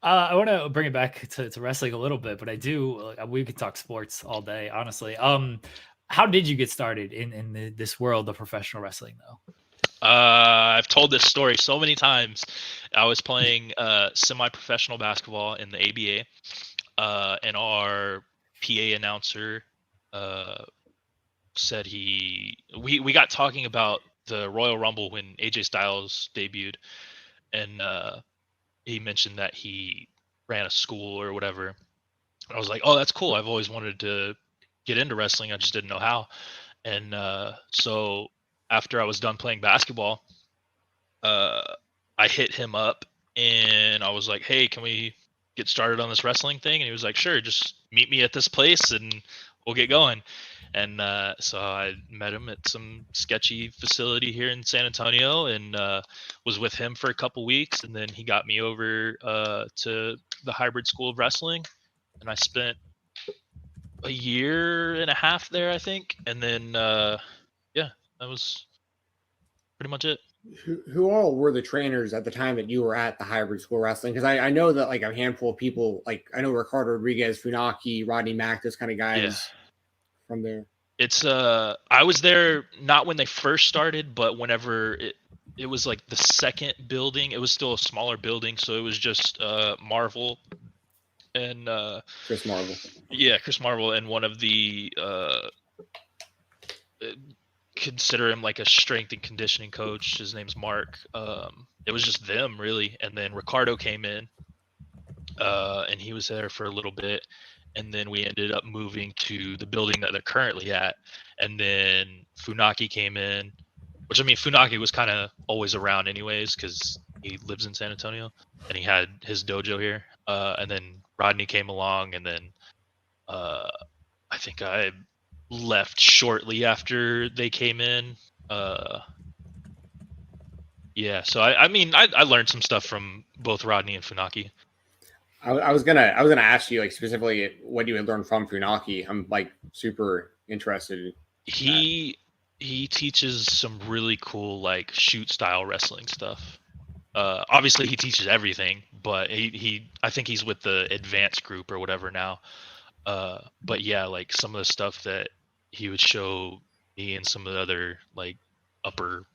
I want to bring it back to wrestling a little bit, but I do. We could talk sports all day, honestly. How did you get started in this world of professional wrestling, though? I've told this story so many times. I was playing semi-professional basketball in the ABA, and our PA announcer said we got talking about the Royal Rumble when AJ Styles debuted, and he mentioned that he ran a school or whatever. I was like, oh, that's cool. I've always wanted to get into wrestling. I just didn't know how. And so after I was done playing basketball, I hit him up and I was like, hey, can we get started on this wrestling thing? And he was like, sure, just meet me at this place and we'll get going. And so I met him at some sketchy facility here in San Antonio and was with him for a couple weeks. And then he got me over to the Hybrid School of Wrestling. And I spent a year and a half there, I think. And then, that was pretty much it. Who all were the trainers at the time that you were at the Hybrid School of Wrestling? Because I know that like a handful of people, like I know Ricardo Rodriguez, Funaki, Rodney Mack, those kind of guys from there. It's I was there not when they first started, but whenever it was like the second building. It was still a smaller building, so it was just Marvel and Chris Marvel. Yeah, Chris Marvel and one of the consider him like a strength and conditioning coach. His name's Mark. It was just them really, and then Ricardo came in, and he was there for a little bit, and then we ended up moving to the building that they're currently at, and then Funaki came in, which I mean Funaki was kind of always around anyways because he lives in San Antonio and he had his dojo here, and then Rodney came along, and then I think I left shortly after they came in. Yeah, so I mean I learned some stuff from both Rodney and Funaki. I was gonna ask you like specifically what you had learned from Funaki. I'm like super interested. He teaches some really cool like shoot style wrestling stuff. Obviously he teaches everything, but he I think he's with the advanced group or whatever now. But yeah, like some of the stuff that he would show me and some of the other like upper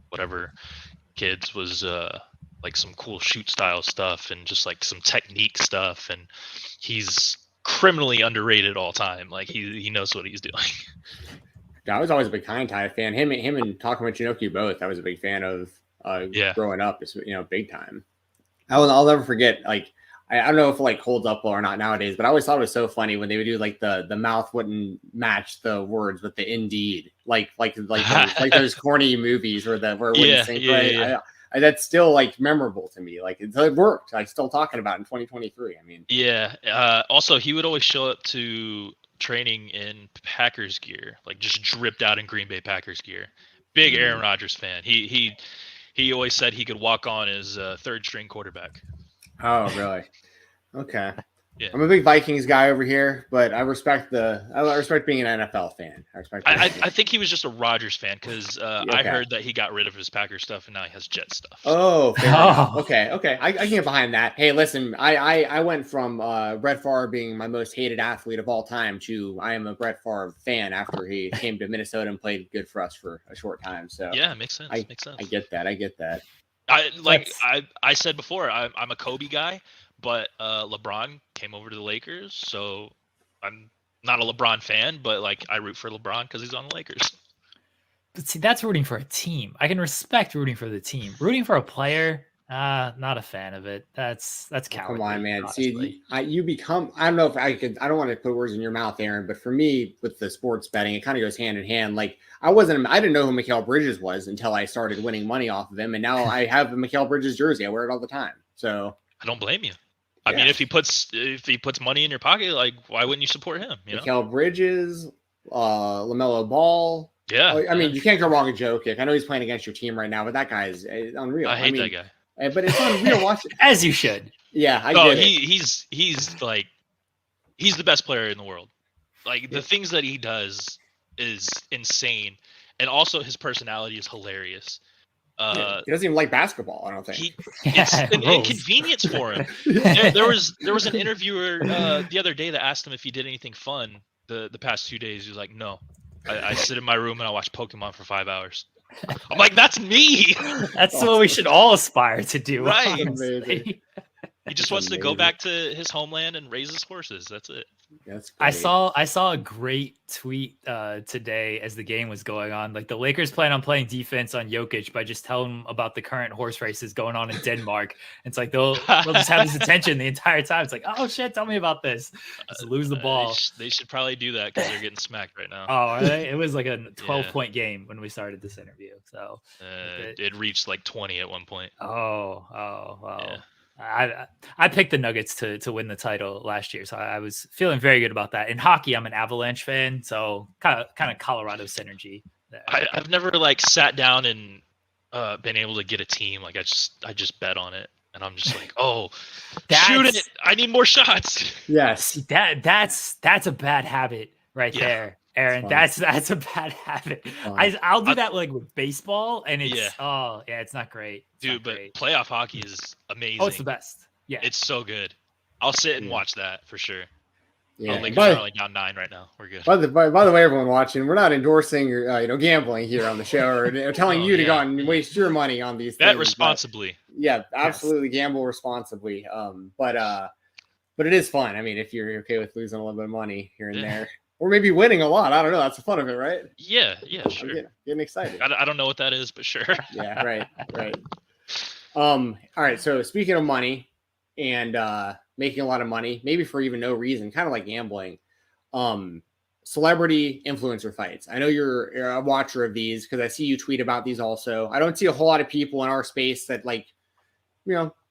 whatever kids was like some cool shoot style stuff and just like some technique stuff, and he's criminally underrated all time. Like he knows what he's doing. I was always a big Kai fan. Him and Takuma Chinoku both. I was a big fan of growing up. It's big time. I'll never forget. Like I don't know if it like holds up well or not nowadays, but I always thought it was so funny when they would do like the mouth wouldn't match the words with the indeed, like those corny movies where it wouldn't sync right. Yeah. That's still like memorable to me. Like it worked. Like still talking about in 2023. I mean, yeah. Also, he would always show up to training in Packers gear, like just dripped out in Green Bay Packers gear. Big Aaron Rodgers fan. He always said he could walk on as third string quarterback. Oh, really? Okay. Yeah. I'm a big Vikings guy over here, but I respect being an NFL fan. I think he was just a Rodgers fan because I heard that he got rid of his Packers stuff and now he has Jet stuff. Oh, fair enough. Okay. I can get behind that. Hey, listen, I went from Brett Favre being my most hated athlete of all time to I am a Brett Favre fan after he came to Minnesota and played good for us for a short time. So yeah, makes sense. I get that. I said before, I'm a Kobe guy. But LeBron came over to the Lakers, so I'm not a LeBron fan, but like I root for LeBron because he's on the Lakers. But see, that's rooting for a team. I can respect rooting for the team. Rooting for a player, not a fan of it. That's cowardly. Come on, man. Honestly. See, you become. I don't know if I could. I don't want to put words in your mouth, Aaron, but for me, with the sports betting, it kind of goes hand in hand. Like I didn't know who Mikal Bridges was until I started winning money off of him, and now I have a Mikal Bridges jersey. I wear it all the time. So I don't blame you. I mean, if he puts money in your pocket, like why wouldn't you support him? Mikal Bridges, LaMelo Ball. Yeah. I mean, you can't go wrong with Joe Kick. I know he's playing against your team right now, but that guy's unreal. I hate that guy. But it's unreal. Watch it. As you should. Yeah, he's the best player in the world. Like the things that he does is insane, and also his personality is hilarious. He doesn't even like basketball, I don't think. It's an inconvenience for him. There was an interviewer the other day that asked him if he did anything fun the past 2 days. He was like, no. I sit in my room and I watch Pokemon for 5 hours. I'm like, that's me. That's what we should all aspire to do. Right. He just wants to go back to his homeland and raise his horses. That's it. That's I saw a great tweet today as the game was going on. Like the Lakers plan on playing defense on Jokic by just telling him about the current horse races going on in Denmark. It's like they'll just have his attention the entire time. It's like, oh shit, tell me about this. Just lose the ball. They should probably do that because they're getting smacked right now. Oh, are they? It was like a 12-point game when we started this interview. So it reached like 20 at one point. Oh. Yeah. I picked the Nuggets to win the title last year, so I was feeling very good about that. In hockey, I'm an Avalanche fan, so kind of Colorado synergy there. I've never like sat down and been able to get a team. Like I just bet on it, and I'm just like, shoot it! I need more shots. Yes, that's a bad habit right there. Aaron, that's a bad habit. I'll do that like with baseball, and it's it's not great. Dude, but playoff hockey is amazing. Oh, it's the best. Yeah, it's so good. I'll sit and watch that for sure. Yeah, Lakers are only down 9 right now. We're good. By the way, everyone watching, we're not endorsing or gambling here on the show or telling you to go out and waste your money on these things. Bet responsibly. Absolutely gamble responsibly. But it is fun. I mean, if you're okay with losing a little bit of money here and there. or maybe winning a lot. I don't know. That's the fun of it, right? Yeah, sure. I'm getting excited. I don't know what that is, but sure. Yeah, right. All right. So speaking of money and making a lot of money, maybe for even no reason, kind of like gambling. Celebrity influencer fights. I know you're a watcher of these because I see you tweet about these also. I don't see a whole lot of people in our space that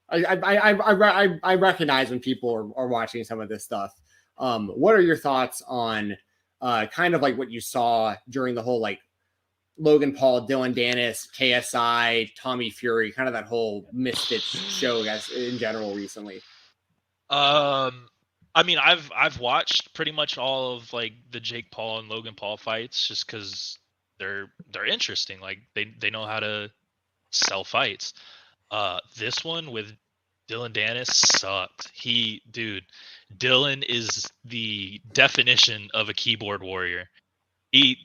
I recognize when people are watching some of this stuff. What are your thoughts on kind of like what you saw during the whole like Logan Paul, Dylan Dennis, KSI, Tommy Fury, kind of that whole Misfits show, guys, in general recently? I mean, I've watched pretty much all of like the Jake Paul and Logan Paul fights just because they're interesting. Like they know how to sell fights. This one with Dylan Dennis sucked. Dylan is the definition of a keyboard warrior. Can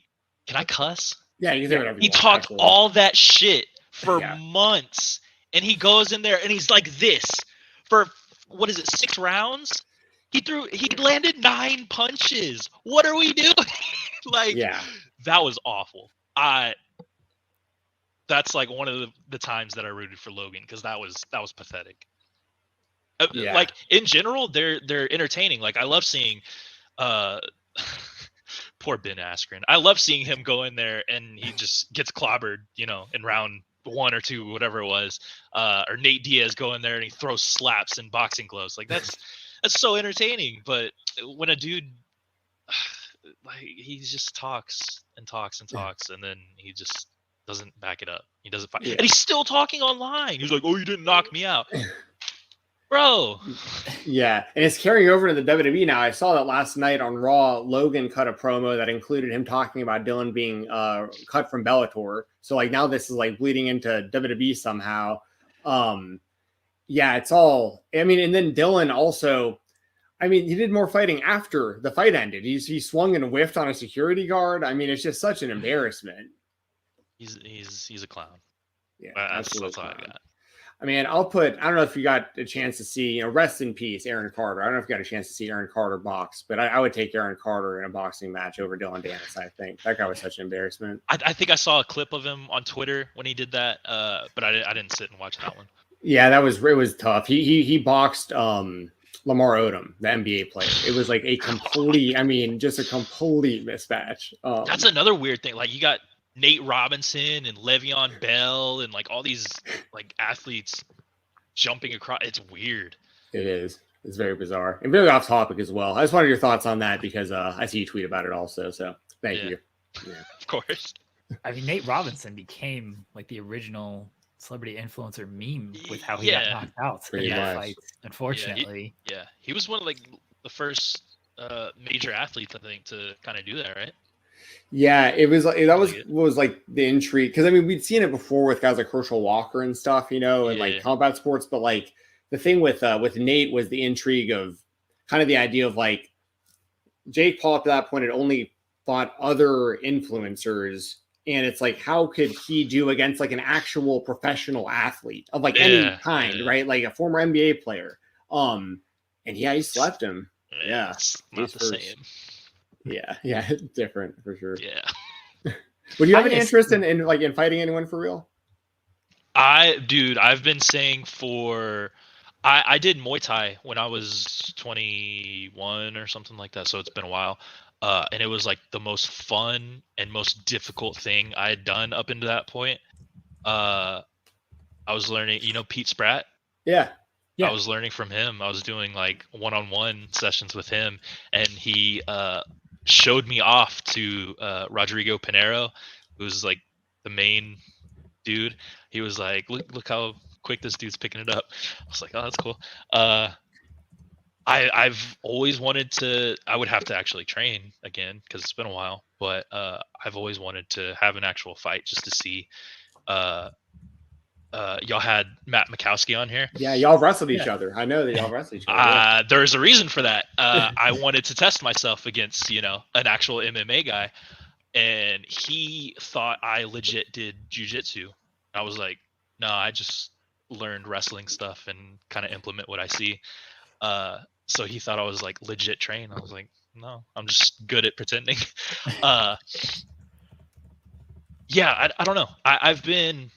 I cuss? Yeah, you can say whatever He you want, talked actually. all that shit for months, and he goes in there and he's like this for 6 rounds? He landed 9 punches. What are we doing? That was awful. That's like one of the times that I rooted for Logan because that was pathetic. Like in general, they're entertaining. Like I love seeing poor Ben Askren. I love seeing him go in there and he just gets clobbered, in round 1 or 2, whatever it was. Or Nate Diaz go in there and he throws slaps and boxing gloves. Like that's so entertaining. But when a dude like he just talks and talks and talks and then he just doesn't back it up. He doesn't fight. And he's still talking online. He's like, "Oh, you didn't knock me out." Bro. Yeah, and it's carrying over to the WWE now. I saw that last night on Raw. Logan cut a promo that included him talking about Dylan being cut from Bellator. So like now this is like bleeding into WWE somehow. It's all. I mean, and then Dylan also. I mean, he did more fighting after the fight ended. He swung and whiffed on a security guard. I mean, it's just such an embarrassment. He's a clown. Yeah, that's all I got. I mean, I don't know if you got a chance to see, rest in peace, Aaron Carter. I don't know if you got a chance to see Aaron Carter box, but I would take Aaron Carter in a boxing match over Dylan Dennis, I think. That guy was such an embarrassment. I think I saw a clip of him on Twitter when he did that, but I didn't sit and watch that one. Yeah, it was tough. He boxed Lamar Odom, the NBA player. It was like just a complete mismatch. That's another weird thing. Like you got Nate Robinson and Le'Veon Bell and like all these like athletes jumping across. It's weird. It is. It's very bizarre and very off topic as well. I just wanted your thoughts on that because I see you tweet about it also. So thank you. Yeah. Of course. I mean, Nate Robinson became like the original celebrity influencer meme with how he got knocked out in that fight. Unfortunately, he was one of like the first major athletes, I think, to kind of do that, right? Yeah, it was like was like the intrigue because I mean we'd seen it before with guys like Herschel Walker and stuff, and like combat sports, but like the thing with Nate was the intrigue of kind of the idea of like Jake Paul up to that point had only fought other influencers, and it's like how could he do against like an actual professional athlete of like any kind, right? Like a former NBA player, and he slept him. Yeah, it's not the same. Yeah, different for sure. Yeah. Would you have any interest in fighting anyone for real? I've been saying I did Muay Thai when I was 21 or something like that, so it's been a while. And it was like the most fun and most difficult thing I had done up into that point. I was learning, Pete Spratt? Yeah. I was learning from him. I was doing like one-on-one sessions with him, and he showed me off to Rodrigo Pinheiro, who's like the main dude. He was like, look how quick this dude's picking it up. I was like, oh, that's cool. I've always wanted to. I would have to actually train again because it's been a while, but I've always wanted to have an actual fight just to see. Y'all had Matt Mikowski on here. Yeah, y'all wrestled each other. I know that y'all wrestled each other. There's a reason for that. I wanted to test myself against, an actual MMA guy, and he thought I legit did jujitsu. I was like, no, I just learned wrestling stuff and kind of implement what I see. So he thought I was like legit trained. I was like, No, I'm just good at pretending. Yeah, I don't know. I've been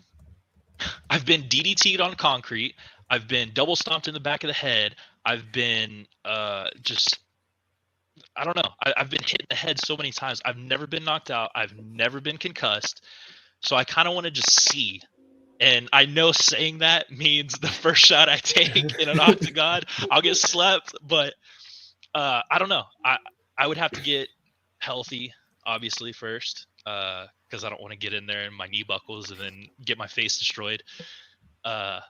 DDT'd on concrete. I've been double stomped in the back of the head. I've been just I don't know. I've been hit in the head so many times. I've never been knocked out. I've never been concussed. So I kind of want to just see. And I know saying that means the first shot I take in an octagon, I'll get slept. But I don't know. I would have to get healthy, obviously, first, because I don't want to get in there and my knee buckles and then get my face destroyed. I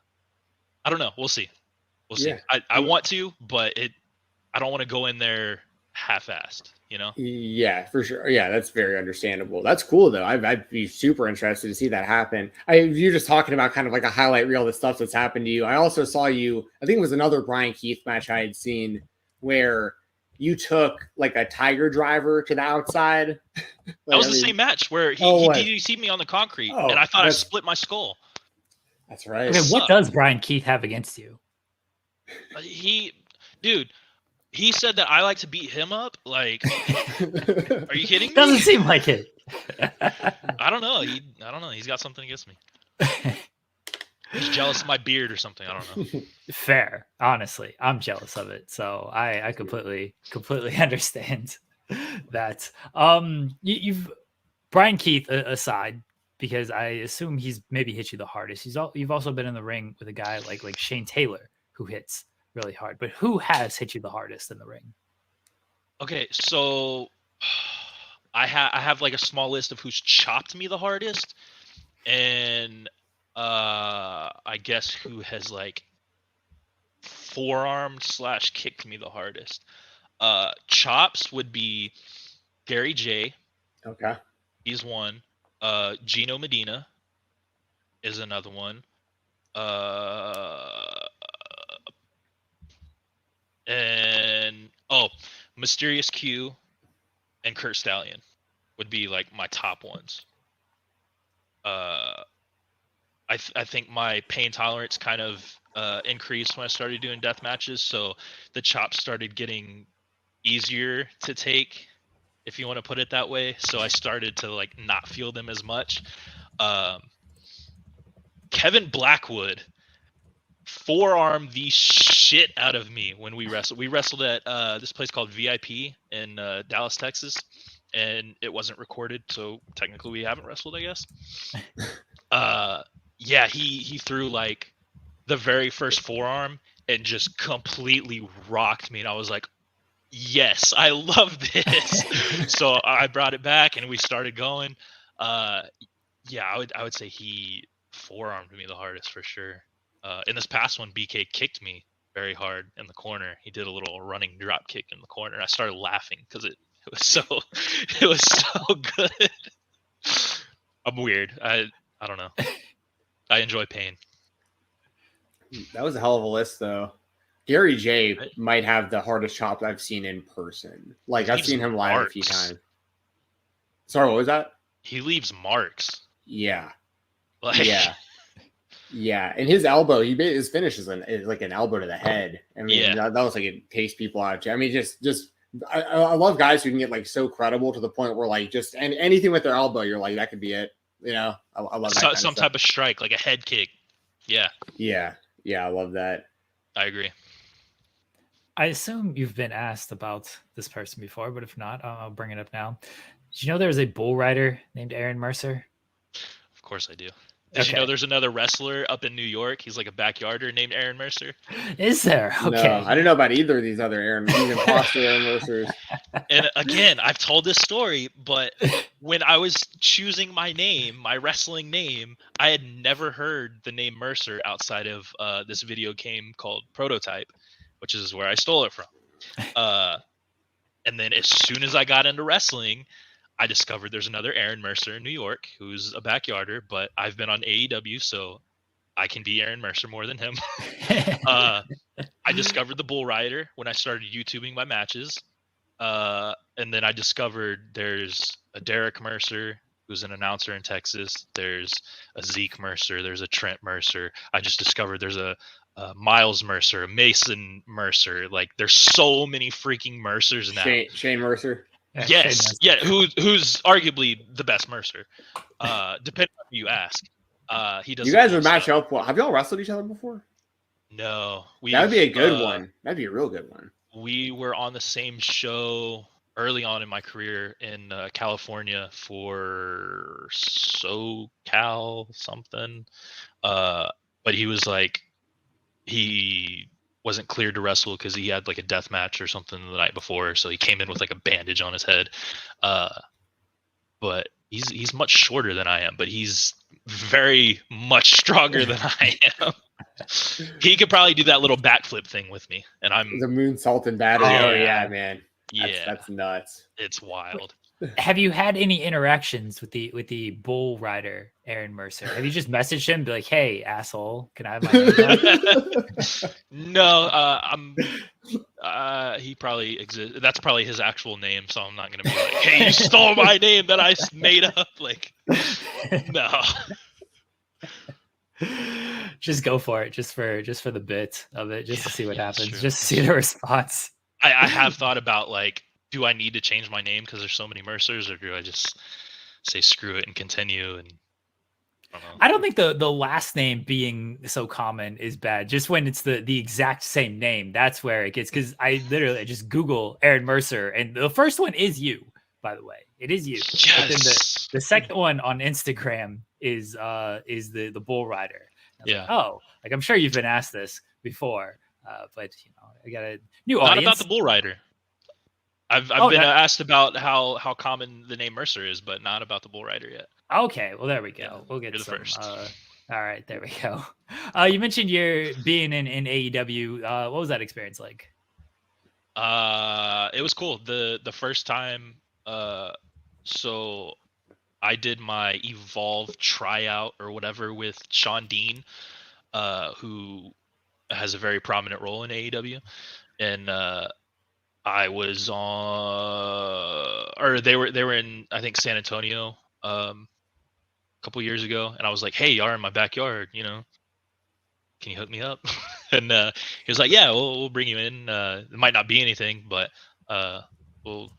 don't know. We'll see. We'll see. Yeah. I want to, but I don't want to go in there half-assed, you know? Yeah, for sure. Yeah, that's very understandable. That's cool though. I'd be super interested to see that happen. You're just talking about kind of like a highlight reel of the stuff that's happened to you. I also saw you, I think it was another Bryan Keith match I had seen where you took like a tiger driver to the outside. That was the same match where he DDT'd me on the concrete, and I thought I split my skull. That's right. I mean, what does Bryan Keith have against you? He said that I like to beat him up. Like, are you kidding me? Doesn't seem like it. I don't know. He's got something against me. He's jealous of my beard or something. I don't know. Fair. Honestly, I'm jealous of it. So I completely understand that. You've Bryan Keith aside, because I assume he's maybe hit you the hardest. You've also been in the ring with a guy like Shane Taylor who hits really hard, but who has hit you the hardest in the ring? Okay, so I have like a small list of who's chopped me the hardest, and I guess who has like forearmed / kicked me the hardest. Chops would be Gary J. Okay. He's one. Gino Medina is another one. And Mysterious Q and Kurt Stallion would be like my top ones. I think my pain tolerance kind of increased when I started doing death matches, so the chops started getting easier to take, if you want to put it that way. So I started to like not feel them as much. Kevin Blackwood forearmed the shit out of me when we wrestled. We wrestled at this place called VIP in Dallas, Texas, and it wasn't recorded, so technically we haven't wrestled, I guess. Yeah, he threw like the very first forearm and just completely rocked me, and I was like, yes, I love this. So I brought it back and we started going. Yeah, I would say he forearmed me the hardest for sure. In this past one, BK kicked me very hard in the corner. He did a little running drop kick in the corner. I started laughing because it was so good. I'm weird. I don't know. I enjoy pain. That was a hell of a list, though. Gary J might have the hardest chop I've seen in person. Like, I've seen him live a few times. Sorry, what was that? He leaves marks. Yeah. Like, yeah. And his elbow, his finish is like an elbow to the head. I mean, that was like it takes people out. I mean, I love guys who can get like so credible to the point where like just anything with their elbow, you're like, that could be it. You know, I love that. Some type of strike, like a head kick. Yeah. I love that. I agree. I assume you've been asked about this person before, but if not, I'll bring it up now. Did you know there's a bull rider named Aaron Mercer? Of course I do. Did you know there's another wrestler up in New York? He's like a backyarder named Aaron Mercer. Is there? Okay. No, I didn't know about either of these other Aaron Mercers. And again, I've told this story, but when I was choosing my name, my wrestling name, I had never heard the name Mercer outside of this video game called Prototype, which is where I stole it from. And then as soon as I got into wrestling, I discovered there's another Aaron Mercer in New York who's a backyarder, but I've been on AEW, so I can be Aaron Mercer more than him. I discovered the Bull Rider when I started YouTubing my matches. And then I discovered there's a Derek Mercer who's an announcer in Texas. There's a Zeke Mercer. There's a Trent Mercer. I just discovered there's a Miles Mercer, Mason Mercer. Like, there's so many freaking Mercers now. Shane Mercer. Yes, yeah, who's arguably the best Mercer, depending on who you ask. He does. You guys would match up well. Have y'all wrestled each other before? No, that would be a good one. That'd be a real good one. We were on the same show early on in my career in California for SoCal something, but he was like, he wasn't cleared to wrestle because he had like a death match or something the night before, so he came in with like a bandage on his head. But he's much shorter than I am, but he's very much stronger than I am. He could probably do that little backflip thing with me, and I'm the moonsault and battery. Oh yeah, man. That's nuts. It's wild. Have you had any interactions with the bull rider, Aaron Mercer? Have you just messaged him, be like, "Hey, asshole, can I have my name?" No, he probably exists. That's probably his actual name, so I'm not gonna be like, "Hey, you stole my name that I made up." Like, no. Just go for it, just for the bit of it, just to see what happens, true. just to see the response. I have thought about, like, do I need to change my name because there's so many Mercers, or do I just say screw it and continue? And I don't think the last name being so common is bad. Just when it's the exact same name, that's where it gets. Because I literally just Google Aaron Mercer, and the first one is you. By the way, it is you. Yes. But then the second one on Instagram is the bull rider. Yeah. Like, oh, like I'm sure you've been asked this before, but you know, I got a new not audience. about the bull rider. I've been asked about how common the name Mercer is, but not about the bull rider yet. Okay, well there we go. Yeah, we'll get you're the some. first. All right, there we go. You mentioned you're being in AEW. What was that experience like? It was cool. The first time, so I did my Evolve tryout or whatever with Sean Dean, who has a very prominent role in AEW, and I was on, or they were in, I think, San Antonio a couple years ago, and I was like, "Hey, y'all are in my backyard, you know, can you hook me up?" And he was like, "Yeah, we'll bring you in. It might not be anything, but we'll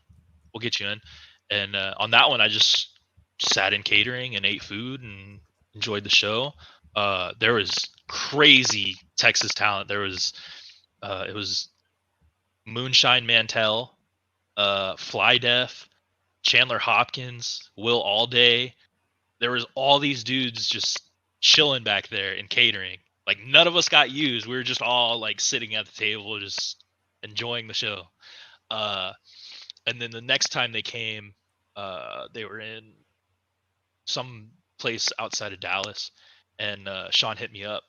get you in." And on that one, I just sat in catering and ate food and enjoyed the show. There was crazy Texas talent. There was it was Moonshine Mantell, Fly Def, Chandler Hopkins, Will Allday. There was all these dudes just chilling back there in catering. Like, none of us got used. We were just all like sitting at the table, just enjoying the show. And then the next time they came, they were in some place outside of Dallas, and Sean hit me up,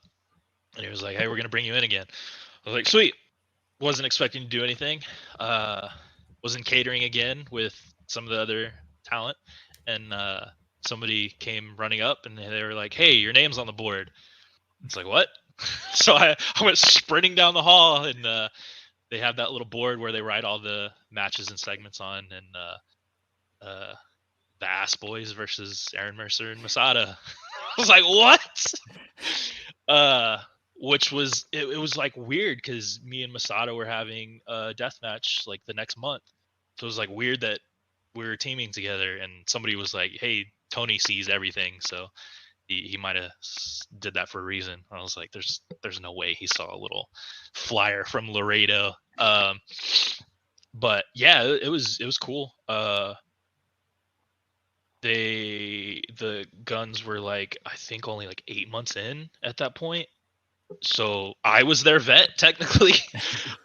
and he was like, "Hey, we're gonna bring you in again." I was like, "Sweet." Wasn't expecting to do anything. Was in catering again with some of the other talent, and somebody came running up, and they were like, "Hey, your name's on the board." It's like, what? So I went sprinting down the hall, and they have that little board where they write all the matches and segments on, and the Ass Boys versus Aaron Mercer and Masada. I was like, what? Which was, it was like weird because me and Masada were having a death match like the next month. So it was like weird that we were teaming together, and somebody was like, "Hey, Tony sees everything, so he might have did that for a reason." I was like, there's no way he saw a little flyer from Laredo. But yeah, it was cool. The Guns were like, I think only like 8 months in at that point. So I was their vet technically.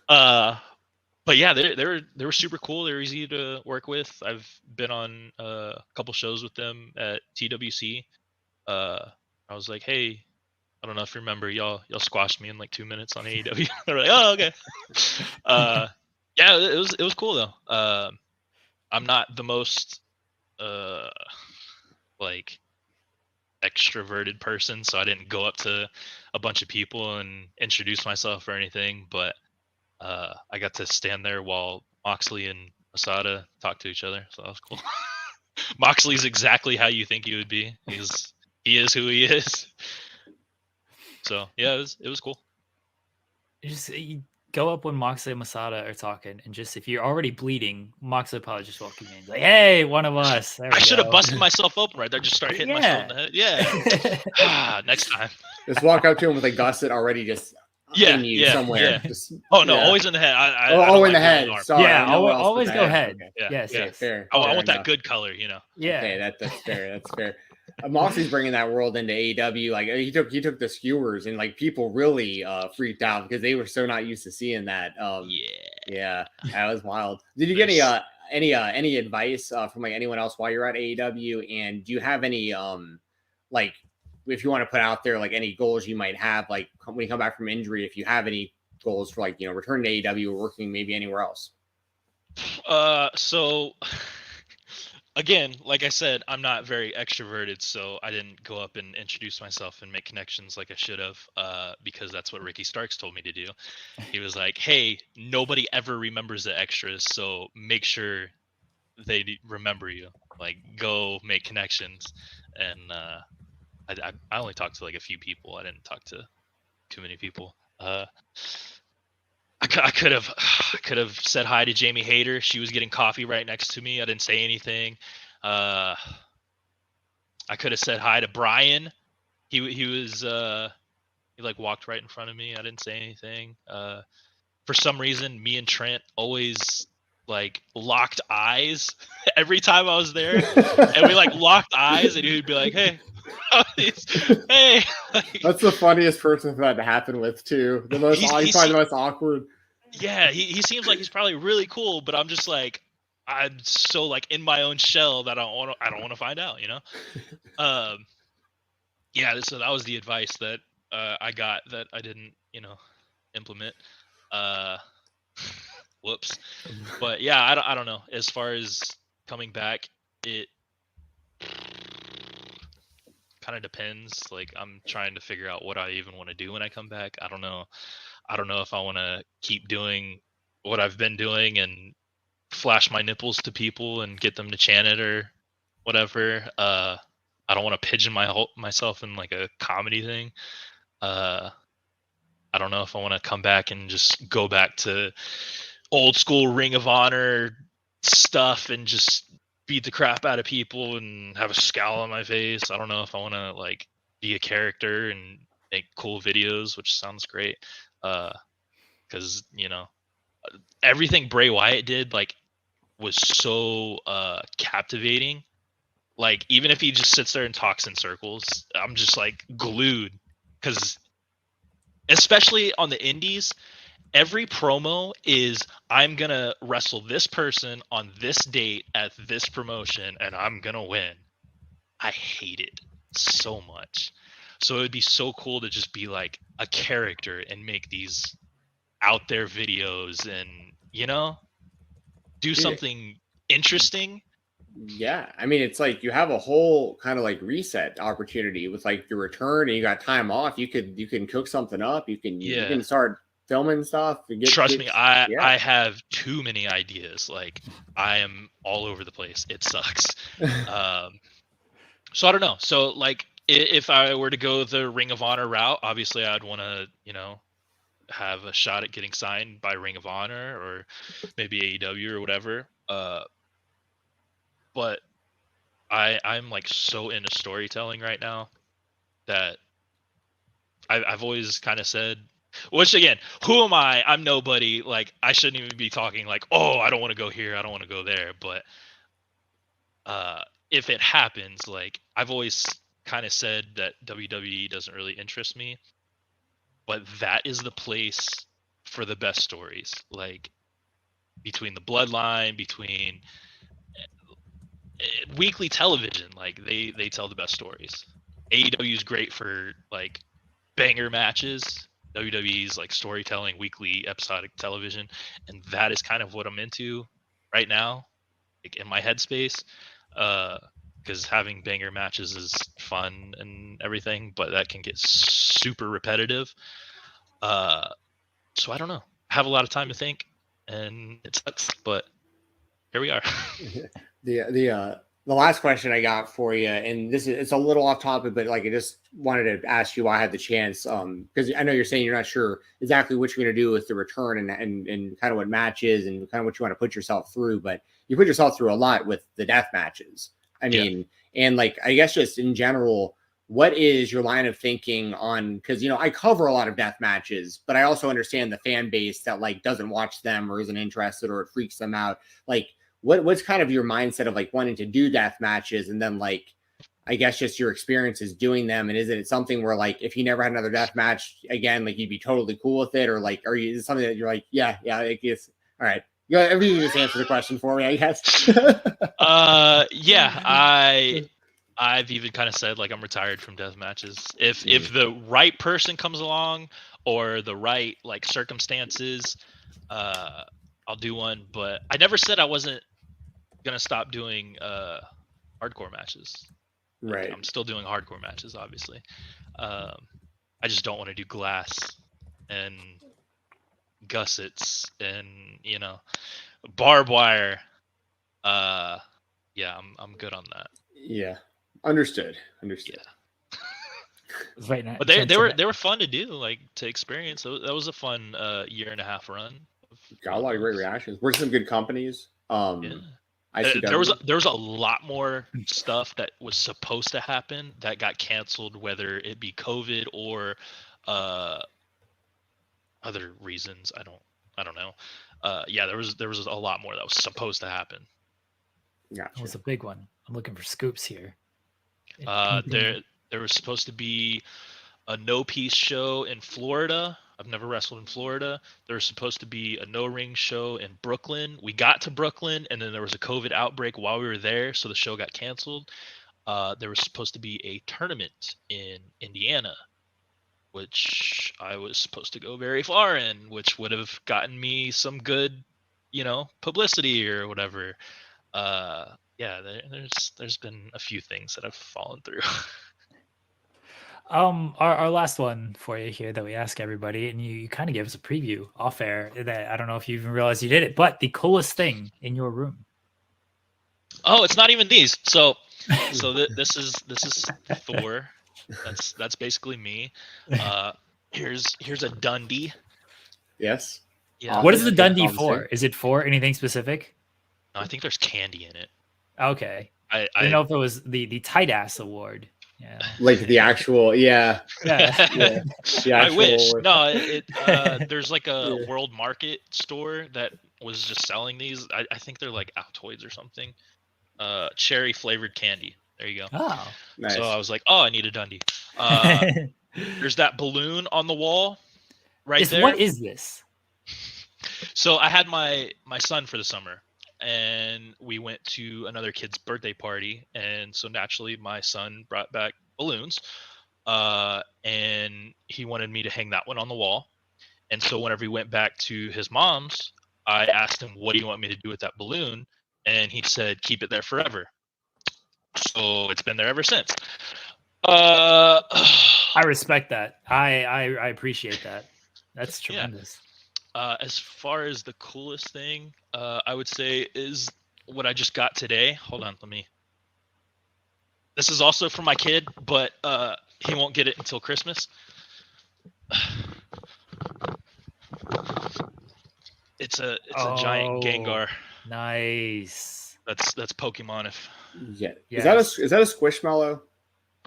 But yeah, they were super cool. They're easy to work with. I've been on a couple shows with them at TWC. I was like, "Hey, I don't know if you remember, y'all squashed me in like 2 minutes on AEW." They're like, "Oh, okay." Yeah, it was cool though. I'm not the most like extroverted person, so I didn't go up to a bunch of people and introduce myself or anything, but I got to stand there while Moxley and Masada talked to each other, so that was cool. Moxley's exactly how you think he would be. He is who he is. So yeah, it was cool. You go up when Moxley and Masada are talking, and just if you're already bleeding, Moxley probably just walk you in, like, "Hey, one of us." I should have busted myself open right there. Just start hitting myself in the head. Yeah. Next time. Just walk up to him with a gusset already just in you somewhere. Yeah. Just, always in the head. I in like the head. Sorry, always go head. Okay. Yes. Fair. I want that good color, Yeah. Okay, that's fair. That's fair. Moxley's bringing that world into AEW. Like he took the skewers, and like people really freaked out because they were so not used to seeing that. Yeah, that was wild. Did you get any advice from like anyone else while you're at AEW? And do you have any like, if you want to put out there like any goals you might have, like when you come back from injury, if you have any goals for like returning to AEW or working maybe anywhere else? So again, like I said, I'm not very extroverted, so I didn't go up and introduce myself and make connections like I should have, because that's what Ricky Starks told me to do. He was like, "Hey, nobody ever remembers the extras, so make sure they remember you. Like, go make connections." And I only talked to like a few people. I didn't talk to too many people. I could have said hi to Jamie Hayter. She was getting coffee right next to me. I didn't say anything. I could have said hi to Brian. He was he like walked right in front of me. I didn't say anything. For some reason, me and Trent always like locked eyes every time I was there, and we like locked eyes, and he'd be like, "Hey." Hey, that's the funniest person for that to happen with too. He's probably the most awkward. Yeah, he seems like he's probably really cool, but I'm just like, I'm so like in my own shell that I don't want to find out, Yeah, so that was the advice that I got that I didn't, implement. Whoops. But yeah, I don't know. As far as coming back, it kind of depends. Like, I'm trying to figure out what I even want to do when I come back. I don't know if I want to keep doing what I've been doing and flash my nipples to people and get them to chant it or whatever. I don't want to pigeon myself in like a comedy thing. I don't know if I want to come back and just go back to old school Ring of Honor stuff and just beat the crap out of people and have a scowl on my face. I don't know if I want to like be a character and make cool videos, which sounds great. Because everything Bray Wyatt did like was so captivating. Like, even if he just sits there and talks in circles, I'm just like glued. Because especially on the indies, every promo is, I'm going to wrestle this person on this date at this promotion and I'm going to win. I hate it so much. So it would be so cool to just be like a character and make these out there videos and, do something interesting. Yeah. I mean, it's like you have a whole kind of like reset opportunity with like your return and you got time off. You can cook something up. You can start filming stuff. Trust me, I have too many ideas. Like, I am all over the place. It sucks. So I don't know. So like, if I were to go the Ring of Honor route, obviously I'd want to, have a shot at getting signed by Ring of Honor or maybe AEW or whatever. But I'm like so into storytelling right now that I've always kind of said, which again, who am I? I'm nobody. Like, I shouldn't even be talking like, oh, I don't want to go here, I don't want to go there. But if it happens, like, I've always kind of said that WWE doesn't really interest me, but that is the place for the best stories. Like, between the bloodline, between weekly television, like they tell the best stories. AEW is great for like banger matches. WWE's like storytelling, weekly episodic television, and that is kind of what I'm into right now, like in my headspace. Because having banger matches is fun and everything, but that can get super repetitive. So I don't know. I have a lot of time to think, and it sucks, but here we are. The last question I got for you, and it's a little off topic, but like I just wanted to ask you while I had the chance, because I know you're saying you're not sure exactly what you're going to do with the return and kind of what matches and kind of what you want to put yourself through, but you put yourself through a lot with the death matches. I mean, and like I guess just in general, what is your line of thinking on? Because I cover a lot of death matches, but I also understand the fan base that like doesn't watch them or isn't interested or it freaks them out, like. What's kind of your mindset of like wanting to do death matches and then like, I guess just your experiences doing them? And is it something where like, if you never had another death match again, like you'd be totally cool with it? Or like, is it something that you're like, yeah, like it's all right. You got everything, just answer the question for me, I guess. I've even kind of said like I'm retired from death matches. If the right person comes along or the right like circumstances, I'll do one, but I never said I wasn't gonna stop doing hardcore matches. Right. I'm still doing hardcore matches, obviously. I just don't want to do glass and gussets and barbed wire. I'm good on that. Yeah. Understood. Yeah. Right now, But they were fun to do, like to experience. So that was a fun year and a half run. Got a lot of great reactions. Worked some good companies. There was a lot more stuff that was supposed to happen that got canceled, whether it be COVID or other reasons. I don't know. There was a lot more that was supposed to happen. Gotcha. That was a big one. I'm looking for scoops here. There was supposed to be a no-piece show in Florida. I've never wrestled in Florida. There was supposed to be a no-ring show in Brooklyn. We got to Brooklyn, and then there was a COVID outbreak while we were there, so the show got canceled. There was supposed to be a tournament in Indiana, which I was supposed to go very far in, which would have gotten me some good, publicity or whatever. There's been a few things that I've fallen through. Our last one for you here that we ask everybody, and you kind of gave us a preview off air that I don't know if you even realized you did it, but the coolest thing in your room. Oh, it's not even these. So this is Thor. That's basically me. Here's a Dundee. Yes. Yeah. What is the Dundee for? Is it for anything specific? No, I think there's candy in it. Okay. I don't know if it was the tight ass award. Yeah. Like the actual, yeah. Yeah. I wish. No, there's like a World Market store that was just selling these. I think they're like Altoids or something. Cherry flavored candy. There you go. Oh, nice. So I was like, I need a Dundee. There's that balloon on the wall right there. What is this? So I had my son for the summer, and we went to another kid's birthday party, and so naturally my son brought back balloons, and he wanted me to hang that one on the wall. And so whenever he went back to his mom's, I asked him, what do you want me to do with that balloon? And he said, keep it there forever. So it's been there ever since. I respect that. I appreciate that. That's tremendous. As far as the coolest thing, I would say is what I just got today. Hold on, this is also for my kid, but he won't get it until Christmas. It's a giant Gengar. Nice. That's Pokemon. Yeah. Yes. Is that a Squishmallow?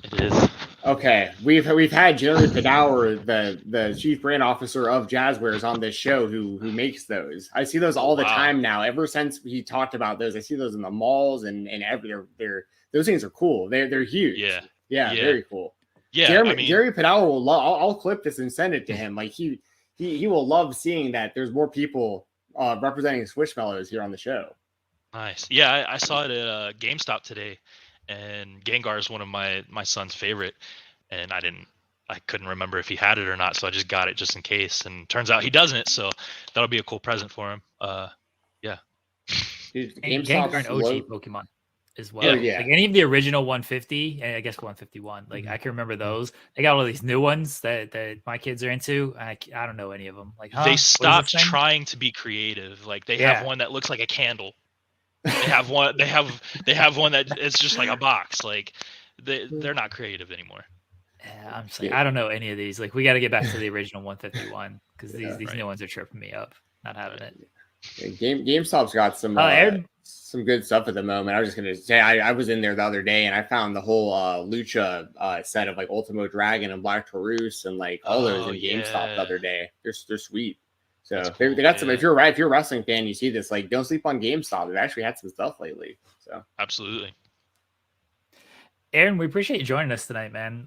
It is. Okay, we've had Jerry Padower, the chief brand officer of Jazzwares, on this show who makes those. I see those all the time now. Ever since he talked about those, I see those in the malls and they're those things are cool. They're huge. Yeah, very cool. Yeah, Jerry Padower will love. I'll clip this and send it to him. Like he will love seeing that there's more people representing Squishmallows here on the show. Nice. Yeah, I saw it at GameStop today. And Gengar is one of my son's favorite, and I couldn't remember if he had it or not, so I just got it just in case. And turns out he doesn't, so that'll be a cool present for him. Yeah. And Gengar and OG Pokemon as well. Yeah. Like any of the original 150, and I guess 151. Like I can remember those. They got all these new ones that my kids are into. I don't know any of them. Like they stopped trying to be creative. Like they have one that looks like a candle. They have one. They have one that it's just like a box. Like they're not creative anymore. Yeah, I'm saying I don't know any of these. Like we got to get back to the original 151 because these right. new ones are tripping me up. Not having it. Yeah, GameStop's got some good stuff at the moment. I was just gonna say I was in there the other day and I found the whole Lucha set of like Ultimo Dragon and Black Taurus and like all those in GameStop the other day. They're sweet. So cool. they got some. If you're a wrestling fan, you see this. Like, don't sleep on GameStop. They've actually had some stuff lately. So absolutely. Aaron, we appreciate you joining us tonight, man.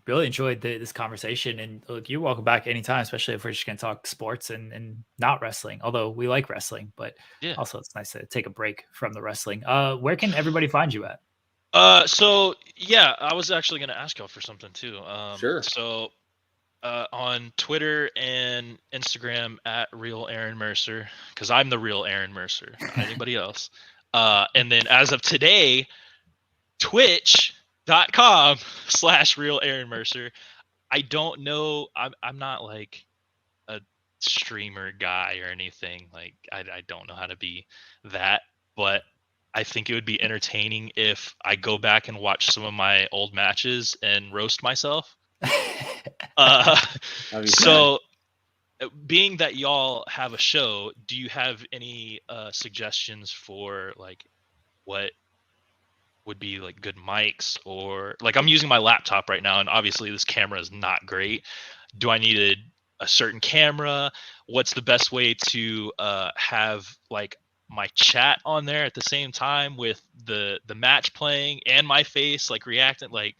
Really enjoyed this conversation, and look, you're welcome back anytime, especially if we're just gonna talk sports and not wrestling. Although we like wrestling, but also it's nice to take a break from the wrestling. Where can everybody find you at? So yeah, I was actually gonna ask y'all for something too. Sure. So on Twitter and Instagram at Real Aaron Mercer, because I'm the real Aaron Mercer, not anybody else. And then as of today, Twitch.com/Real Aaron Mercer. I don't know. I'm not like a streamer guy or anything. Like I don't know how to be that, but I think it would be entertaining if I go back and watch some of my old matches and roast myself. So being that y'all have a show, do you have any suggestions for like what would be like good mics? Or like I'm using my laptop right now and obviously this camera is not great. Do I need a certain camera? What's the best way to have like my chat on there at the same time with the match playing and my face like reacting? Like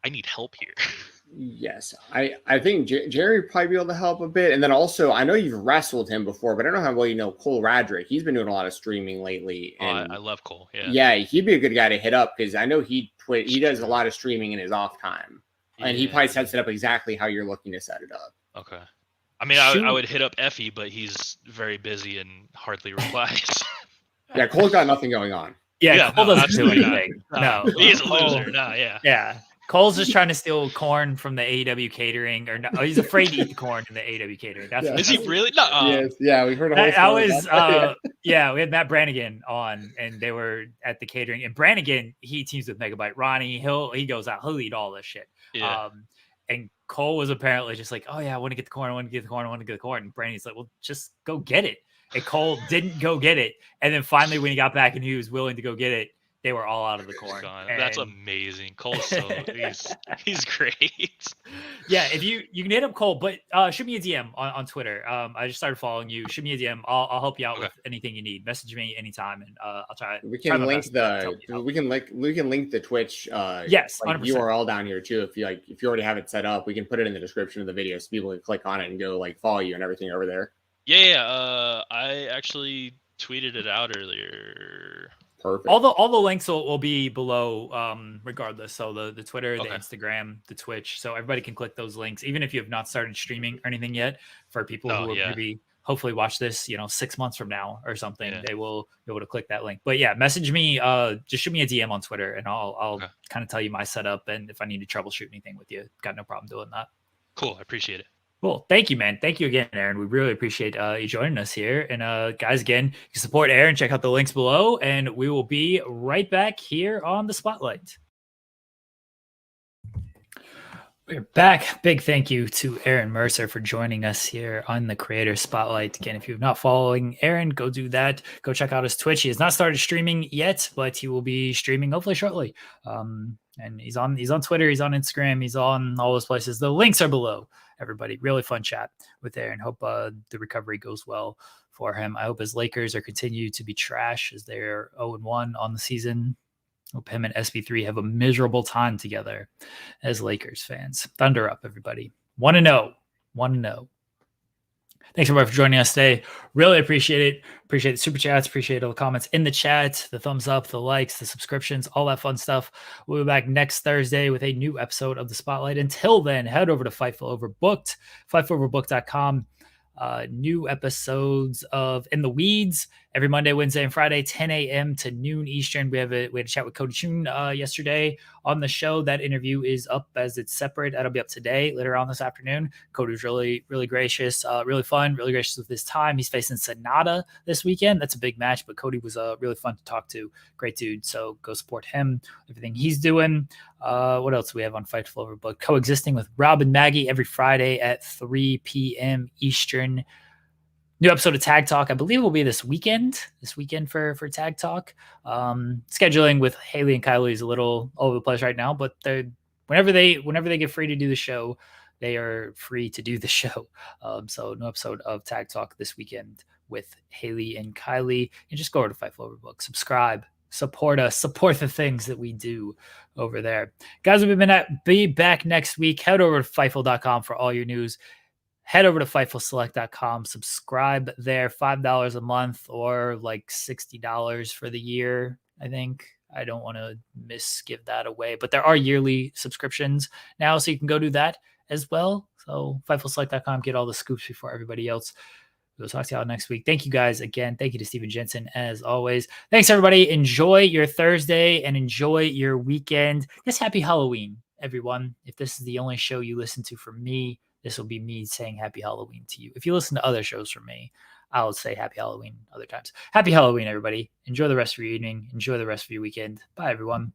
I need help here. Yes, I think Jerry would probably be able to help a bit. And then also, I know you've wrestled him before, but I don't know how well you know Cole Radrick. He's been doing a lot of streaming lately. And I love Cole. Yeah, he'd be a good guy to hit up because I know he does a lot of streaming in his off time. And he probably sets it up exactly how you're looking to set it up. Okay. I mean, I would hit up Effie, but he's very busy and hardly replies. Yeah, Cole's got nothing going on. Yeah, Cole doesn't do anything. No. He's a loser. No, yeah. Yeah. Cole's just trying to steal corn from the AEW catering, or no, he's afraid to eat the corn in the AEW catering. That's Yeah. what Is he really? No. Yes, yeah, we heard a whole that story about was yeah, we had Matt Brannigan on, and they were at the catering. And Brannigan, he teams with Megabyte Ronnie. He goes out, he'll eat all this shit. Yeah. And Cole was apparently just like, oh yeah, I want to get the corn, I want to get the corn, I want to get the corn. And Brannigan's like, well, just go get it. And Cole didn't go get it. And then finally, when he got back and he was willing to go get it, they were all out of the corn. That's amazing. Cole's he's great. Yeah, if you can hit up Cole, but shoot me a DM on Twitter. I just started following you. Shoot me a DM. I'll help you out with anything you need. Message me anytime, and I'll try. We can link the Twitch. Yes, like URL down here too. If you already have it set up, we can put it in the description of the video so people can click on it and go like follow you and everything over there. Yeah. I actually tweeted it out earlier. Perfect. All the links will be below, regardless. So the Twitter, the Instagram, the Twitch. So everybody can click those links, even if you have not started streaming or anything yet. For people who will maybe hopefully watch this, 6 months from now or something, they will be able to click that link. But yeah, message me. Just shoot me a DM on Twitter, and I'll kind of tell you my setup, and if I need to troubleshoot anything with you, got no problem doing that. Cool, I appreciate it. Cool. Thank you, man. Thank you again, Aaron. We really appreciate you joining us here. And guys, again, you can support Aaron. Check out the links below, and we will be right back here on the Spotlight. We're back. Big thank you to Aaron Mercer for joining us here on the Creator Spotlight. Again, if you're not following Aaron, go do that. Go check out his Twitch. He has not started streaming yet, but he will be streaming hopefully shortly. And he's on Twitter, he's on Instagram, he's on all those places. The links are below. Everybody, really fun chat with Aaron. Hope the recovery goes well for him. I hope his Lakers are continue to be trash as they're 0-1 on the season. Hope him and SB3 have a miserable time together as Lakers fans. Thunder up, everybody. 1-0. 1-0. Thanks everybody for joining us today. Really appreciate it. Appreciate the super chats. Appreciate all the comments in the chat, the thumbs up, the likes, the subscriptions, all that fun stuff. We'll be back next Thursday with a new episode of The Spotlight. Until then, head over to Fightful Overbooked, fightfuloverbooked.com. New episodes of In the Weeds every Monday, Wednesday, and Friday, 10 a.m. to noon Eastern. We had a chat with Cody Chun yesterday on the show. That interview is up as it's separate. That'll be up today, later on this afternoon. Cody was really, really gracious, really fun, really gracious with his time. He's facing Sonata this weekend. That's a big match, but Cody was really fun to talk to. Great dude. So go support him, everything he's doing. What else do we have on Fightful Overbooked? Coexisting with Rob and Maggie every Friday at 3 p.m. Eastern. New episode of Tag Talk, I believe, will be this weekend for Tag Talk. Scheduling with Haley and Kylie is a little all over the place right now, but whenever they get free to do the show, they are free to do the show. So no episode of Tag Talk this weekend with Haley and Kylie. And just go over to Fightful Overbooked, subscribe, support us, support the things that we do over there. Guys, we've be back next week. Head over to Fightful.com for all your news. Head over to FightfulSelect.com, subscribe there, $5 a month or like $60 for the year, I think. I don't want to give that away, but there are yearly subscriptions now, so you can go do that as well. So FightfulSelect.com, get all the scoops before everybody else. We'll talk to y'all next week. Thank you guys again. Thank you to Stephen Jensen as always. Thanks everybody. Enjoy your Thursday and enjoy your weekend. Yes, happy Halloween, everyone. If this is the only show you listen to from me, this will be me saying happy Halloween to you. If you listen to other shows from me, I'll say happy Halloween other times. Happy Halloween, everybody. Enjoy the rest of your evening. Enjoy the rest of your weekend. Bye, everyone.